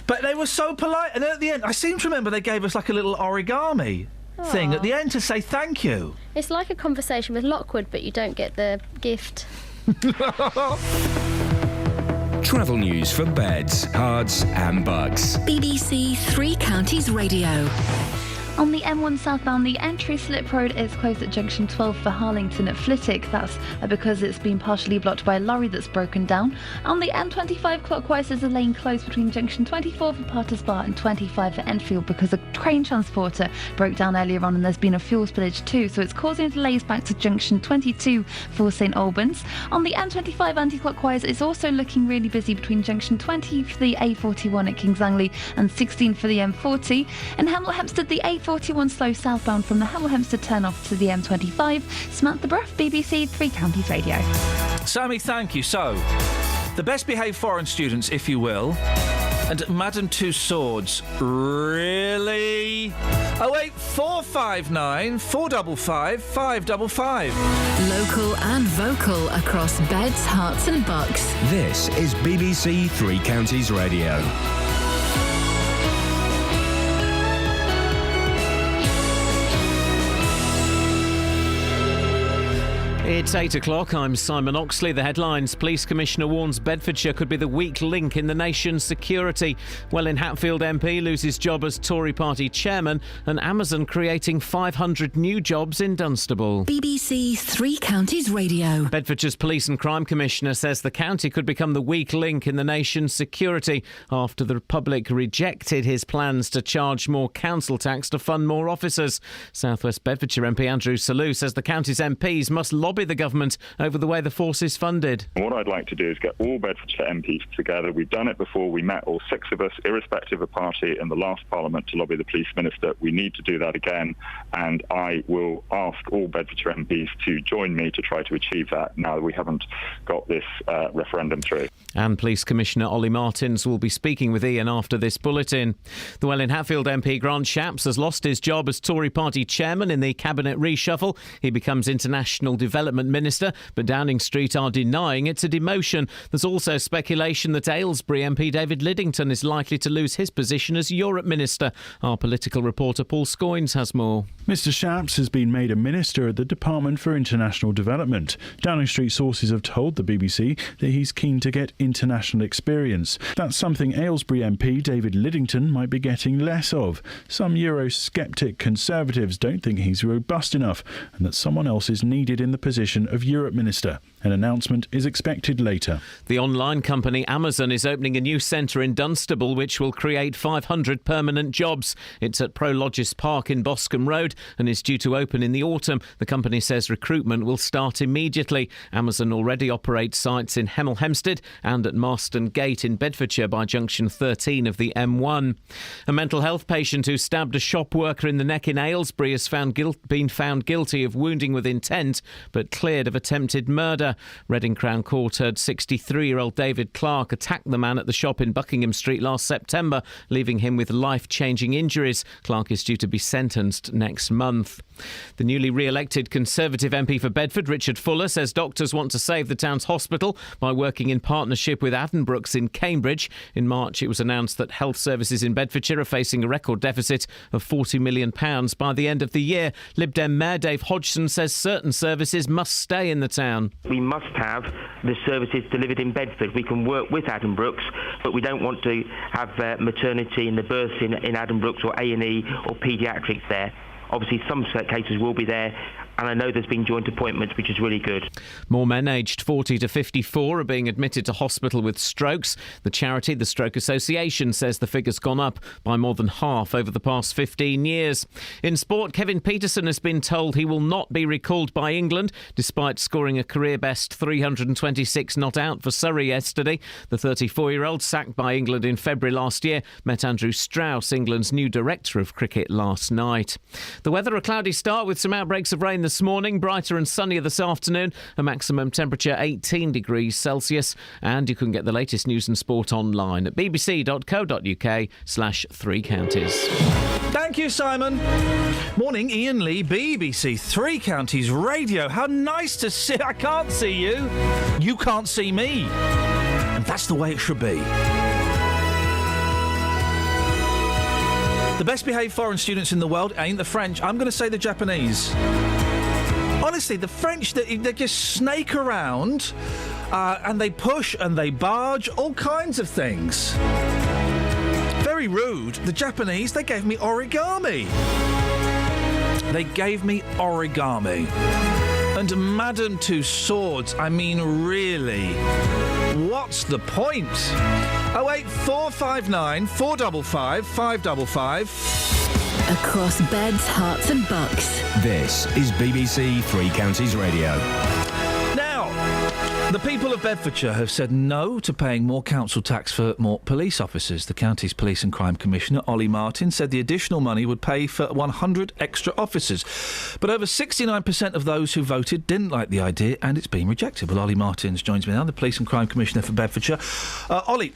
But they were so polite, and then at the end, I seem to remember they gave us a little origami thing at the end to say thank you. It's like a conversation with Lockwood, but you don't get the gift. Travel news for beds, cards and bugs. BBC Three Counties Radio. On the M1 southbound, the entry slip road is closed at junction 12 for Harlington at Flitwick. That's because it's been partially blocked by a lorry that's broken down. On the M25 clockwise, there's a lane closed between junction 24 for Potters Bar and 25 for Enfield because a train transporter broke down earlier on and there's been a fuel spillage too, so it's causing delays back to junction 22 for St Albans. On the M25 anti-clockwise, it's also looking really busy between junction 20 for the A41 at Kings Langley and 16 for the M40. In Hemel Hempstead, the A41 slow southbound from the Hemel Hempstead turn-off to the M25. Samantha Bruff, BBC Three Counties Radio. Sammy, thank you. So, the best behaved foreign students, if you will, and Madame Tussauds. Really? 08459 455 555. Local and vocal across Beds, Herts and Bucks. This is BBC Three Counties Radio. It's 8 o'clock. I'm Simon Oxley. The headlines. Police Commissioner warns Bedfordshire could be the weak link in the nation's security. Welwyn Hatfield MP loses job as Tory party chairman, and Amazon creating 500 new jobs in Dunstable. BBC Three Counties Radio. Bedfordshire's Police and Crime Commissioner says the county could become the weak link in the nation's security after the Republic rejected his plans to charge more council tax to fund more officers. South West Bedfordshire MP Andrew Selous says the county's MPs must lobby the government over the way the force is funded. What I'd like to do is get all Bedfordshire MPs together. We've done it before. We met, all 6 of us, irrespective of party, in the last Parliament to lobby the police minister. We need to do that again, and I will ask all Bedfordshire MPs to join me to try to achieve that now that we haven't got this referendum through. And Police Commissioner Ollie Martins will be speaking with Iain after this bulletin. The Welwyn Hatfield MP Grant Shapps has lost his job as Tory party chairman in the cabinet reshuffle. He becomes International Development Minister, but Downing Street are denying it's a demotion. There's also speculation that Aylesbury MP David Liddington is likely to lose his position as Europe Minister. Our political reporter Paul Scoynes has more. Mr Shapps has been made a minister at the Department for International Development. Downing Street sources have told the BBC that he's keen to get international experience. That's something Aylesbury MP David Liddington might be getting less of. Some Eurosceptic Conservatives don't think he's robust enough and that someone else is needed in the position of Europe Minister. An announcement is expected later. The online company Amazon is opening a new centre in Dunstable which will create 500 permanent jobs. It's at Prologis Park in Boscombe Road and is due to open in the autumn. The company says recruitment will start immediately. Amazon already operates sites in Hemel Hempstead and at Marston Gate in Bedfordshire by junction 13 of the M1. A mental health patient who stabbed a shop worker in the neck in Aylesbury has been found guilty of wounding with intent but cleared of attempted murder. Reading Crown Court heard 63-year-old David Clark attack the man at the shop in Buckingham Street last September, leaving him with life-changing injuries. Clark is due to be sentenced next month. The newly re-elected Conservative MP for Bedford, Richard Fuller, says doctors want to save the town's hospital by working in partnership with Addenbrooke's in Cambridge. In March, it was announced that health services in Bedfordshire are facing a record deficit of £40 million by the end of the year. Lib Dem Mayor Dave Hodgson says certain services must stay in the town. We must have the services delivered in Bedford. We can work with Addenbrooke's, but we don't want to have maternity and the births in Addenbrooke's or A&E or paediatrics there. Obviously, some cases will be there, and I know there's been joint appointments, which is really good. More men aged 40 to 54 are being admitted to hospital with strokes. The charity, the Stroke Association, says the figure's gone up by more than half over the past 15 years. In sport, Kevin Peterson has been told he will not be recalled by England, despite scoring a career-best 326 not out for Surrey yesterday. The 34-year-old, sacked by England in February last year, met Andrew Strauss, England's new director of cricket, last night. The weather, a cloudy start with some outbreaks of rain this morning, brighter and sunnier this afternoon, a maximum temperature 18 degrees Celsius, and you can get the latest news and sport online at bbc.co.uk/3 counties. Thank you, Simon. Morning, Iain Lee, BBC Three Counties Radio. How nice to see. I can't see you. You can't see me. And that's the way it should be. The best behaved foreign students in the world ain't the French. I'm going to say the Japanese. Honestly, the French, they just snake around and they push and they barge, all kinds of things. Very rude. The Japanese, they gave me origami. They gave me origami. And Madame Tussauds, I mean, really, what's the point? 08459 455 555. Across Beds, Herts and Bucks. This is BBC Three Counties Radio. Now, The people of Bedfordshire have said no to paying more council tax for more police officers. The county's Police and Crime Commissioner, Ollie Martin, said the additional money would pay for 100 extra officers. But over 69% of those who voted didn't like the idea, and it's been rejected. Well, Ollie Martin joins me now, the Police and Crime Commissioner for Bedfordshire. Ollie,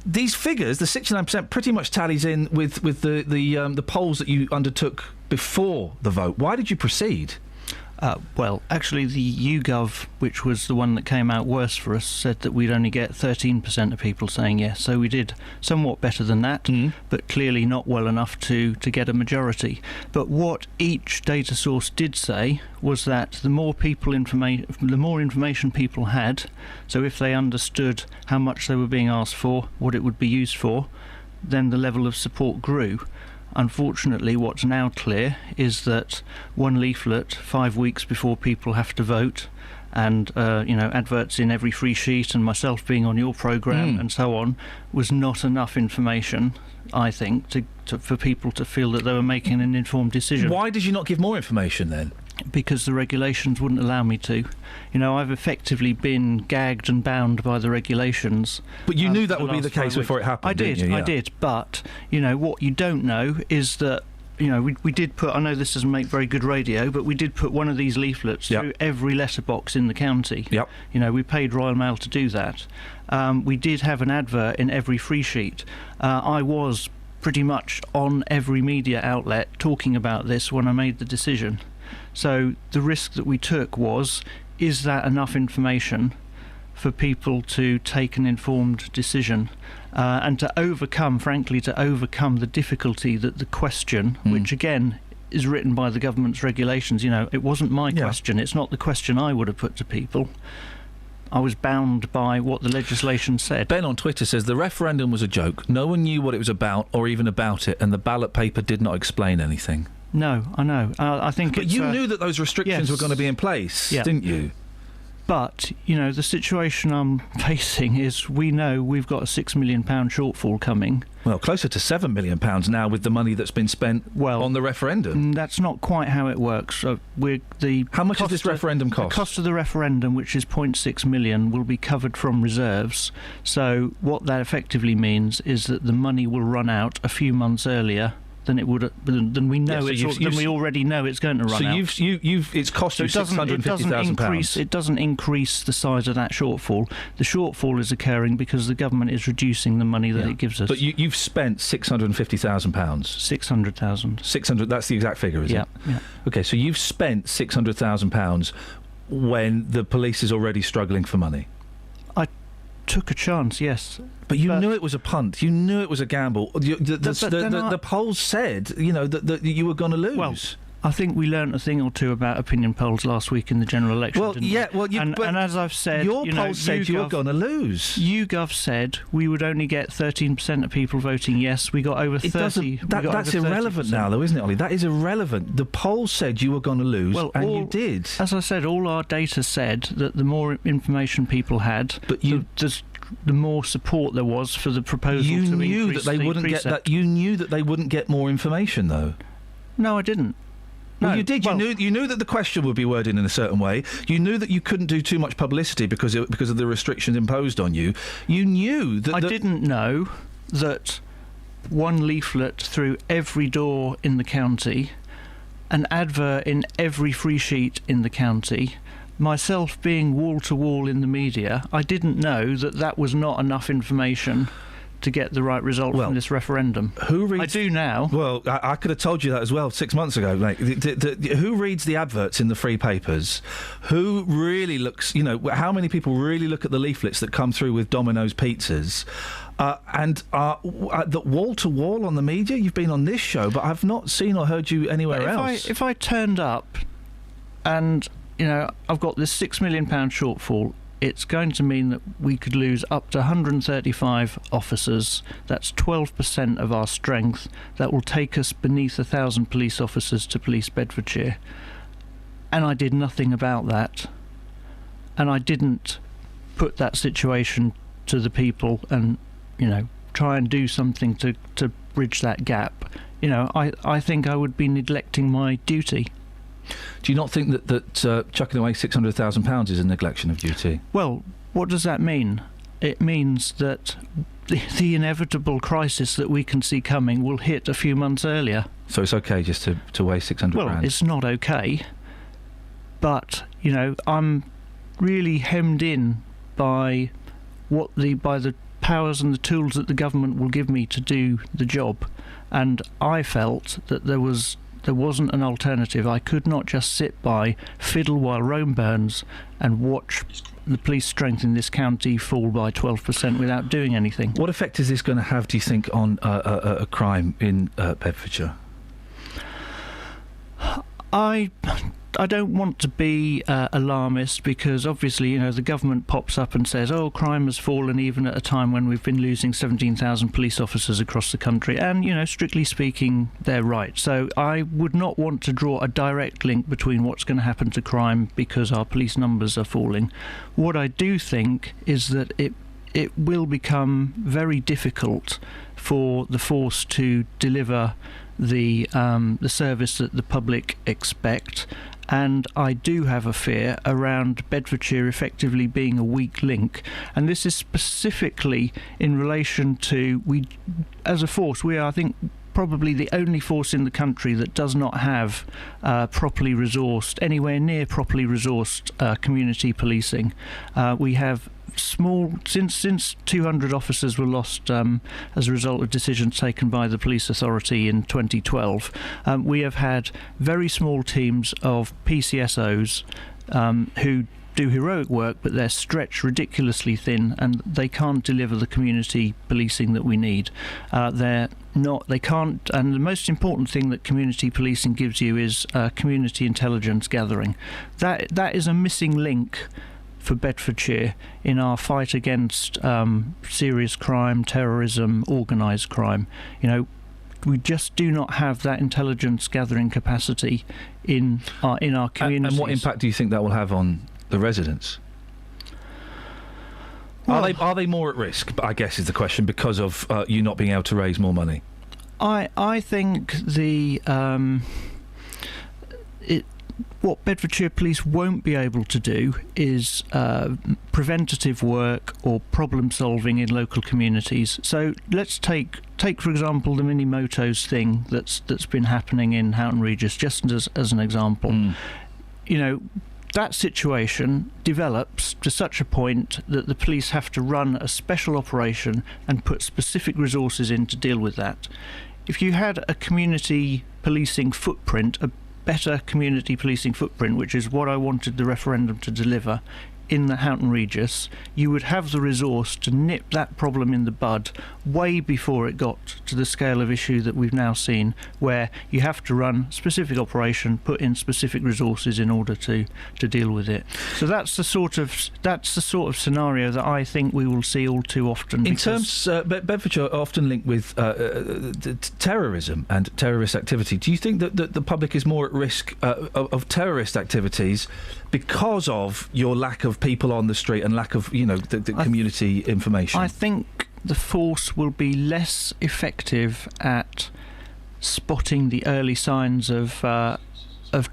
these figures, the 69%, pretty much tallies in with the polls that you undertook before the vote. Why did you proceed? Well, actually, the YouGov, which was the one that came out worse for us, said that we'd only get 13% of people saying yes. So we did somewhat better than that, but clearly not well enough to get a majority. But what each data source did say was that the more information people had, so if they understood how much they were being asked for, what it would be used for, then the level of support grew. Unfortunately, what's now clear is that one leaflet 5 weeks before people have to vote, and adverts in every free sheet, and myself being on your programme and so on, was not enough information, I think, for people to feel that they were making an informed decision. Why did you not give more information then? Because the regulations wouldn't allow me to. I've effectively been gagged and bound by the regulations. But you knew that would be the case before it happened, didn't you? Yeah. I did. But, what you don't know is that, we did put, I know this doesn't make very good radio, but we did put one of these leaflets through every letterbox in the county. Yep. We paid Royal Mail to do that. We did have an advert in every free sheet. I was pretty much on every media outlet talking about this when I made the decision. So the risk that we took was, is that enough information for people to take an informed decision? And to overcome the difficulty that the question, which again is written by the government's regulations, it wasn't my question, it's not the question I would have put to people. I was bound by what the legislation said. Ben on Twitter says the referendum was a joke. No one knew what it was about or even about it, and the ballot paper did not explain anything. No, I know. I think but you knew that those restrictions were going to be in place, didn't you? But, the situation I'm facing is we know we've got a £6 million shortfall coming. Well, closer to £7 million now with the money that's been spent on the referendum. That's not quite how it works. How much does this referendum cost? The cost of the referendum, which is £0.6 million, will be covered from reserves. So what that effectively means is that the money will run out a few months earlier than it would than we know than we already know it's going to run out. So it's cost you £650,000. It doesn't increase the size of that shortfall. The shortfall is occurring because the government is reducing the money that it gives us. But you've spent £650,000. 600,000. 600. That's the exact figure, is it? Yeah. Okay, so you've spent £600,000 when the police is already struggling for money. I took a chance, yes. But you knew it was a punt. You knew it was a gamble. The polls said, that you were going to lose. Well, I think we learnt a thing or two about opinion polls last week in the general election. And as I've said, your polls said you were going to lose. YouGov said we would only get 13% of people voting yes. We got over 30. That's irrelevant now, though, isn't it, Ollie? That is irrelevant. The polls said you were going to lose, and you did. As I said, all our data said that the more information people had, the more support there was for the proposal to increase the precept. You knew that they wouldn't get more information, though. No, I didn't. Well, you did. You knew that the question would be worded in a certain way. You knew that you couldn't do too much publicity because of the restrictions imposed on you. You knew that. I didn't know that one leaflet through every door in the county, an advert in every free sheet in the county, myself being wall-to-wall in the media, I didn't know that was not enough information to get the right result from this referendum. I do now. Well, I could have told you that as well 6 months ago, mate. Who reads the adverts in the free papers? Who really looks, how many people really look at the leaflets that come through with Domino's pizzas? And the wall-to-wall on the media? You've been on this show, but I've not seen or heard you anywhere else. If I turned up and I've got this £6 million shortfall, it's going to mean that we could lose up to 135 officers. That's 12% of our strength. That will take us beneath 1,000 police officers to police Bedfordshire. And I did nothing about that. And I didn't put that situation to the people and, try and do something to bridge that gap. I think I would be neglecting my duty. Do you not think that chucking away £600,000 is a neglection of duty? Well, what does that mean? It means that the inevitable crisis that we can see coming will hit a few months earlier. So it's okay just to waste £600,000? Well, it's not okay, but, you know, I'm really hemmed in by the powers and the tools that the government will give me to do the job, and I felt that there wasn't an alternative. I could not just sit by, fiddle while Rome burns, and watch the police strength in this county fall by 12% without doing anything. What effect is this going to have, do you think, on crime in Bedfordshire? I don't want to be alarmist, because obviously, you know, the government pops up and says, oh, crime has fallen even at a time when we've been losing 17,000 police officers across the country. And, you know, strictly speaking, they're right. So I would not want to draw a direct link between what's going to happen to crime because our police numbers are falling. What I do think is that it will become very difficult for the force to deliver the service that the public expect, and I do have a fear around Bedfordshire effectively being a weak link, and this is specifically in relation to as a force, we are, I think, probably the only force in the country that does not have anywhere near properly resourced community policing. We have since 200 officers were lost as a result of decisions taken by the police authority in 2012, we have had very small teams of PCSOs who do heroic work, but they're stretched ridiculously thin, and they can't deliver the community policing that we need. They can't, and the most important thing that community policing gives you is community intelligence gathering. That is a missing link for Bedfordshire in our fight against serious crime, terrorism, organised crime. You know, we just do not have that intelligence gathering capacity in our communities. And what impact do you think that will have on the residents? Well, are they more at risk, I guess is the question, because of you not being able to raise more money? I think what Bedfordshire Police won't be able to do is preventative work or problem solving in local communities. So let's take for example the mini motos thing that's been happening in Houghton Regis, just as an example. You know, that situation develops to such a point that the police have to run a special operation and put specific resources in to deal with that. If you had a community policing footprint, a better community policing footprint, which is what I wanted the referendum to deliver, in the Houghton Regis, you would have the resource to nip that problem in the bud way before it got to the scale of issue that we've now seen, where you have to run specific operation, put in specific resources in order to deal with it. So that's the sort of scenario that I think we will see all too often. In terms, Bedfordshire are often linked with terrorism and terrorist activity. Do you think that the public is more at risk of terrorist activities because of your lack of people on the street and lack of, you know, the community information? I think the force will be less effective at spotting the early signs of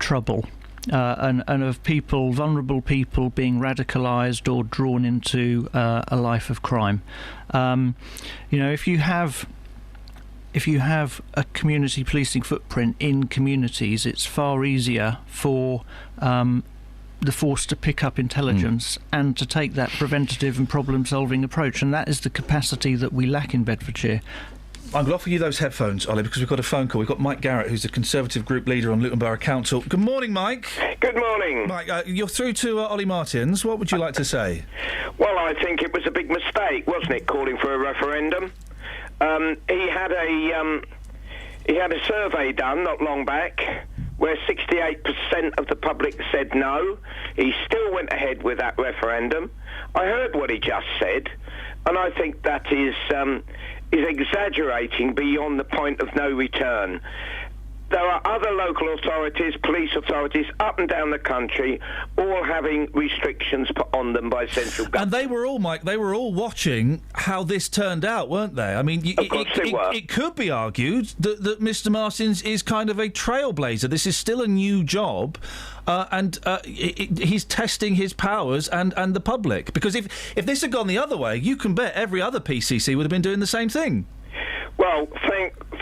trouble and of vulnerable people being radicalised or drawn into a life of crime. You know, if you have a community policing footprint in communities, it's far easier for the force to pick up intelligence and to take that preventative and problem-solving approach, and that is the capacity that we lack in Bedfordshire. I'm going to offer you those headphones, Ollie, because we've got a phone call. We've got Mike Garrett, who's the Conservative group leader on Luton Borough Council. Good morning, Mike. Good morning. Mike, you're through to Ollie Martins. What would you like to say? Well, I think it was a big mistake, wasn't it, calling for a referendum? He had a survey done not long back where 68% of the public said no. He still went ahead with that referendum. I heard what he just said, and I think that is exaggerating beyond the point of no return. there are other local authorities, police authorities up and down the country, all having restrictions put on them by central government. And they were all, Mike, they were all watching how this turned out, weren't they? I mean, it could be argued that Mr. Martins is kind of a trailblazer. This is still a new job, and he's testing his powers and the public. Because if this had gone the other way, you can bet every other PCC would have been doing the same thing. Well,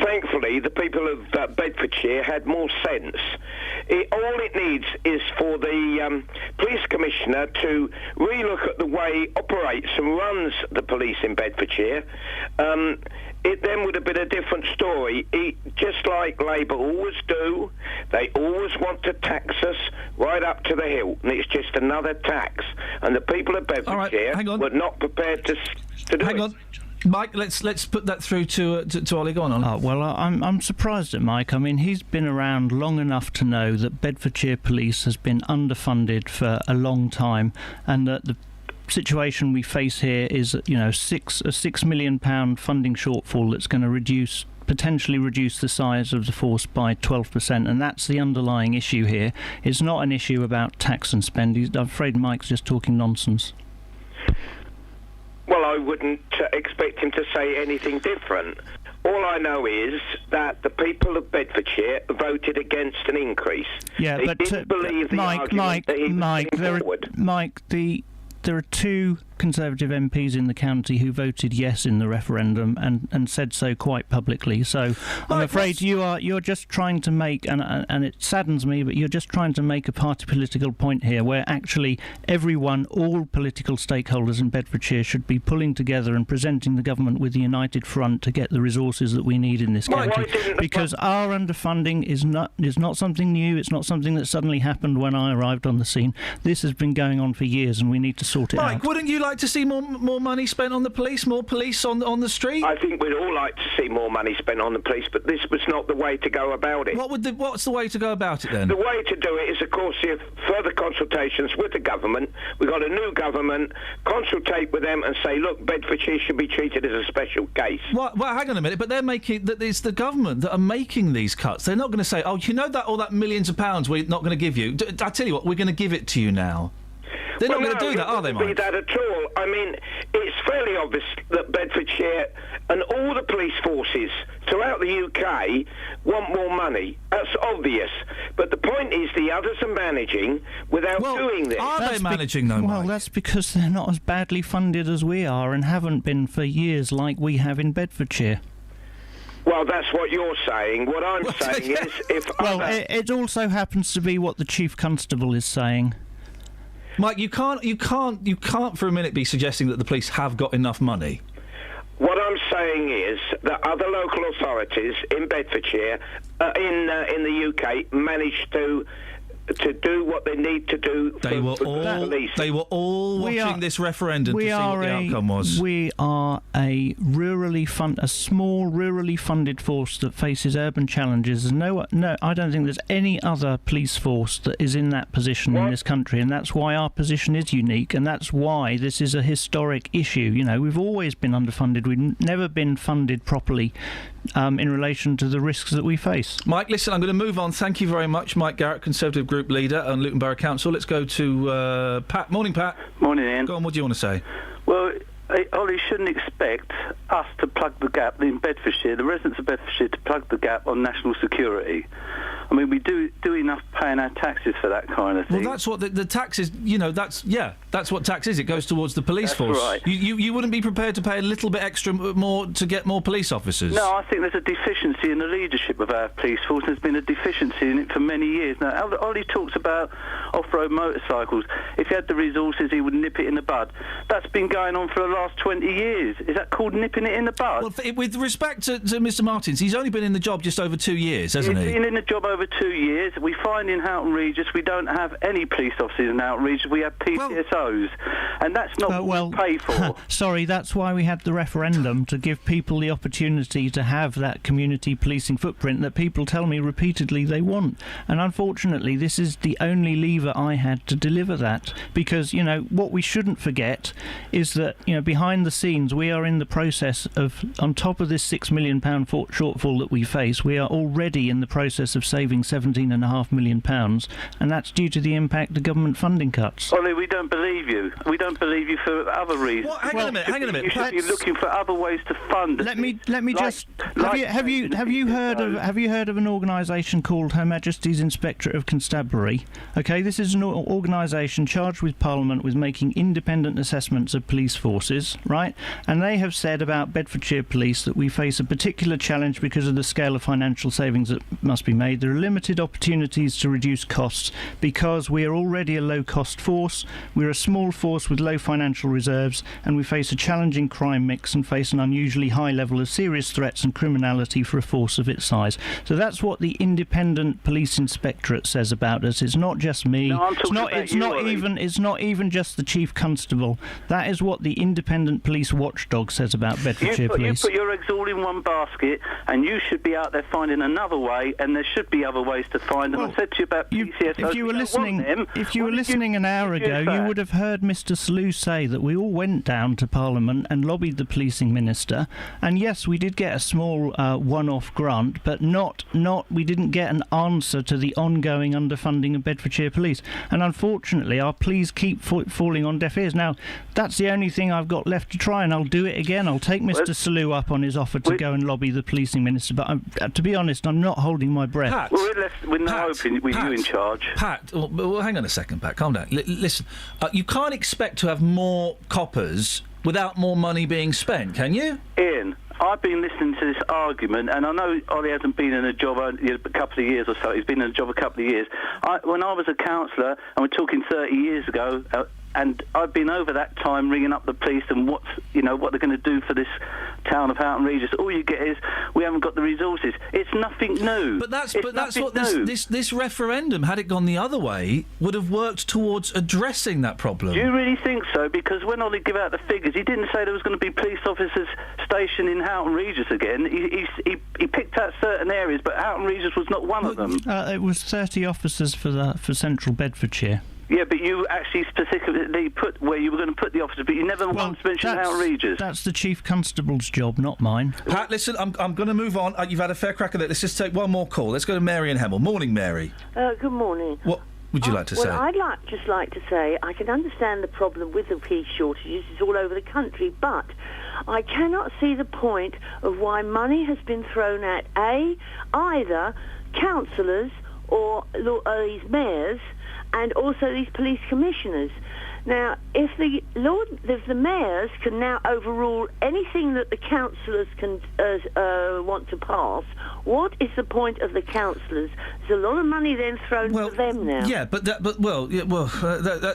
thankfully, the people of Bedfordshire had more sense. All it needs is for the police commissioner to relook at the way he operates and runs the police in Bedfordshire. It then would have been a different story. Just like Labour always do, they always want to tax us right up to the hilt, and it's just another tax. And the people of Bedfordshire were not prepared to do it. Mike, let's put that through to Ollie. Go on. Well, I'm surprised at Mike. I mean, he's been around long enough to know that Bedfordshire Police has been underfunded for a long time, and that the situation we face here is, a £6 million funding shortfall that's going to potentially reduce the size of the force by 12%, and that's the underlying issue here. It's not an issue about tax and spend. I'm afraid Mike's just talking nonsense. Well, I wouldn't expect him to say anything different. All I know is that the people of Bedfordshire voted against an increase. Yeah, they but didn't believe the argument that he was putting forward. There are two Conservative MPs in the county who voted yes in the referendum and said so quite publicly. So I'm afraid you're just trying to make, and it saddens me, but you're just trying to make a party political point here, where actually everyone, all political stakeholders in Bedfordshire, should be pulling together and presenting the government with a united front to get the resources that we need in this county. Because our underfunding is not something new. It's not something that suddenly happened when I arrived on the scene. This has been going on for years, and we need to sort it out. Mike, wouldn't you like to see more money spent on the police, more police on the street? I think we'd all like to see more money spent on the police, but this was not the way to go about it. What's the way to go about it then? The way to do it is, of course, you have further consultations with the government. We've got a new government. Consultate with them and say, look, Bedfordshire should be treated as a special case. Well, hang on a minute, but they're making that it's the government that are making these cuts. They're not going to say, oh, you know that all that millions of pounds we're not going to give you. I tell you what, we're going to give it to you now. They're not going to do that, are they, Mike? It wouldn't be that at all. I mean, it's fairly obvious that Bedfordshire and all the police forces throughout the UK want more money. That's obvious. But the point is the others are managing without doing this. Are they managing, though, Mike? Well, that's because they're not as badly funded as we are and haven't been for years like we have in Bedfordshire. Well, that's what you're saying. What I'm saying is it also happens to be what the Chief Constable is saying. Mike, you can't for a minute be suggesting that the police have got enough money. What I'm saying is that other local authorities in Bedfordshire, in the UK, managed to do what they need to do for the police. They were all watching this referendum to see what the outcome was. We are a small, rurally funded force that faces urban challenges. No, I don't think there's any other police force that is in that position in this country, and that's why our position is unique, and that's why this is a historic issue. You know, we've always been underfunded. We've never been funded properly in relation to the risks that we face. Mike, listen, I'm going to move on. Thank you very much, Mike Garrett, Conservative Group Leader and Luton Borough Council. Let's go to Pat. Morning, Pat. Morning, Ian. Go on, what do you want to say? Well, Ollie shouldn't expect us to plug the gap in Bedfordshire, the residents of Bedfordshire, to plug the gap on national security. I mean, we do enough paying our taxes for that kind of thing. Well, that's what the tax is. You know, that's what tax is. It goes towards the police force. Right. You wouldn't be prepared to pay a little bit extra more to get more police officers? No, I think there's a deficiency in the leadership of our police force. There's been a deficiency in it for many years now. Ollie talks about off-road motorcycles. If he had the resources, he would nip it in the bud. That's been going on for the last 20 years. Is that called nipping it in the bud? Well, with respect to Mr. Martins, he's only been in the job just over 2 years, hasn't he? He's been in the job over over 2 years. We find in Houghton Regis we don't have any police officers in Houghton Regis. We have PCSOs, and that's not what we pay for. Sorry, that's why we had the referendum, to give people the opportunity to have that community policing footprint that people tell me repeatedly they want. And unfortunately, this is the only lever I had to deliver that. Because, you know, what we shouldn't forget is that, you know, behind the scenes, we are in the process of, on top of this £6 million shortfall that we face, we are already in the process of saving £17.5 million, and that's due to the impact of government funding cuts. Ollie, we don't believe you. We don't believe you for other reasons. Well, hang on a minute. You should be looking for other ways to fund. Let me just. Have you heard of an organisation called Her Majesty's Inspectorate of Constabulary? Okay, this is an organisation charged with Parliament with making independent assessments of police forces, right? And they have said about Bedfordshire Police that we face a particular challenge because of the scale of financial savings that must be made. There are limited opportunities to reduce costs because we are already a low-cost force. We're a small force with low financial reserves, and we face a challenging crime mix and face an unusually high level of serious threats and criminality for a force of its size. So that's what the Independent Police Inspectorate says about us. It's not just me. No, it's not even just the Chief Constable. That is what the Independent Police Watchdog says about Bedfordshire Police. You put your eggs all in one basket, and you should be out there finding another way, and there should be other ways to find them. I said to you about PCSOs. If you were listening an hour ago, you would have heard Mr. Slew say that we all went down to Parliament and lobbied the policing minister, and yes, we did get a small one-off grant, but we didn't get an answer to the ongoing underfunding of Bedfordshire Police. And unfortunately, our pleas keep falling on deaf ears. Now, that's the only thing I've got left to try, and I'll do it again. I'll take Mr. Slew up on his offer to go and lobby the policing minister, but to be honest, I'm not holding my breath. Pat, we're now hoping with you in charge. Pat, well, hang on a second, Pat, calm down. Listen, you can't expect to have more coppers without more money being spent, can you? Ian, I've been listening to this argument, and I know Ollie hasn't been in a job a couple of years or so. He's been in a job a couple of years. When I was a councillor, and we're talking 30 years ago, and I've been over that time ringing up the police and what they're going to do for this town of Houghton Regis. All you get is we haven't got the resources. It's nothing new. But that's what this referendum, had it gone the other way, would have worked towards addressing that problem. Do you really think so? Because when Ollie gave out the figures, he didn't say there was going to be police officers stationed in Houghton Regis again. He picked out certain areas, but Houghton Regis was not one of them. It was 30 officers for Central Bedfordshire. Yeah, but you actually specifically put where you were going to put the officer, but you never once mentioned Houghton Regis. That's the Chief Constable's job, not mine. Pat, listen, I'm going to move on. You've had a fair crack at it. Let's just take one more call. Let's go to Mary in Hemel. Morning, Mary. Good morning. What would you like to say? Well, I'd just like to say I can understand the problem with the police shortages. It's all over the country, but I cannot see the point of why money has been thrown at either councillors or these mayors, and also these police commissioners. Now, if the mayors can now overrule anything that the councillors can want to pass, what is the point of the councillors? There's a lot of money then thrown to them now. Yeah,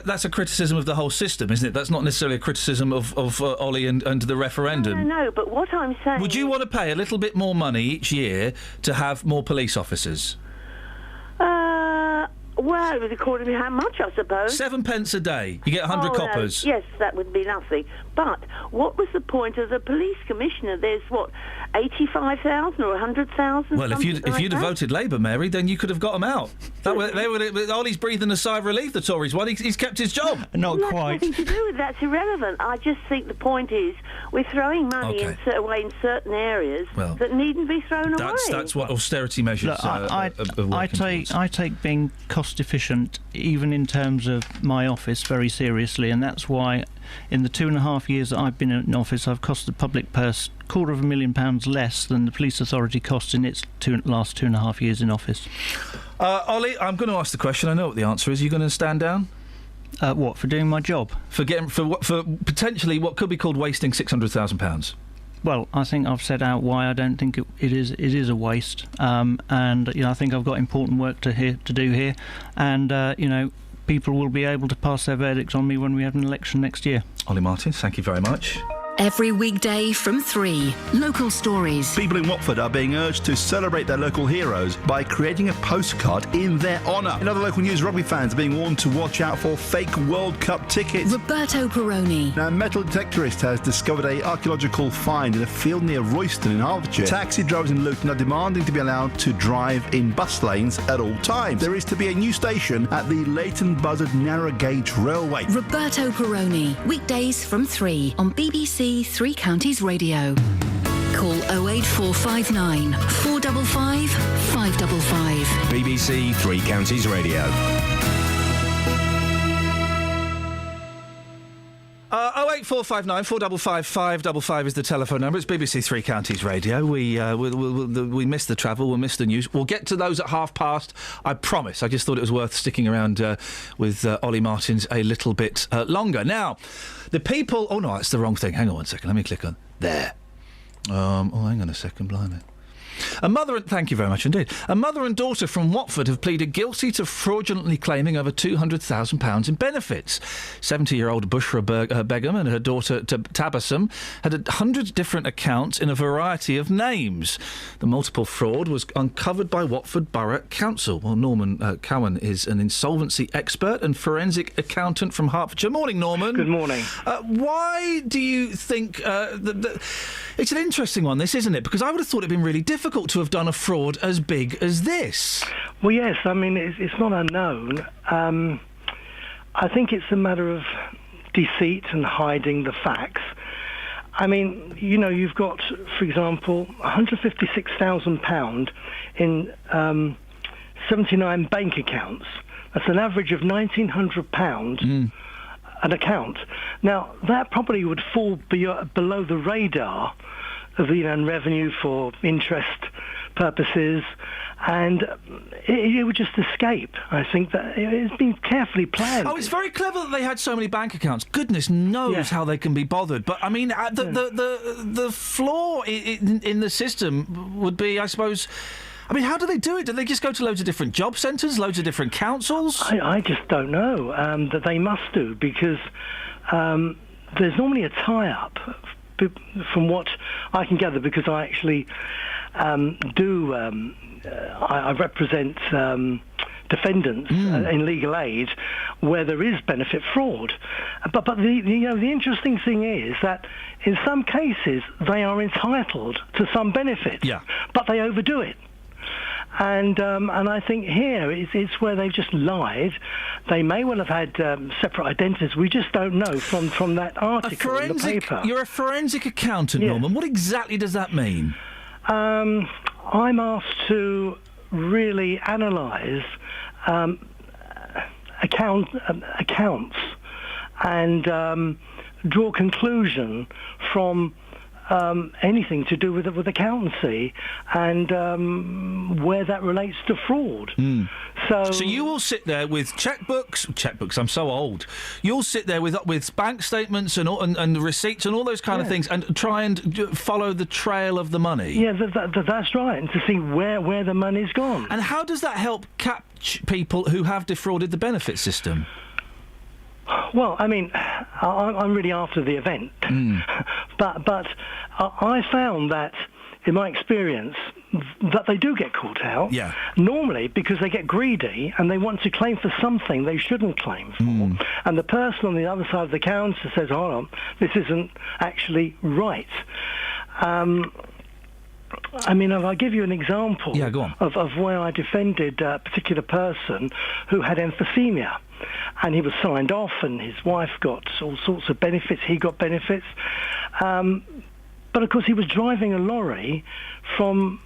that's a criticism of the whole system, isn't it? That's not necessarily a criticism of Ollie and the referendum. No, but what I'm saying... Would you want to pay a little bit more money each year to have more police officers? Well, it was according to how much, I suppose. 7 pence a day. You get 100 coppers. No. Yes, that would be nothing. But what was the point of the police commissioner? There's, 85,000 or 100,000? Well, if you'd have voted Labour, Mary, then you could have got them out. Ollie's breathing a sigh of relief, the Tories. Well, he's kept his job. Not quite. Nothing to do with that's irrelevant. I just think the point is we're throwing money away in certain areas that needn't be thrown away. That's what austerity measures are working I take being cost efficient, even in terms of my office, very seriously, and that's why in the 2.5 years that I've been in office, I've cost the public purse £250,000 less than the police authority cost in its last 2.5 years in office. Ollie, I'm going to ask the question. I know what the answer is. Are you going to stand down? What, for doing my job? For potentially what could be called wasting £600,000. Well, I think I've set out why I don't think it is a waste, and I think I've got important work to do here, and people will be able to pass their verdicts on me when we have an election next year. Ollie Martin, thank you very much. Every weekday from 3. Local stories. People in Watford are being urged to celebrate their local heroes by creating a postcard in their honour. In other local news, rugby fans are being warned to watch out for fake World Cup tickets. Roberto Peroni. Now, a metal detectorist has discovered an archaeological find in a field near Royston in Hertfordshire. Taxi drivers in Luton are demanding to be allowed to drive in bus lanes at all times. There is to be a new station at the Leighton Buzzard narrow gauge railway. Roberto Peroni. Weekdays from 3 on BBC Three Counties Radio. Call 08459 455 555. BBC Three Counties Radio. 08459 455 555 is the telephone number. It's BBC Three Counties Radio. We missed the travel, we'll miss the news. We'll get to those at past. I promise. I just thought it was worth sticking around with Ollie Martins a little bit longer. Now, the people... Oh, no, that's the wrong thing. Hang on 1 second. Let me click on... There. Hang on a second, blimey. Thank you very much indeed. A mother and daughter from Watford have pleaded guilty to fraudulently claiming over £200,000 in benefits. 70-year-old Bushra Begum and her daughter Tabassum had 100 different accounts in a variety of names. The multiple fraud was uncovered by Watford Borough Council. Well, Norman Cowan is an insolvency expert and forensic accountant from Hertfordshire. Morning, Norman. Good morning. Why do you think... It's an interesting one, this, isn't it? Because I would have thought it'd been really difficult to have done a fraud as big as this. Well, yes, I mean, it's not unknown. I think it's a matter of deceit and hiding the facts. I mean, you know, you've got, for example, £156,000 in 79 bank accounts. That's an average of £1,900 an account. Now, that probably would fall below the radar of the revenue for interest purposes, and it would just escape. I think that it's been carefully planned. Oh, it's very clever that they had so many bank accounts. Goodness knows how they can be bothered. But I mean, the flaw in the system would be, I suppose. I mean, how do they do it? Do they just go to loads of different job centres, loads of different councils? I just don't know. That they must do, because there's normally a tie-up, from what I can gather, because I actually I represent defendants in legal aid where there is benefit fraud. But the interesting thing is that in some cases they are entitled to some benefits, but they overdo it. And I think here it's where they've just lied. They may well have had separate identities. We just don't know from that article in the paper. You're a forensic accountant, Norman. What exactly does that mean? I'm asked to really analyse accounts and draw conclusion from anything to do with accountancy and where that relates to fraud. So you will sit there with checkbooks. I'm so old. You'll sit there with bank statements and receipts and all those kind of things, and try and follow the trail of the money. Yeah, that's right, and to see where the money's gone. And how does that help catch people who have defrauded the benefit system? Well, I mean, I'm really after the event, but I found that in my experience that they do get caught out. Yeah. Normally because they get greedy and they want to claim for something they shouldn't claim for, and the person on the other side of the counter says, "Hold on, this isn't actually right." I mean, if I give you an example go on. of where I defended a particular person who had emphysema, and he was signed off, and his wife got all sorts of benefits, he got benefits, but of course he was driving a lorry from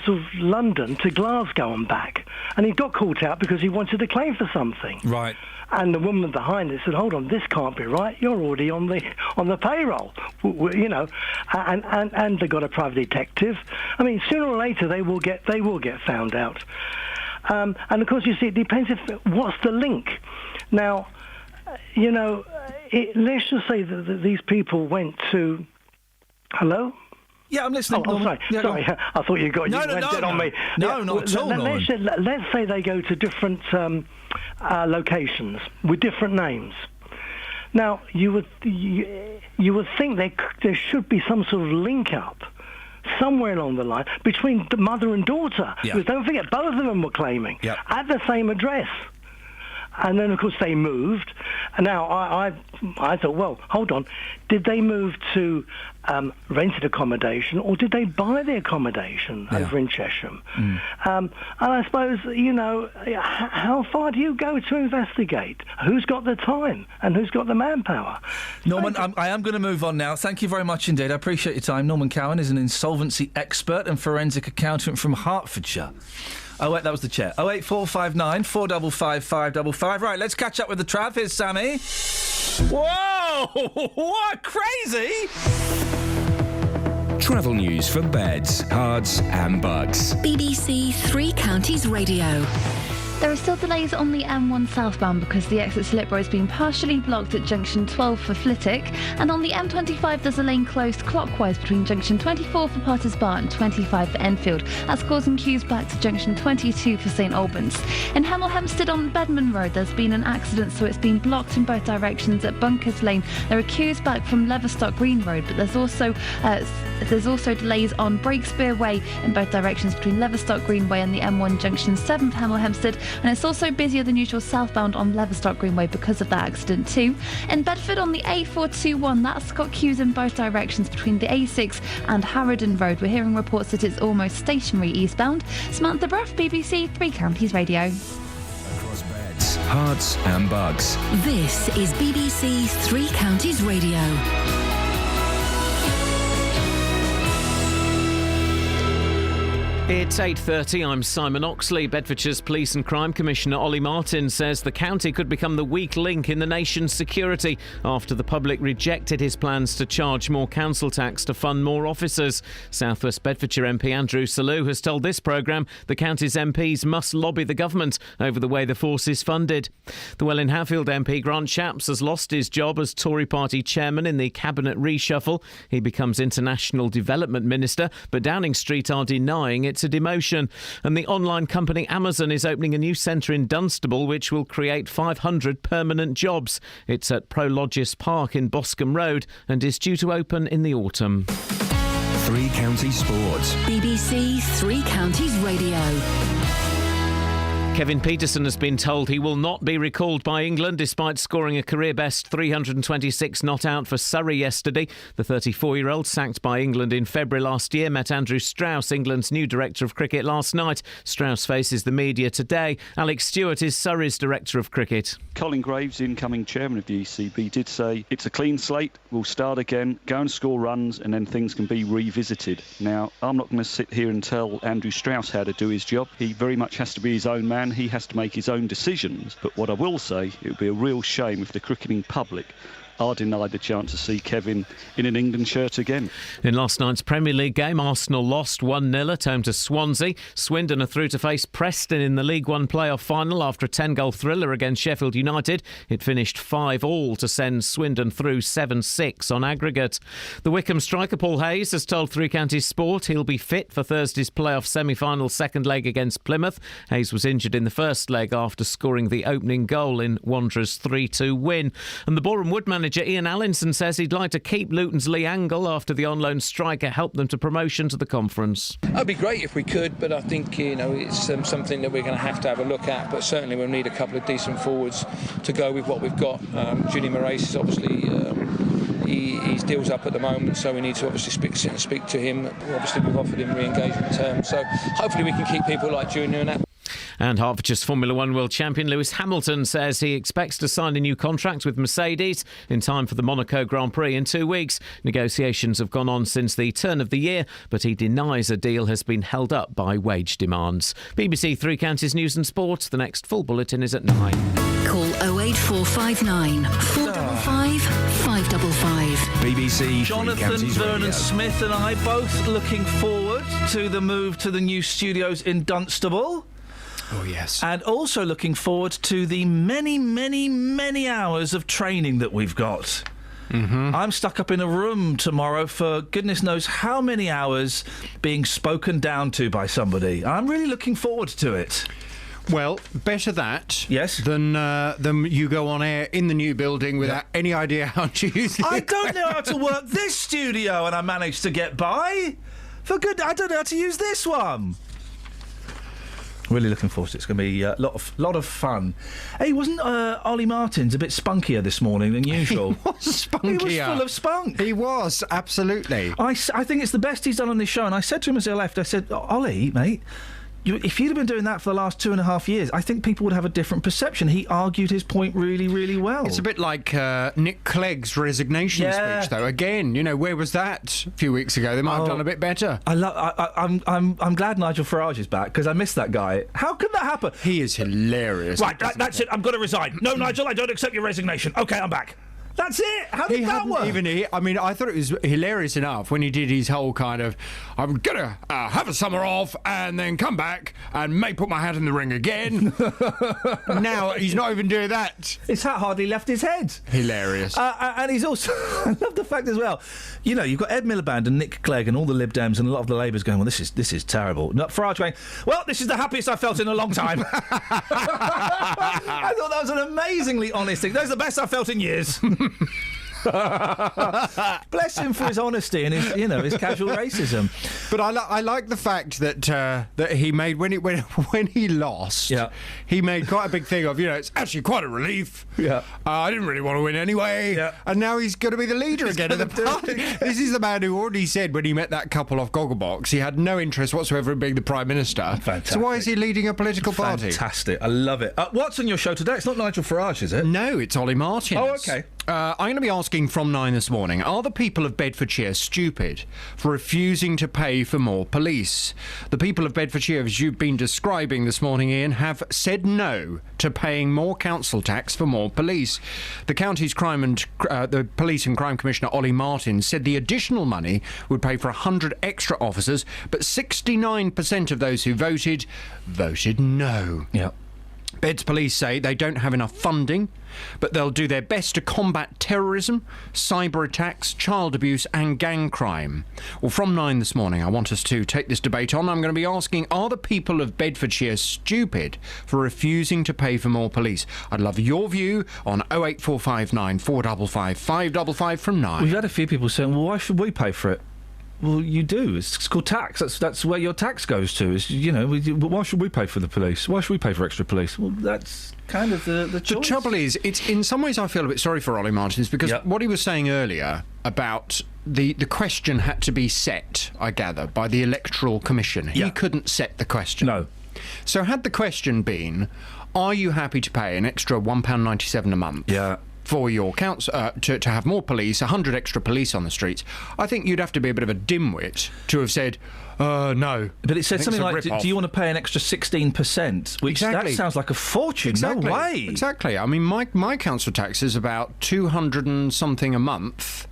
sort of London to Glasgow and back, and he got caught out because he wanted to claim for something. Right. And the woman behind it said, "Hold on, this can't be right. You're already on the payroll, you know." And they got a private detective. I mean, sooner or later they will get found out. And of course, you see, it depends what's the link. Now, you know, let's just say that these people went to. Hello? Yeah, I'm listening. Oh, sorry. Yeah, sorry. I thought you went dead on me. No, not at all, Norman. Let's say they go to different locations with different names. Now, you would think there should be some sort of link up somewhere along the line between the mother and daughter. Yeah. Because don't forget, both of them were claiming Yeah. at the same address. And then, of course, they moved. And now I thought, well, hold on. Did they move to rented accommodation, or did they buy the accommodation over in Chesham? And I suppose, how far do you go to investigate? Who's got the time and who's got the manpower? Norman, I am going to move on now. Thank you very much indeed. I appreciate your time. Norman Cowan is an insolvency expert and forensic accountant from Hertfordshire. Oh, wait, that was the chair. 08459 455 555. Right, let's catch up with the Trav. Here's Sammy. Whoa! What? Crazy! Travel news for beds, cards and bugs. BBC Three Counties Radio. There are still delays on the M1 southbound because the exit slip road is being partially blocked at junction 12 for Flitwick, and on the M25 there's a lane closed clockwise between junction 24 for Potters Bar and 25 for Enfield. That's causing queues back to junction 22 for St Albans. In Hemel Hempstead on Bedman Road there's been an accident, so it's been blocked in both directions at Bunkers Lane. There are queues back from Leverstock Green Road, but there's also delays on Breakspear Way in both directions between Leverstock Greenway and the M1 junction 7 for Hemel Hempstead. And it's also busier than usual southbound on Leverstock Greenway because of that accident too. In Bedford on the A421, that's got queues in both directions between the A6 and Harrodon Road. We're hearing reports that it's almost stationary eastbound. Samantha Bruff, BBC Three Counties Radio. Across beds, cards and bugs. This is BBC Three Counties Radio. It's 8:30. I'm Simon Oxley. Bedfordshire's Police and Crime Commissioner Ollie Martin says the county could become the weak link in the nation's security after the public rejected his plans to charge more council tax to fund more officers. South West Bedfordshire MP Andrew Selous has told this programme the county's MPs must lobby the government over the way the force is funded. The Welwyn-Hatfield MP Grant Shapps has lost his job as Tory party chairman in the cabinet reshuffle. He becomes International Development Minister, but Downing Street are denying it's a demotion. And the online company Amazon is opening a new centre in Dunstable which will create 500 permanent jobs. It's at Prologis Park in Boscombe Road and is due to open in the autumn. Three Counties Sports. BBC Three Counties Radio. Kevin Peterson has been told he will not be recalled by England despite scoring a career-best 326 not out for Surrey yesterday. The 34-year-old, sacked by England in February last year, met Andrew Strauss, England's new director of cricket, last night. Strauss faces the media today. Alex Stewart is Surrey's director of cricket. Colin Graves, incoming chairman of the ECB, did say it's a clean slate, we'll start again, go and score runs, and then things can be revisited. Now, I'm not going to sit here and tell Andrew Strauss how to do his job. He very much has to be his own man. He has to make his own decisions. But what I will say, it would be a real shame if the cricketing public are denied the chance to see Kevin in an England shirt again. In last night's Premier League game, Arsenal lost 1-0 at home to Swansea. Swindon are through to face Preston in the League One playoff final after a 10-goal thriller against Sheffield United. It finished 5-5 to send Swindon through 7-6 on aggregate. The Wycombe striker Paul Hayes has told Three Counties Sport he'll be fit for Thursday's playoff semi-final second leg against Plymouth. Hayes was injured in the first leg after scoring the opening goal in Wanderers' 3-2 win. And the Boreham Wood manager Ian Allinson says he'd like to keep Luton's Lee Angle after the on-loan striker helped them to promotion to the conference. It'd be great if we could, but I think it's something that we're going to have a look at. But certainly we'll need a couple of decent forwards to go with what we've got. Julie Moraes is obviously his deal's up at the moment, so we need to obviously sit and speak to him. Obviously we've offered him re-engagement terms, so hopefully we can keep people like Junior and that. And Hertfordshire's Formula One world champion Lewis Hamilton says he expects to sign a new contract with Mercedes in time for the Monaco Grand Prix in 2 weeks. Negotiations have gone on since the turn of the year, but he denies a deal has been held up by wage demands. BBC Three Counties News and Sport. The next full bulletin is at 9. Call 08459 455 555. BBC Jonathan Three Counties Vernon Radio. Smith and I both looking forward to the move to the new studios in Dunstable. Oh, yes. And also looking forward to the many, many, many hours of training that we've got. Mm-hmm. I'm stuck up in a room tomorrow for goodness knows how many hours being spoken down to by somebody. I'm really looking forward to it. Well, better that yes than you go on air in the new building without any idea how to use it. I don't know how to work this studio, and I managed to get by. For good, I don't know how to use this one. Really looking forward to it. It's going to be a lot of fun. Hey, wasn't Ollie Martins a bit spunkier this morning than usual? He was spunkier. He was full of spunk. He was, absolutely. I think it's the best he's done on this show, and I said to him as I left, I said, Ollie, mate, if you'd have been doing that for the last 2.5 years, I think people would have a different perception. He argued his point really, really well. It's a bit like Nick Clegg's resignation speech, though. Again, where was that a few weeks ago? They might have done a bit better. I'm glad Nigel Farage is back, because I missed that guy. How can that happen? He is hilarious. Right, that's it. I'm going to resign. No, Nigel, I don't accept your resignation. OK, I'm back. That's it. How did that work? I thought it was hilarious enough when he did his whole kind of, I'm gonna have a summer off and then come back and may put my hat in the ring again. Now he's not even doing that. His hat hardly left his head. Hilarious. And he's also, I love the fact as well, you've got Ed Miliband and Nick Clegg and all the Lib Dems and a lot of the Labour's going, well, this is terrible. Not Farage going, well, this is the happiest I've felt in a long time. I thought that was an amazingly honest thing. That's the best I've felt in years. Bless him for his honesty and his casual racism. But I like the fact that he made when he lost. Yeah. He made quite a big thing of it's actually quite a relief. Yeah. I didn't really want to win anyway. Yeah. And now he's going to be the leader again of the party. This is the man who already said when he met that couple off Gogglebox he had no interest whatsoever in being the Prime Minister. Fantastic. So why is he leading a political party? Fantastic. I love it. What's on your show today? It's not Nigel Farage, is it? No, it's Ollie Martins. Oh, OK. I'm going to be asking from 9 this morning, are the people of Bedfordshire stupid for refusing to pay for more police? The people of Bedfordshire, as you've been describing this morning, Iain, have said no to paying more council tax for more police. The county's the Police and Crime Commissioner, Ollie Martins, said the additional money would pay for 100 extra officers, but 69% of those who voted no. Yeah. Beds Police say they don't have enough funding, but they'll do their best to combat terrorism, cyber attacks, child abuse and gang crime. Well, from 9 this morning, I want us to take this debate on. I'm going to be asking, are the people of Bedfordshire stupid for refusing to pay for more police? I'd love your view on 08459 455 555 from 9. We've had a few people saying, well, why should we pay for it? Well, you do. It's called tax. That's where your tax goes to. Why should we pay for the police? Why should we pay for extra police? Well, that's kind of the choice. The trouble is, it's in some ways I feel a bit sorry for Ollie Martins because what he was saying earlier about the question had to be set, I gather, by the Electoral Commission. He couldn't set the question. No. So had the question been, are you happy to pay an extra £1.97 a month? Yeah. For your council to have more police, 100 extra police on the streets, I think you'd have to be a bit of a dimwit to have said no. But it said something like, do you want to pay an extra 16%? Which exactly. That sounds like a fortune. Exactly. No way. Exactly. I mean, my council tax is about 200 and something a month.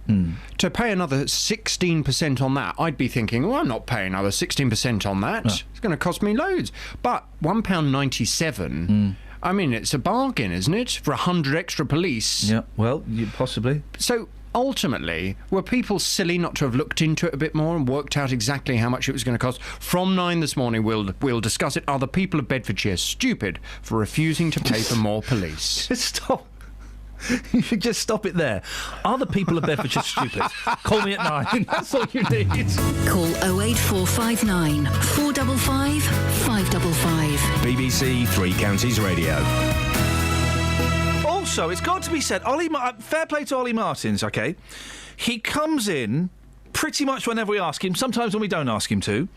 To pay another 16% on that, I'd be thinking, well, I'm not paying another 16% on that. No. It's going to cost me loads. But £1.97. I mean, it's a bargain, isn't it, for 100 extra police? Yeah, well, possibly. So, ultimately, were people silly not to have looked into it a bit more and worked out exactly how much it was going to cost? From 9 this morning, we'll discuss it. Are the people of Bedfordshire stupid for refusing to pay for more police? Stop. You should just stop it there. Are the people of Bedfordshire stupid? Call me at 9. That's all you need. Call 08459 455 555. BBC Three Counties Radio. Also, it's got to be said, fair play to Ollie Martins, OK? He comes in pretty much whenever we ask him, sometimes when we don't ask him to,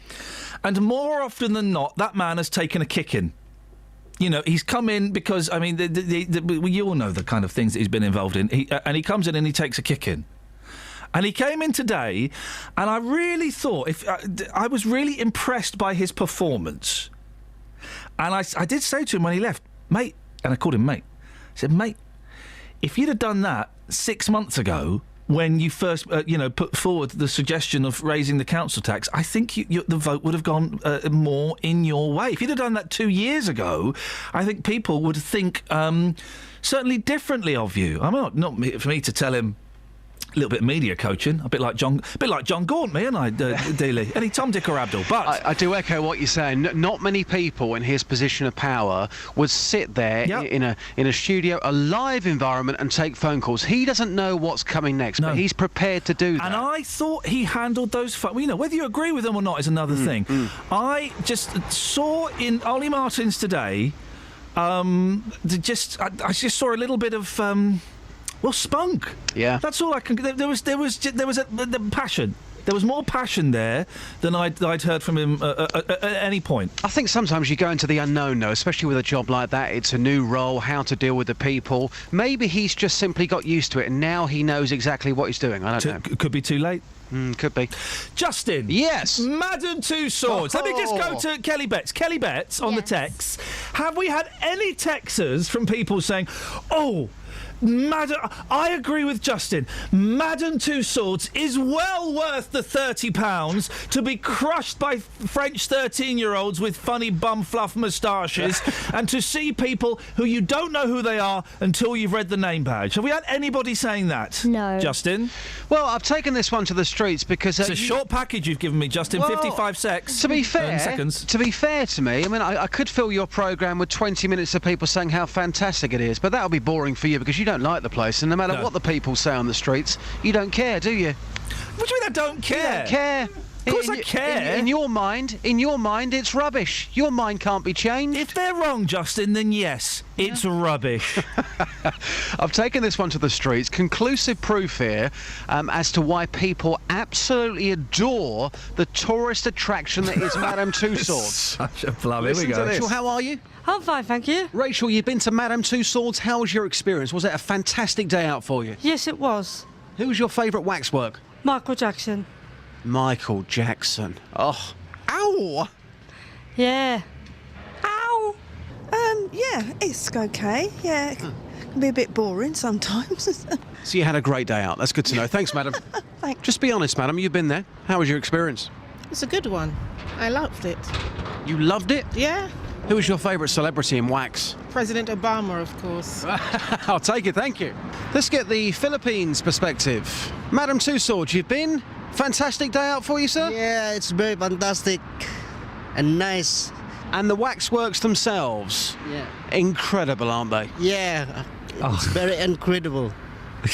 and more often than not, that man has taken a kicking. He's come in because, I mean, you all know the kind of things that he's been involved in. And he comes in and he takes a kick in. And he came in today, and I really thought, I was really impressed by his performance. And I did say to him when he left, mate, and I called him mate. I said, mate, if you'd have done that 6 months ago, when you first, put forward the suggestion of raising the council tax, I think the vote would have gone more in your way. If you'd have done that 2 years ago, I think people would think certainly differently of you. I'm not for me to tell him, little bit of media coaching, a bit like John Gaunt, me, and I, Dealey. Any Tom, Dick, or Abdul. But I do echo what you're saying. Not many people in his position of power would sit there in a studio, a live environment, and take phone calls. He doesn't know what's coming next, but he's prepared to do that. And I thought he handled those. Whether you agree with them or not is another thing. I just saw in Ollie Martins today. I just saw a little bit of spunk. Yeah, that's all I can. There was a passion. There was more passion there than I'd heard from him at any point. I think sometimes you go into the unknown, though, especially with a job like that. It's a new role, how to deal with the people. Maybe he's just simply got used to it, and now he knows exactly what he's doing. I don't know. Could be too late. Could be. Justin. Yes. Madam Two Swords. Let me just go to Kelly Betts. Kelly Betts on the text. Have we had any texters from people saying, "Oh, Madam, I agree with Justin. Madam Two Swords is well worth the £30 to be crushed by French 13-year-olds with funny bum fluff moustaches and to see people who you don't know who they are until you've read the name badge." Have we had anybody saying that? No. Justin? Well, I've taken this one to the streets because... it's a short package you've given me, Justin. 55 seconds. To be fair... seconds. To be fair to me, I mean, I could fill your programme with 20 minutes of people saying how fantastic it is, but that'll be boring for you because you don't like the place, and no matter what the people say on the streets, you don't care, do you? What do you mean I don't care? You don't care. Of course I care. In your mind, it's rubbish. Your mind can't be changed. If they're wrong, Justin, then yes, it's rubbish. I've taken this one to the streets. Conclusive proof here as to why people absolutely adore the tourist attraction that is Madame Tussauds. Such a plum. Here we Listen go. to Rachel, how are you? I'm fine, thank you. Rachel, you've been to Madame Tussauds. How was your experience? Was it a fantastic day out for you? Yes, it was. Who was your favourite waxwork? Michael Jackson. Michael Jackson. Oh. Ow! Yeah. Ow! Yeah, it's okay. Yeah, it can be a bit boring sometimes. So you had a great day out. That's good to know. Thanks, madam. Thanks. Just be honest, madam. You've been there. How was your experience? It's a good one. I loved it. You loved it? Yeah. Who was your favourite celebrity in wax? President Obama, of course. I'll take it, thank you. Let's get the Philippines perspective. Madame Tussauds, you've been? Fantastic day out for you, sir? Yeah, it's very fantastic and nice. And the waxworks themselves? Yeah. Incredible, aren't they? Yeah, it's very incredible.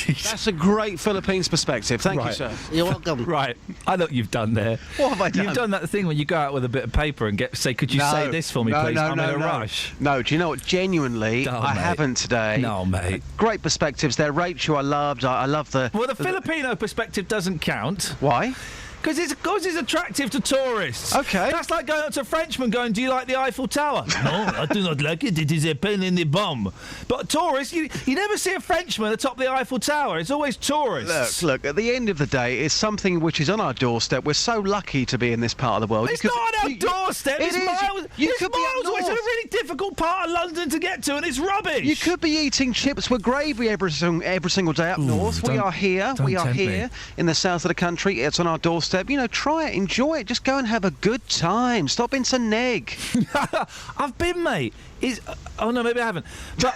That's a great Philippines perspective. Thank you, sir. You're welcome. Right. I know what you've done there. What have I done? You've done that thing when you go out with a bit of paper and say, could you say this for me, please? I'm in a rush. No, do you know what? Genuinely, I haven't today. No, mate. Great perspectives there. Rachel, I loved. I love the... Well, the Filipino perspective doesn't count. Why? Because it's attractive to tourists. Okay. That's like going up to a Frenchman going, "Do you like the Eiffel Tower?" "No, I do not like it. It is a pain in the bum." But tourists, you never see a Frenchman atop the Eiffel Tower. It's always tourists. Look, at the end of the day, it's something which is on our doorstep. We're so lucky to be in this part of the world. It's not on our doorstep. It It's is. miles. You could be up miles away. It's a north. really difficult part of London to get to, and it's rubbish. You could be eating chips with gravy every single day up north. We are here. We are here in the south of the country. It's on our doorstep. You know, try it, enjoy it. Just go and have a good time. Stop being so neg. I've been, mate. Oh no, maybe I haven't. But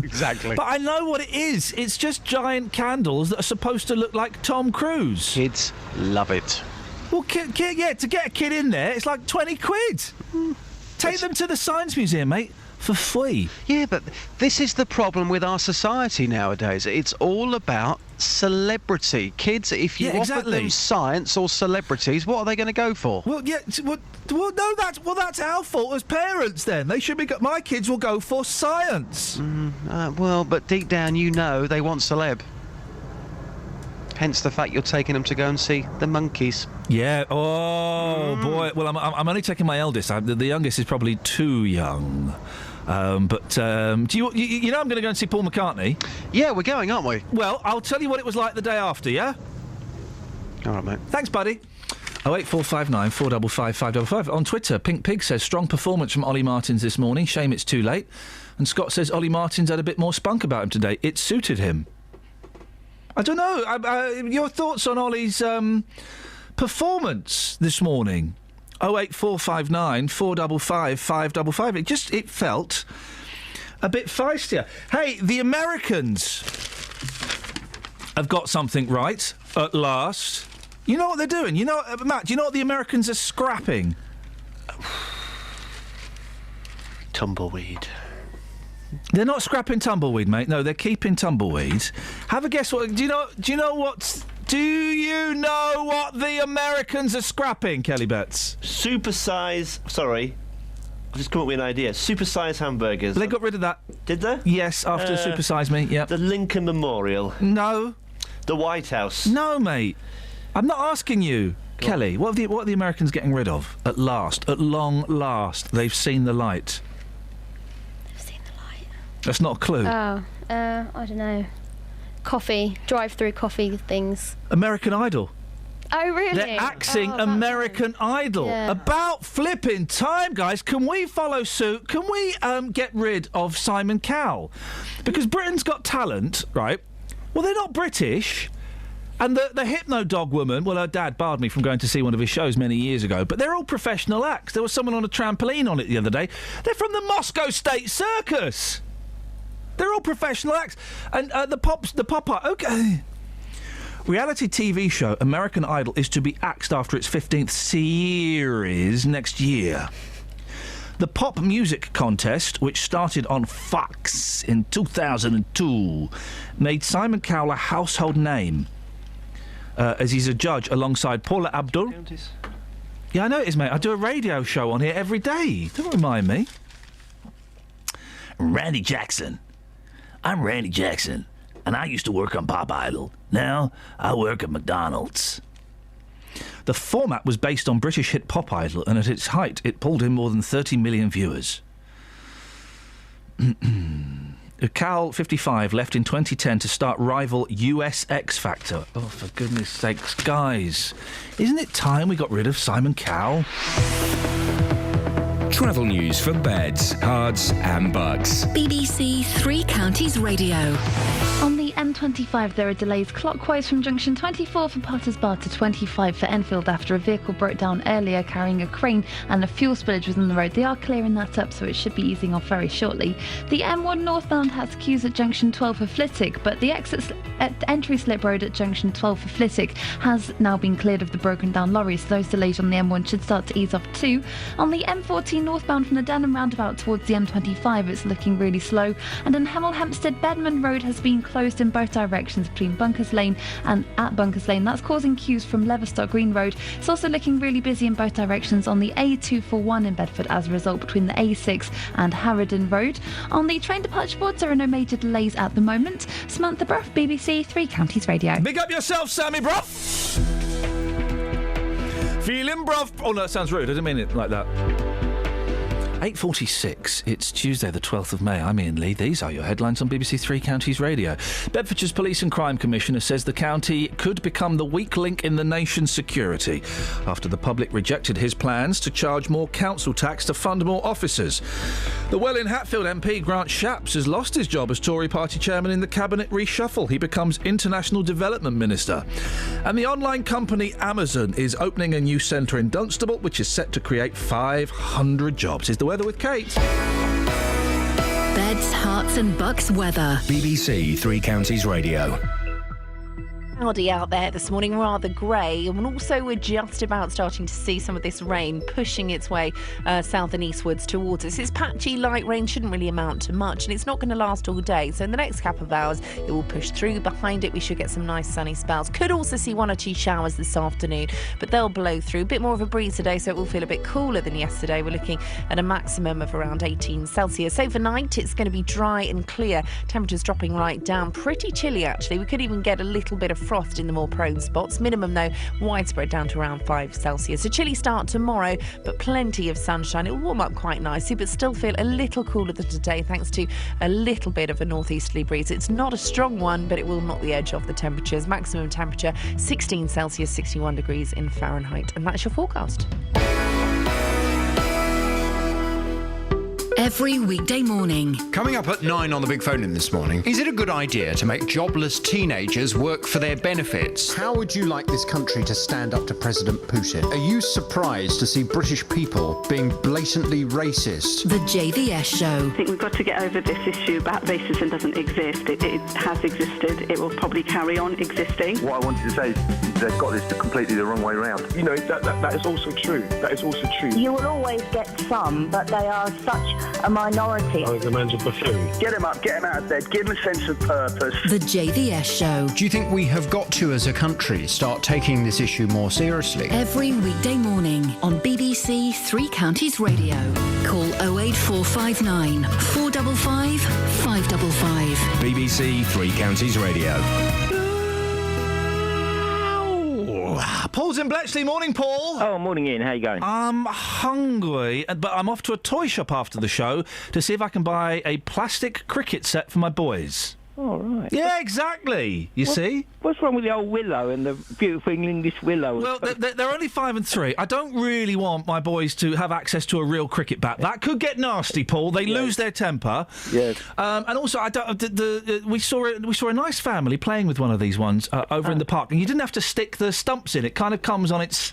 exactly. But I know what it is. It's just giant candles that are supposed to look like Tom Cruise. Kids love it. Well, to get a kid in there, it's like 20 quid. Take them to the Science Museum, mate, for free. Yeah, but this is the problem with our society nowadays. It's all about celebrity. Kids, if you offer them science or celebrities, what are they going to go for? Well, yeah, that's our fault as parents. Then they should be. My kids will go for science. Well, but deep down, you know they want celeb. Hence the fact you're taking them to go and see the monkeys. Yeah. Oh boy. Well, I'm only taking my eldest. The youngest is probably too young. Do you know I'm going to go and see Paul McCartney? Yeah, we're going, aren't we? Well, I'll tell you what it was like the day after. Yeah. All right, mate. Thanks, buddy. 08459 455 555. On Twitter, Pink Pig says strong performance from Ollie Martins this morning. Shame it's too late. And Scott says Ollie Martins had a bit more spunk about him today. It suited him. I don't know. Your thoughts on Ollie's performance this morning? 08459 455 555. It felt a bit feistier. Hey, the Americans have got something right at last. You know what they're doing? You know, Matt, do you know what the Americans are scrapping? Tumbleweed. They're not scrapping tumbleweed, mate. No, they're keeping tumbleweed. Have a guess what... Do you know what the Americans are scrapping, Kelly Betts? Sorry. I've just come up with an idea. Supersize hamburgers. They got rid of that. Did they? Yes, after Supersize Me, yeah. The Lincoln Memorial. No. The White House. No, mate. I'm not asking you. Kelly, what are the Americans getting rid of? At last. At long last. They've seen the light. That's not a clue. Oh, I don't know. Coffee, drive-through coffee things. American Idol. Oh, really? They're axing American Idol. Yeah. About flipping time, guys. Can we follow suit? Can we get rid of Simon Cowell? Because Britain's Got Talent, right? Well, they're not British. And the Hypno Dog woman, well, her dad barred me from going to see one of his shows many years ago, but they're all professional acts. There was someone on a trampoline on it the other day. They're from the Moscow State Circus. They're all professional acts. And the pop art, okay. Reality TV show American Idol is to be axed after its 15th series next year. The pop music contest, which started on Fox in 2002, made Simon Cowell a household name, as he's a judge alongside Paula Abdul. Yeah, I know it is, mate. I do a radio show on here every day. Don't remind me. Randy Jackson. I'm Randy Jackson, and I used to work on Pop Idol. Now, I work at McDonald's. The format was based on British hit Pop Idol, and at its height, it pulled in more than 30 million viewers. Cowell, 55, left in 2010 to start rival US X Factor. Oh, for goodness sakes, guys. Isn't it time we got rid of Simon Cowell? Travel news for beds, cards and bugs. BBC Three Counties Radio. On the M25, there are delays clockwise from junction 24 for Potters Bar to 25 for Enfield after a vehicle broke down earlier carrying a crane and a fuel spillage within the road. They are clearing that up, so it should be easing off very shortly. The M1 northbound has queues at junction 12 for Flitwick, but the entry slip road at junction 12 for Flitwick has now been cleared of the broken down lorries, so those delays on the M1 should start to ease off too. On the M14 northbound from the Denham roundabout towards the M25, it's looking really slow, and in Hemel Hempstead, Bedman Road has been closed in both directions between Bunkers Lane and at Bunkers Lane. That's causing queues from Leverstock Green Road. It's also looking really busy in both directions on the A241 in Bedford as a result between the A6 and Harrodin Road. On the train departure boards, there are no major delays at the moment. Samantha Bruff, BBC Three Counties Radio. Big up yourself, Sammy Bruff! Feeling bruff. Oh, no, that sounds rude. I didn't mean it like that. 8:46. It's Tuesday, the 12th of May. I'm Iain Lee. These are your headlines on BBC Three Counties Radio. Bedfordshire's Police and Crime Commissioner says the county could become the weak link in the nation's security after the public rejected his plans to charge more council tax to fund more officers. The Welwyn-Hatfield MP Grant Shapps has lost his job as Tory party chairman in the cabinet reshuffle. He becomes International Development Minister. And the online company Amazon is opening a new centre in Dunstable, which is set to create 500 jobs. Is the weather with Kate. Beds, Hearts and Bucks weather. BBC Three Counties Radio. Cloudy out there this morning, rather grey, and also we're just about starting to see some of this rain pushing its way south and eastwards towards us. It's patchy light rain, shouldn't really amount to much, and it's not going to last all day, so in the next couple of hours it will push through. Behind it we should get some nice sunny spells. Could also see one or two showers this afternoon, but they'll blow through. A bit more of a breeze today, so it will feel a bit cooler than yesterday. We're looking at a maximum of around 18 Celsius. Overnight it's going to be dry and clear, temperatures dropping right down. Pretty chilly actually. We could even get a little bit of frost in the more prone spots. Minimum though widespread down to around 5 Celsius. A chilly start tomorrow, but plenty of sunshine. It will warm up quite nicely, but still feel a little cooler than today thanks to a little bit of a northeasterly breeze. It's not a strong one, but it will knock the edge off the temperatures. Maximum temperature 16 Celsius, 61 degrees in Fahrenheit, and that's your forecast. Every weekday morning. Coming up at 9 on the Big Phone In this morning, is it a good idea to make jobless teenagers work for their benefits? How would you like this country to stand up to President Putin? Are you surprised to see British people being blatantly racist? The JVS Show. I think we've got to get over this issue about racism doesn't exist. It has existed. It will probably carry on existing. What I wanted to say is they've got this completely the wrong way round. You know, that is also true. That is also true. You will always get some, but they are such a minority. I think the man's a buffoon. Get him up, get him out of bed, give him a sense of purpose. The JVS Show. Do you think we have got to, as a country, start taking this issue more seriously? Every weekday morning on BBC Three Counties Radio. Call 08459 455 555. BBC Three Counties Radio. Paul's in Bletchley. Morning, Paul. Oh, morning, Ian. How you going? I'm hungry, but I'm off to a toy shop after the show to see if I can buy a plastic cricket set for my boys. Oh, right. Yeah, exactly. You see? What's wrong with the old willow and the beautiful English willow? Well, they're only 5 and 3. I don't really want my boys to have access to a real cricket bat. That could get nasty, Paul. They lose their temper. Yes. And also, we saw a nice family playing with one of these ones over in the park, and you didn't have to stick the stumps in. It kind of comes on its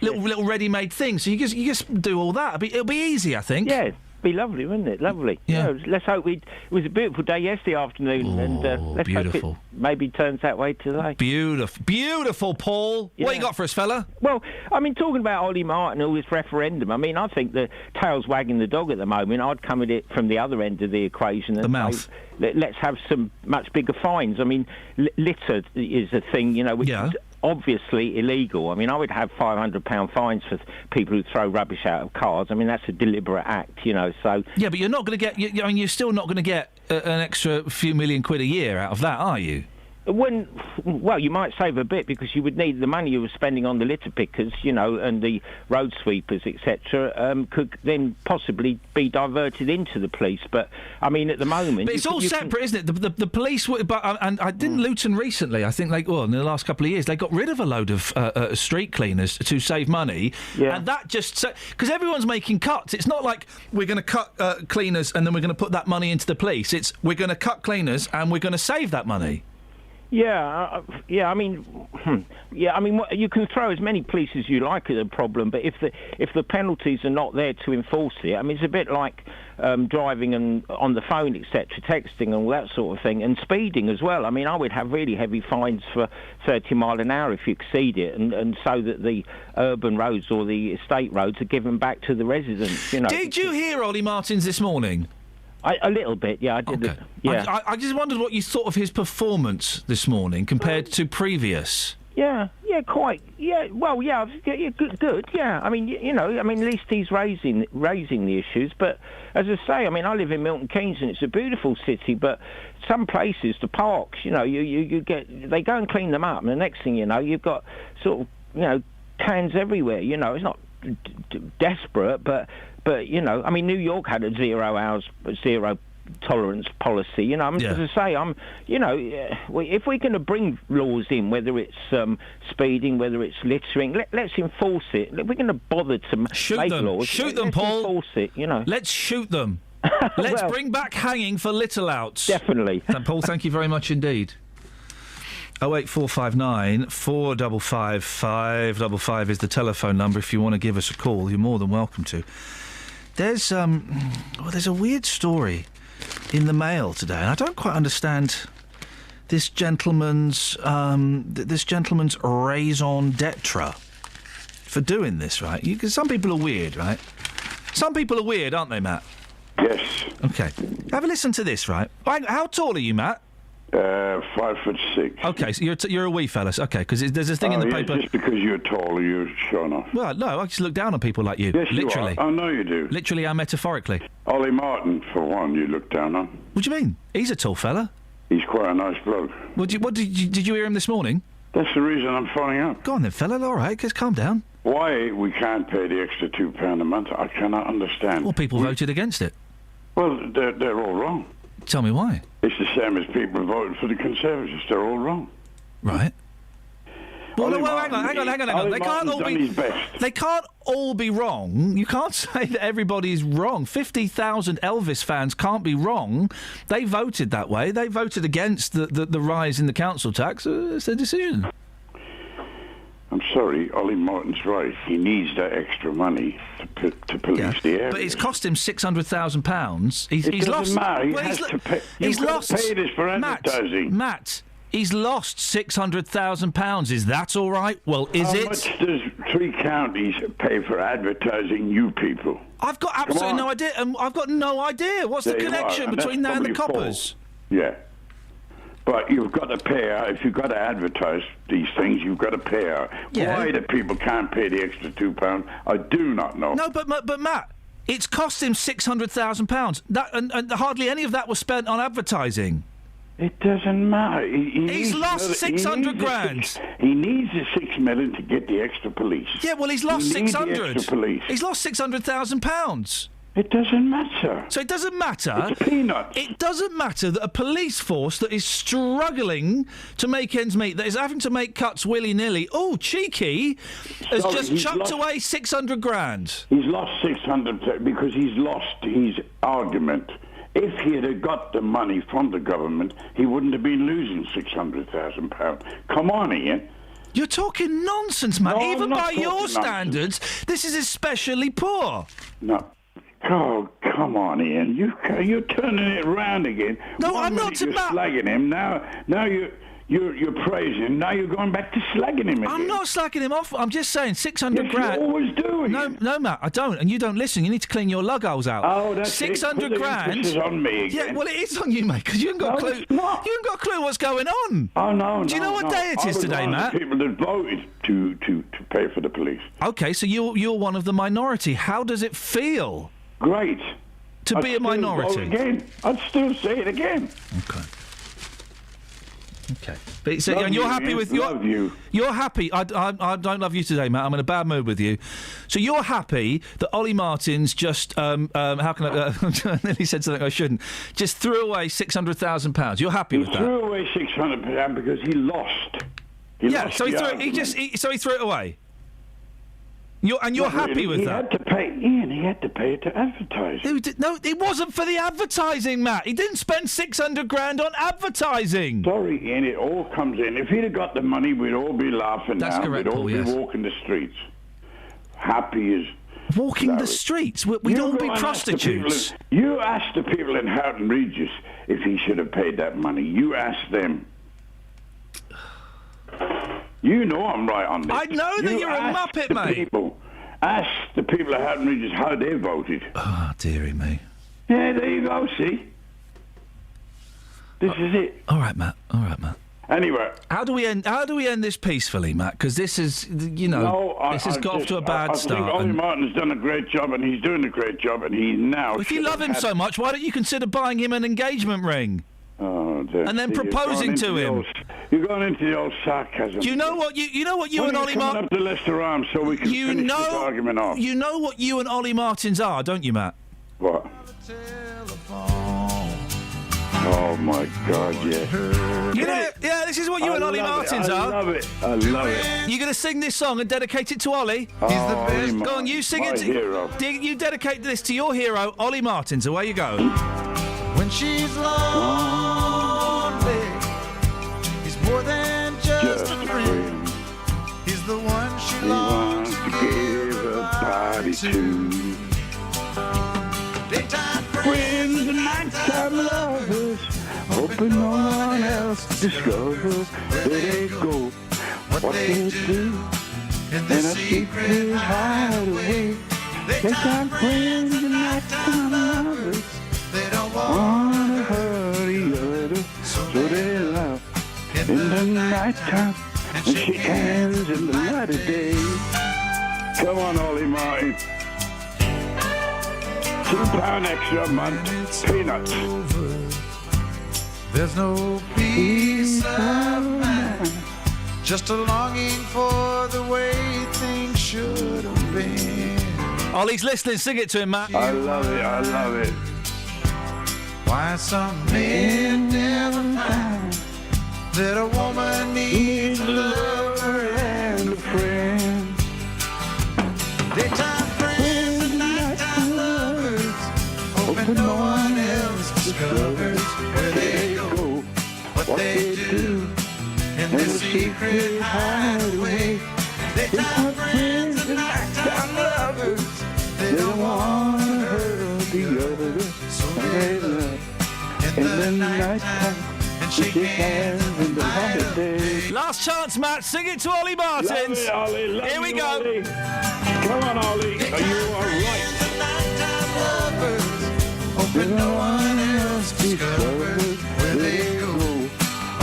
little ready-made thing. So you just do all that. It'll be easy, I think. Yeah. Be lovely, wouldn't it? Lovely. Yeah. You know, let's hope it was a beautiful day yesterday afternoon, and let's hope it maybe turns that way today. Beautiful, Paul. Yeah. What you got for us, fella? Well, I mean, talking about Ollie Martin and all this referendum, I mean, I think the tail's wagging the dog at the moment. I'd come at it from the other end of the equation. And the mouth. Let's have some much bigger fines. I mean, litter is a thing, you know, which is obviously illegal. I mean, I would have £500 fines for people who throw rubbish out of cars. I mean, that's a deliberate act, you know. So yeah, but you're not going to get. You're still not going to get an extra few million quid a year out of that, are you? Well, you might save a bit because you would need the money you were spending on the litter pickers, you know, and the road sweepers, etc. Could then possibly be diverted into the police. But I mean, at the moment, but it's all separate, isn't it? The police, and I didn't Luton recently. I think in the last couple of years, they got rid of a load of street cleaners to save money, and that just because everyone's making cuts. It's not like we're going to cut cleaners and then we're going to put that money into the police. It's we're going to cut cleaners and we're going to save that money. Yeah. I mean, you can throw as many police as you like at the problem, but if the penalties are not there to enforce it, I mean, it's a bit like driving and on the phone, etc., texting and all that sort of thing, and speeding as well. I mean, I would have really heavy fines for 30 mile an hour if you exceed it, and so that the urban roads or the estate roads are given back to the residents. You know. Did you hear Ollie Martins this morning? A little bit, yeah, I did. Okay. Yeah. I just wondered what you thought of his performance this morning compared to previous. Yeah, quite. Yeah, well, yeah, good. Yeah, I mean, at least he's raising the issues. But as I say, I mean, I live in Milton Keynes and it's a beautiful city. But some places, the parks, you know, they go and clean them up, and the next thing you know, you've got sort of, you know, cans everywhere. You know, it's not desperate, but you know, I mean, New York had a zero tolerance policy. You know, as I say, if we're going to bring laws in, whether it's speeding, whether it's littering, let's enforce it. If we're going to bother to make laws, shoot them, let's Paul. Enforce it. You know, let's shoot them. Let's bring back hanging for little outs. Definitely. Paul, thank you very much indeed. 08459 455 555 is the telephone number if you want to give us a call. You're more than welcome to. There's a weird story in the Mail today, and I don't quite understand this gentleman's raison d'etre for doing this, right? Because some people are weird, right? Some people are weird, aren't they, Matt? Yes. Okay. Have a listen to this, right? How tall are you, Matt? 5'6". Okay, so you're a wee fella. Okay, because there's a thing in the paper. Just because you're taller, you're showing off. Well, no, I just look down on people like you. Yes, literally. You are. I know you do. Literally and metaphorically. Ollie Martin, for one, you look down on. What do you mean? He's a tall fella. He's quite a nice bloke. Did you hear him this morning? That's the reason I'm phoning up. Go on then, fella. All right, just calm down. Why we can't pay the extra £2 a month, I cannot understand. Well, people voted against it. Well, they're all wrong. Tell me why. It's the same as people voted for the Conservatives. They're all wrong. Right. Well, Ollie hang on. Ollie They can't all Martin's be. done his best. They can't all be wrong. You can't say that everybody's wrong. 50,000 Elvis fans can't be wrong. They voted that way. They voted against the rise in the council tax. It's their decision. I'm sorry, Ollie Martin's right. He needs that extra money to police the area. But it's cost him £600,000. He's doesn't lost. matter. He well, has he's to pay. He's You've got lost. to pay this for advertising. Matt, he's lost £600,000. Is that all right? Well, is How it? much does 3 counties pay for advertising you people? I've got absolutely no idea. I've got no idea. What's the There you connection are, and between that's that and the probably coppers? Yeah. But you've got to pay out. If you've got to advertise these things, you've got to pay out. Yeah. Why the people can't pay the extra £2, I do not know. No, but Matt, it's cost him £600,000. That and hardly any of that was spent on advertising. It doesn't matter. He's lost 600 grand. He needs the 6 million to get the extra police. Yeah, well, he's lost He needs the 600. extra police. He's lost £600,000. It doesn't matter. So it doesn't matter. It's peanuts. It doesn't matter that a police force that is struggling to make ends meet, that is having to make cuts willy-nilly, cheeky, has Sorry, just he's chucked lost- away 600 grand. He's lost 600 because he's lost his argument. If he had got the money from the government, he wouldn't have been losing £600,000. Come on, Ian. You're talking nonsense, man. No, I'm Even not by talking your nonsense. standards, this is especially poor. No. Oh, come on, Ian. You're turning it round again. No, One I'm not minute you're about- slagging him. Now you're praising him. Now you're going back to slagging him again. I'm not slacking him off. I'm just saying 600 Yes, grand. you always do. No, Matt, I don't. And you don't listen. You need to clean your lug holes out. Oh, that's 600 it. Put the grand. emphasis on me again. Yeah, well, it is on you, mate, because you haven't got a clue. You haven't got a clue what's going on. Oh, no, Do you know what day it is today, Matt? The people that voted to pay for the police. Okay, so you're one of the minority. How does it feel? Great. To be a minority. I'd still say it again. Okay. But so, Love and you're you, happy Ian. with Love you. You're happy. I don't love you today, Matt. I'm in a bad mood with you. So you're happy that Ollie Martin's just how can I? I nearly said something I shouldn't. Just threw away £600,000. You're happy with He that? threw away £600 because he lost. So he threw it away. You're happy with that? Ian, he had to pay it to advertise. No, it wasn't for the advertising, Matt. He didn't spend 600 grand on advertising. Sorry, Ian, it all comes in. If he'd have got the money, we'd all be laughing That's now. correct, We'd all Paul, be yes. walking the streets. Happy as... Walking the streets? We'd all be prostitutes. You asked the people in Houghton Regis if he should have paid that money. You asked them. You know I'm right on this. I know that you're a asked muppet, the mate. People, ask the people at Houghton Regis how they voted. Oh, dearie me. Yeah, there you go, see? This is it. All right, Matt. Anyway. How do we end this peacefully, Matt? Because this is, this has got off to a bad start. I think Ollie and- Martin's done a great job, and he's doing a great job, and he now... If you love him so much, why don't you consider buying him an engagement ring? Oh, dear. And then See, you're proposing going to into the him. old- You're going into the old sarcasm. Do you know what you and Ollie Martin... Martin? up to Leicester Arms so we can finish this argument off. You know what you and Ollie Martins are, don't you, Matt? What? Oh, my God, yeah. You know, yeah, this is what you and Ollie Martins are. I love it. I love it. You're going to sing this song and dedicate it to Ollie? He's the best. Go on, you sing my it. hero. You dedicate this to your hero, Ollie Martins. Away you go. When she's lonely, he's more than just a friend. He's the one she longs to give a party to. Daytime friends and nighttime lovers, hoping no one else discovers where they go, what they do, in a secret hideaway. Daytime friends and nighttime lovers, they don't wanna hurt each other, so they laugh in the nighttime and shake hands in the light of day. Come on, Ollie Martin. £2 extra a month, peanuts. There's no peace of mind, just a longing for the way things should have been. Ollie's listening. Sing it to him, Matt. I love it. I love it. Why some men never find that a woman needs a lover secret hideaway. Daytime friends and nighttime lovers. They don't want to hurt the others. So they love in the nighttime and shake hands in the light of day. Last chance, Matt. Sing it to Ollie Martins. Love it, Ollie. Love Here we you, go. Ollie. Come on, Ollie. You are right. Hoping no one else discovers where they go,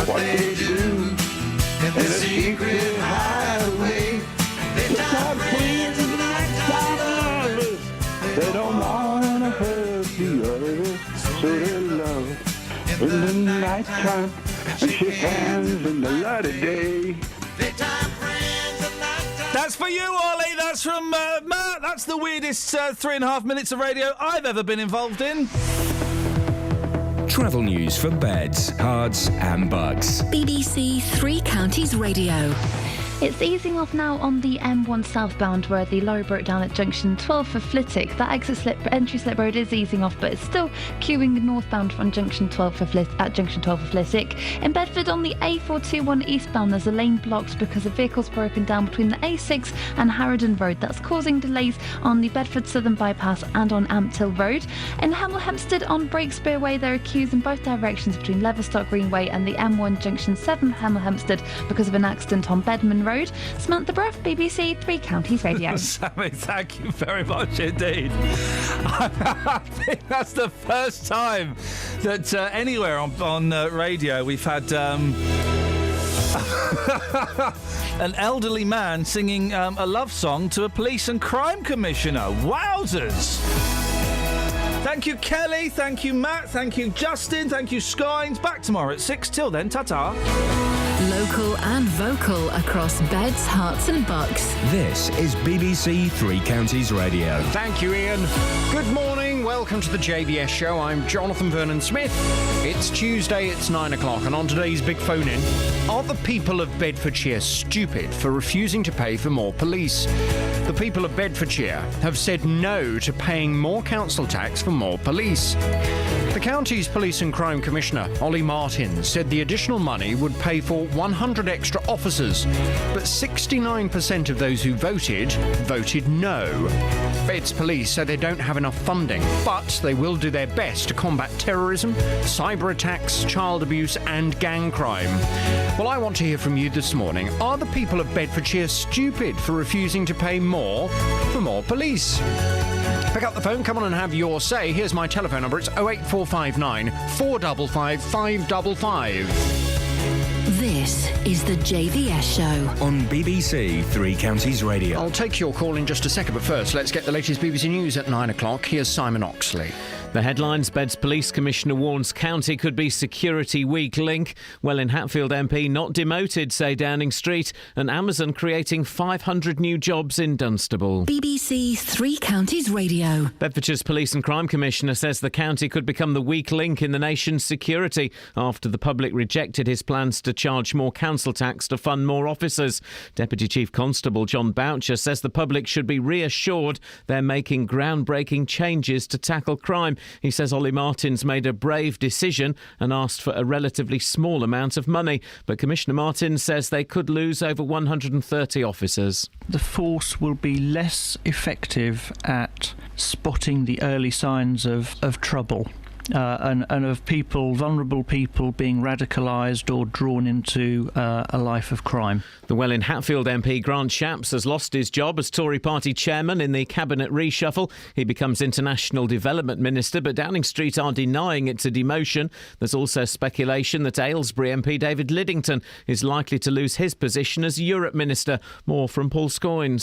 what they do in the secret hideaway. They start friends and nighttime lovers. They don't want to hurt the others, so they love in the nighttime and shake hands in the light of day. That's for you, Ollie. That's from Matt. That's the weirdest 3.5 minutes of radio I've ever been involved in. Travel news for beds, cards and bugs. BBC Three Counties Radio. It's easing off now on the M1 southbound where the lorry broke down at junction 12 for Flitwick. That entry slip road is easing off, but it's still queuing northbound from junction 12 for Flitwick. In Bedford on the A421 eastbound, there's a lane blocked because a vehicle's broken down between the A6 and Harrowden Road. That's causing delays on the Bedford Southern Bypass and on Amptill Road. In Hemel Hempstead on Breakspear Way, there are queues in both directions between Leverstock Greenway and the M1 junction 7 Hemel Hempstead because of an accident on Bedman Road. Samantha Bruff, BBC Three Counties Radio. Sammy, thank you very much indeed. I think that's the first time that anywhere on radio we've had an elderly man singing a love song to a police and crime commissioner. Wowzers! Thank you, Kelly. Thank you, Matt. Thank you, Justin. Thank you, Skynes. Back tomorrow at 6. Till then, ta-ta. Local and vocal across Beds, Herts and Bucks. This is BBC Three Counties Radio. Thank you, Iain. Good morning. Welcome to the JVS show. I'm Jonathan Vernon Smith. It's Tuesday, it's 9 o'clock, and on today's big phone-in, are the people of Bedfordshire stupid for refusing to pay for more police? The people of Bedfordshire have said no to paying more council tax for more police. The county's Police and Crime Commissioner, Ollie Martins, said the additional money would pay for 100 extra officers, but 69% of those who voted no. Beds Police say they don't have enough funding, but they will do their best to combat terrorism, cyber attacks, child abuse and gang crime. Well, I want to hear from you this morning. Are the people of Bedfordshire stupid for refusing to pay more for more police? Pick up the phone, come on and have your say. Here's my telephone number. It's 08459 455 555. This is the JVS show on BBC Three Counties Radio. I'll take your call in just a second, but first, let's get the latest BBC News at 9 o'clock. Here's Simon Oxley. The headlines: Beds Police Commissioner warns county could be security weak link. Welwyn Hatfield MP not demoted, say Downing Street. And Amazon creating 500 new jobs in Dunstable. BBC Three Counties Radio. Bedfordshire's Police and Crime Commissioner says the county could become the weak link in the nation's security after the public rejected his plans to charge more council tax to fund more officers. Deputy Chief Constable John Boucher says the public should be reassured they're making groundbreaking changes to tackle crime. He says Ollie Martins made a brave decision and asked for a relatively small amount of money, but Commissioner Martins says they could lose over 130 officers. The force will be less effective at spotting the early signs of trouble. And of people, vulnerable people, being radicalised or drawn into a life of crime. The Welwyn Hatfield MP Grant Shapps has lost his job as Tory party chairman in the cabinet reshuffle. He becomes International Development Minister, but Downing Street are denying it's a demotion. There's also speculation that Aylesbury MP David Liddington is likely to lose his position as Europe Minister. More from Paul Scoynes.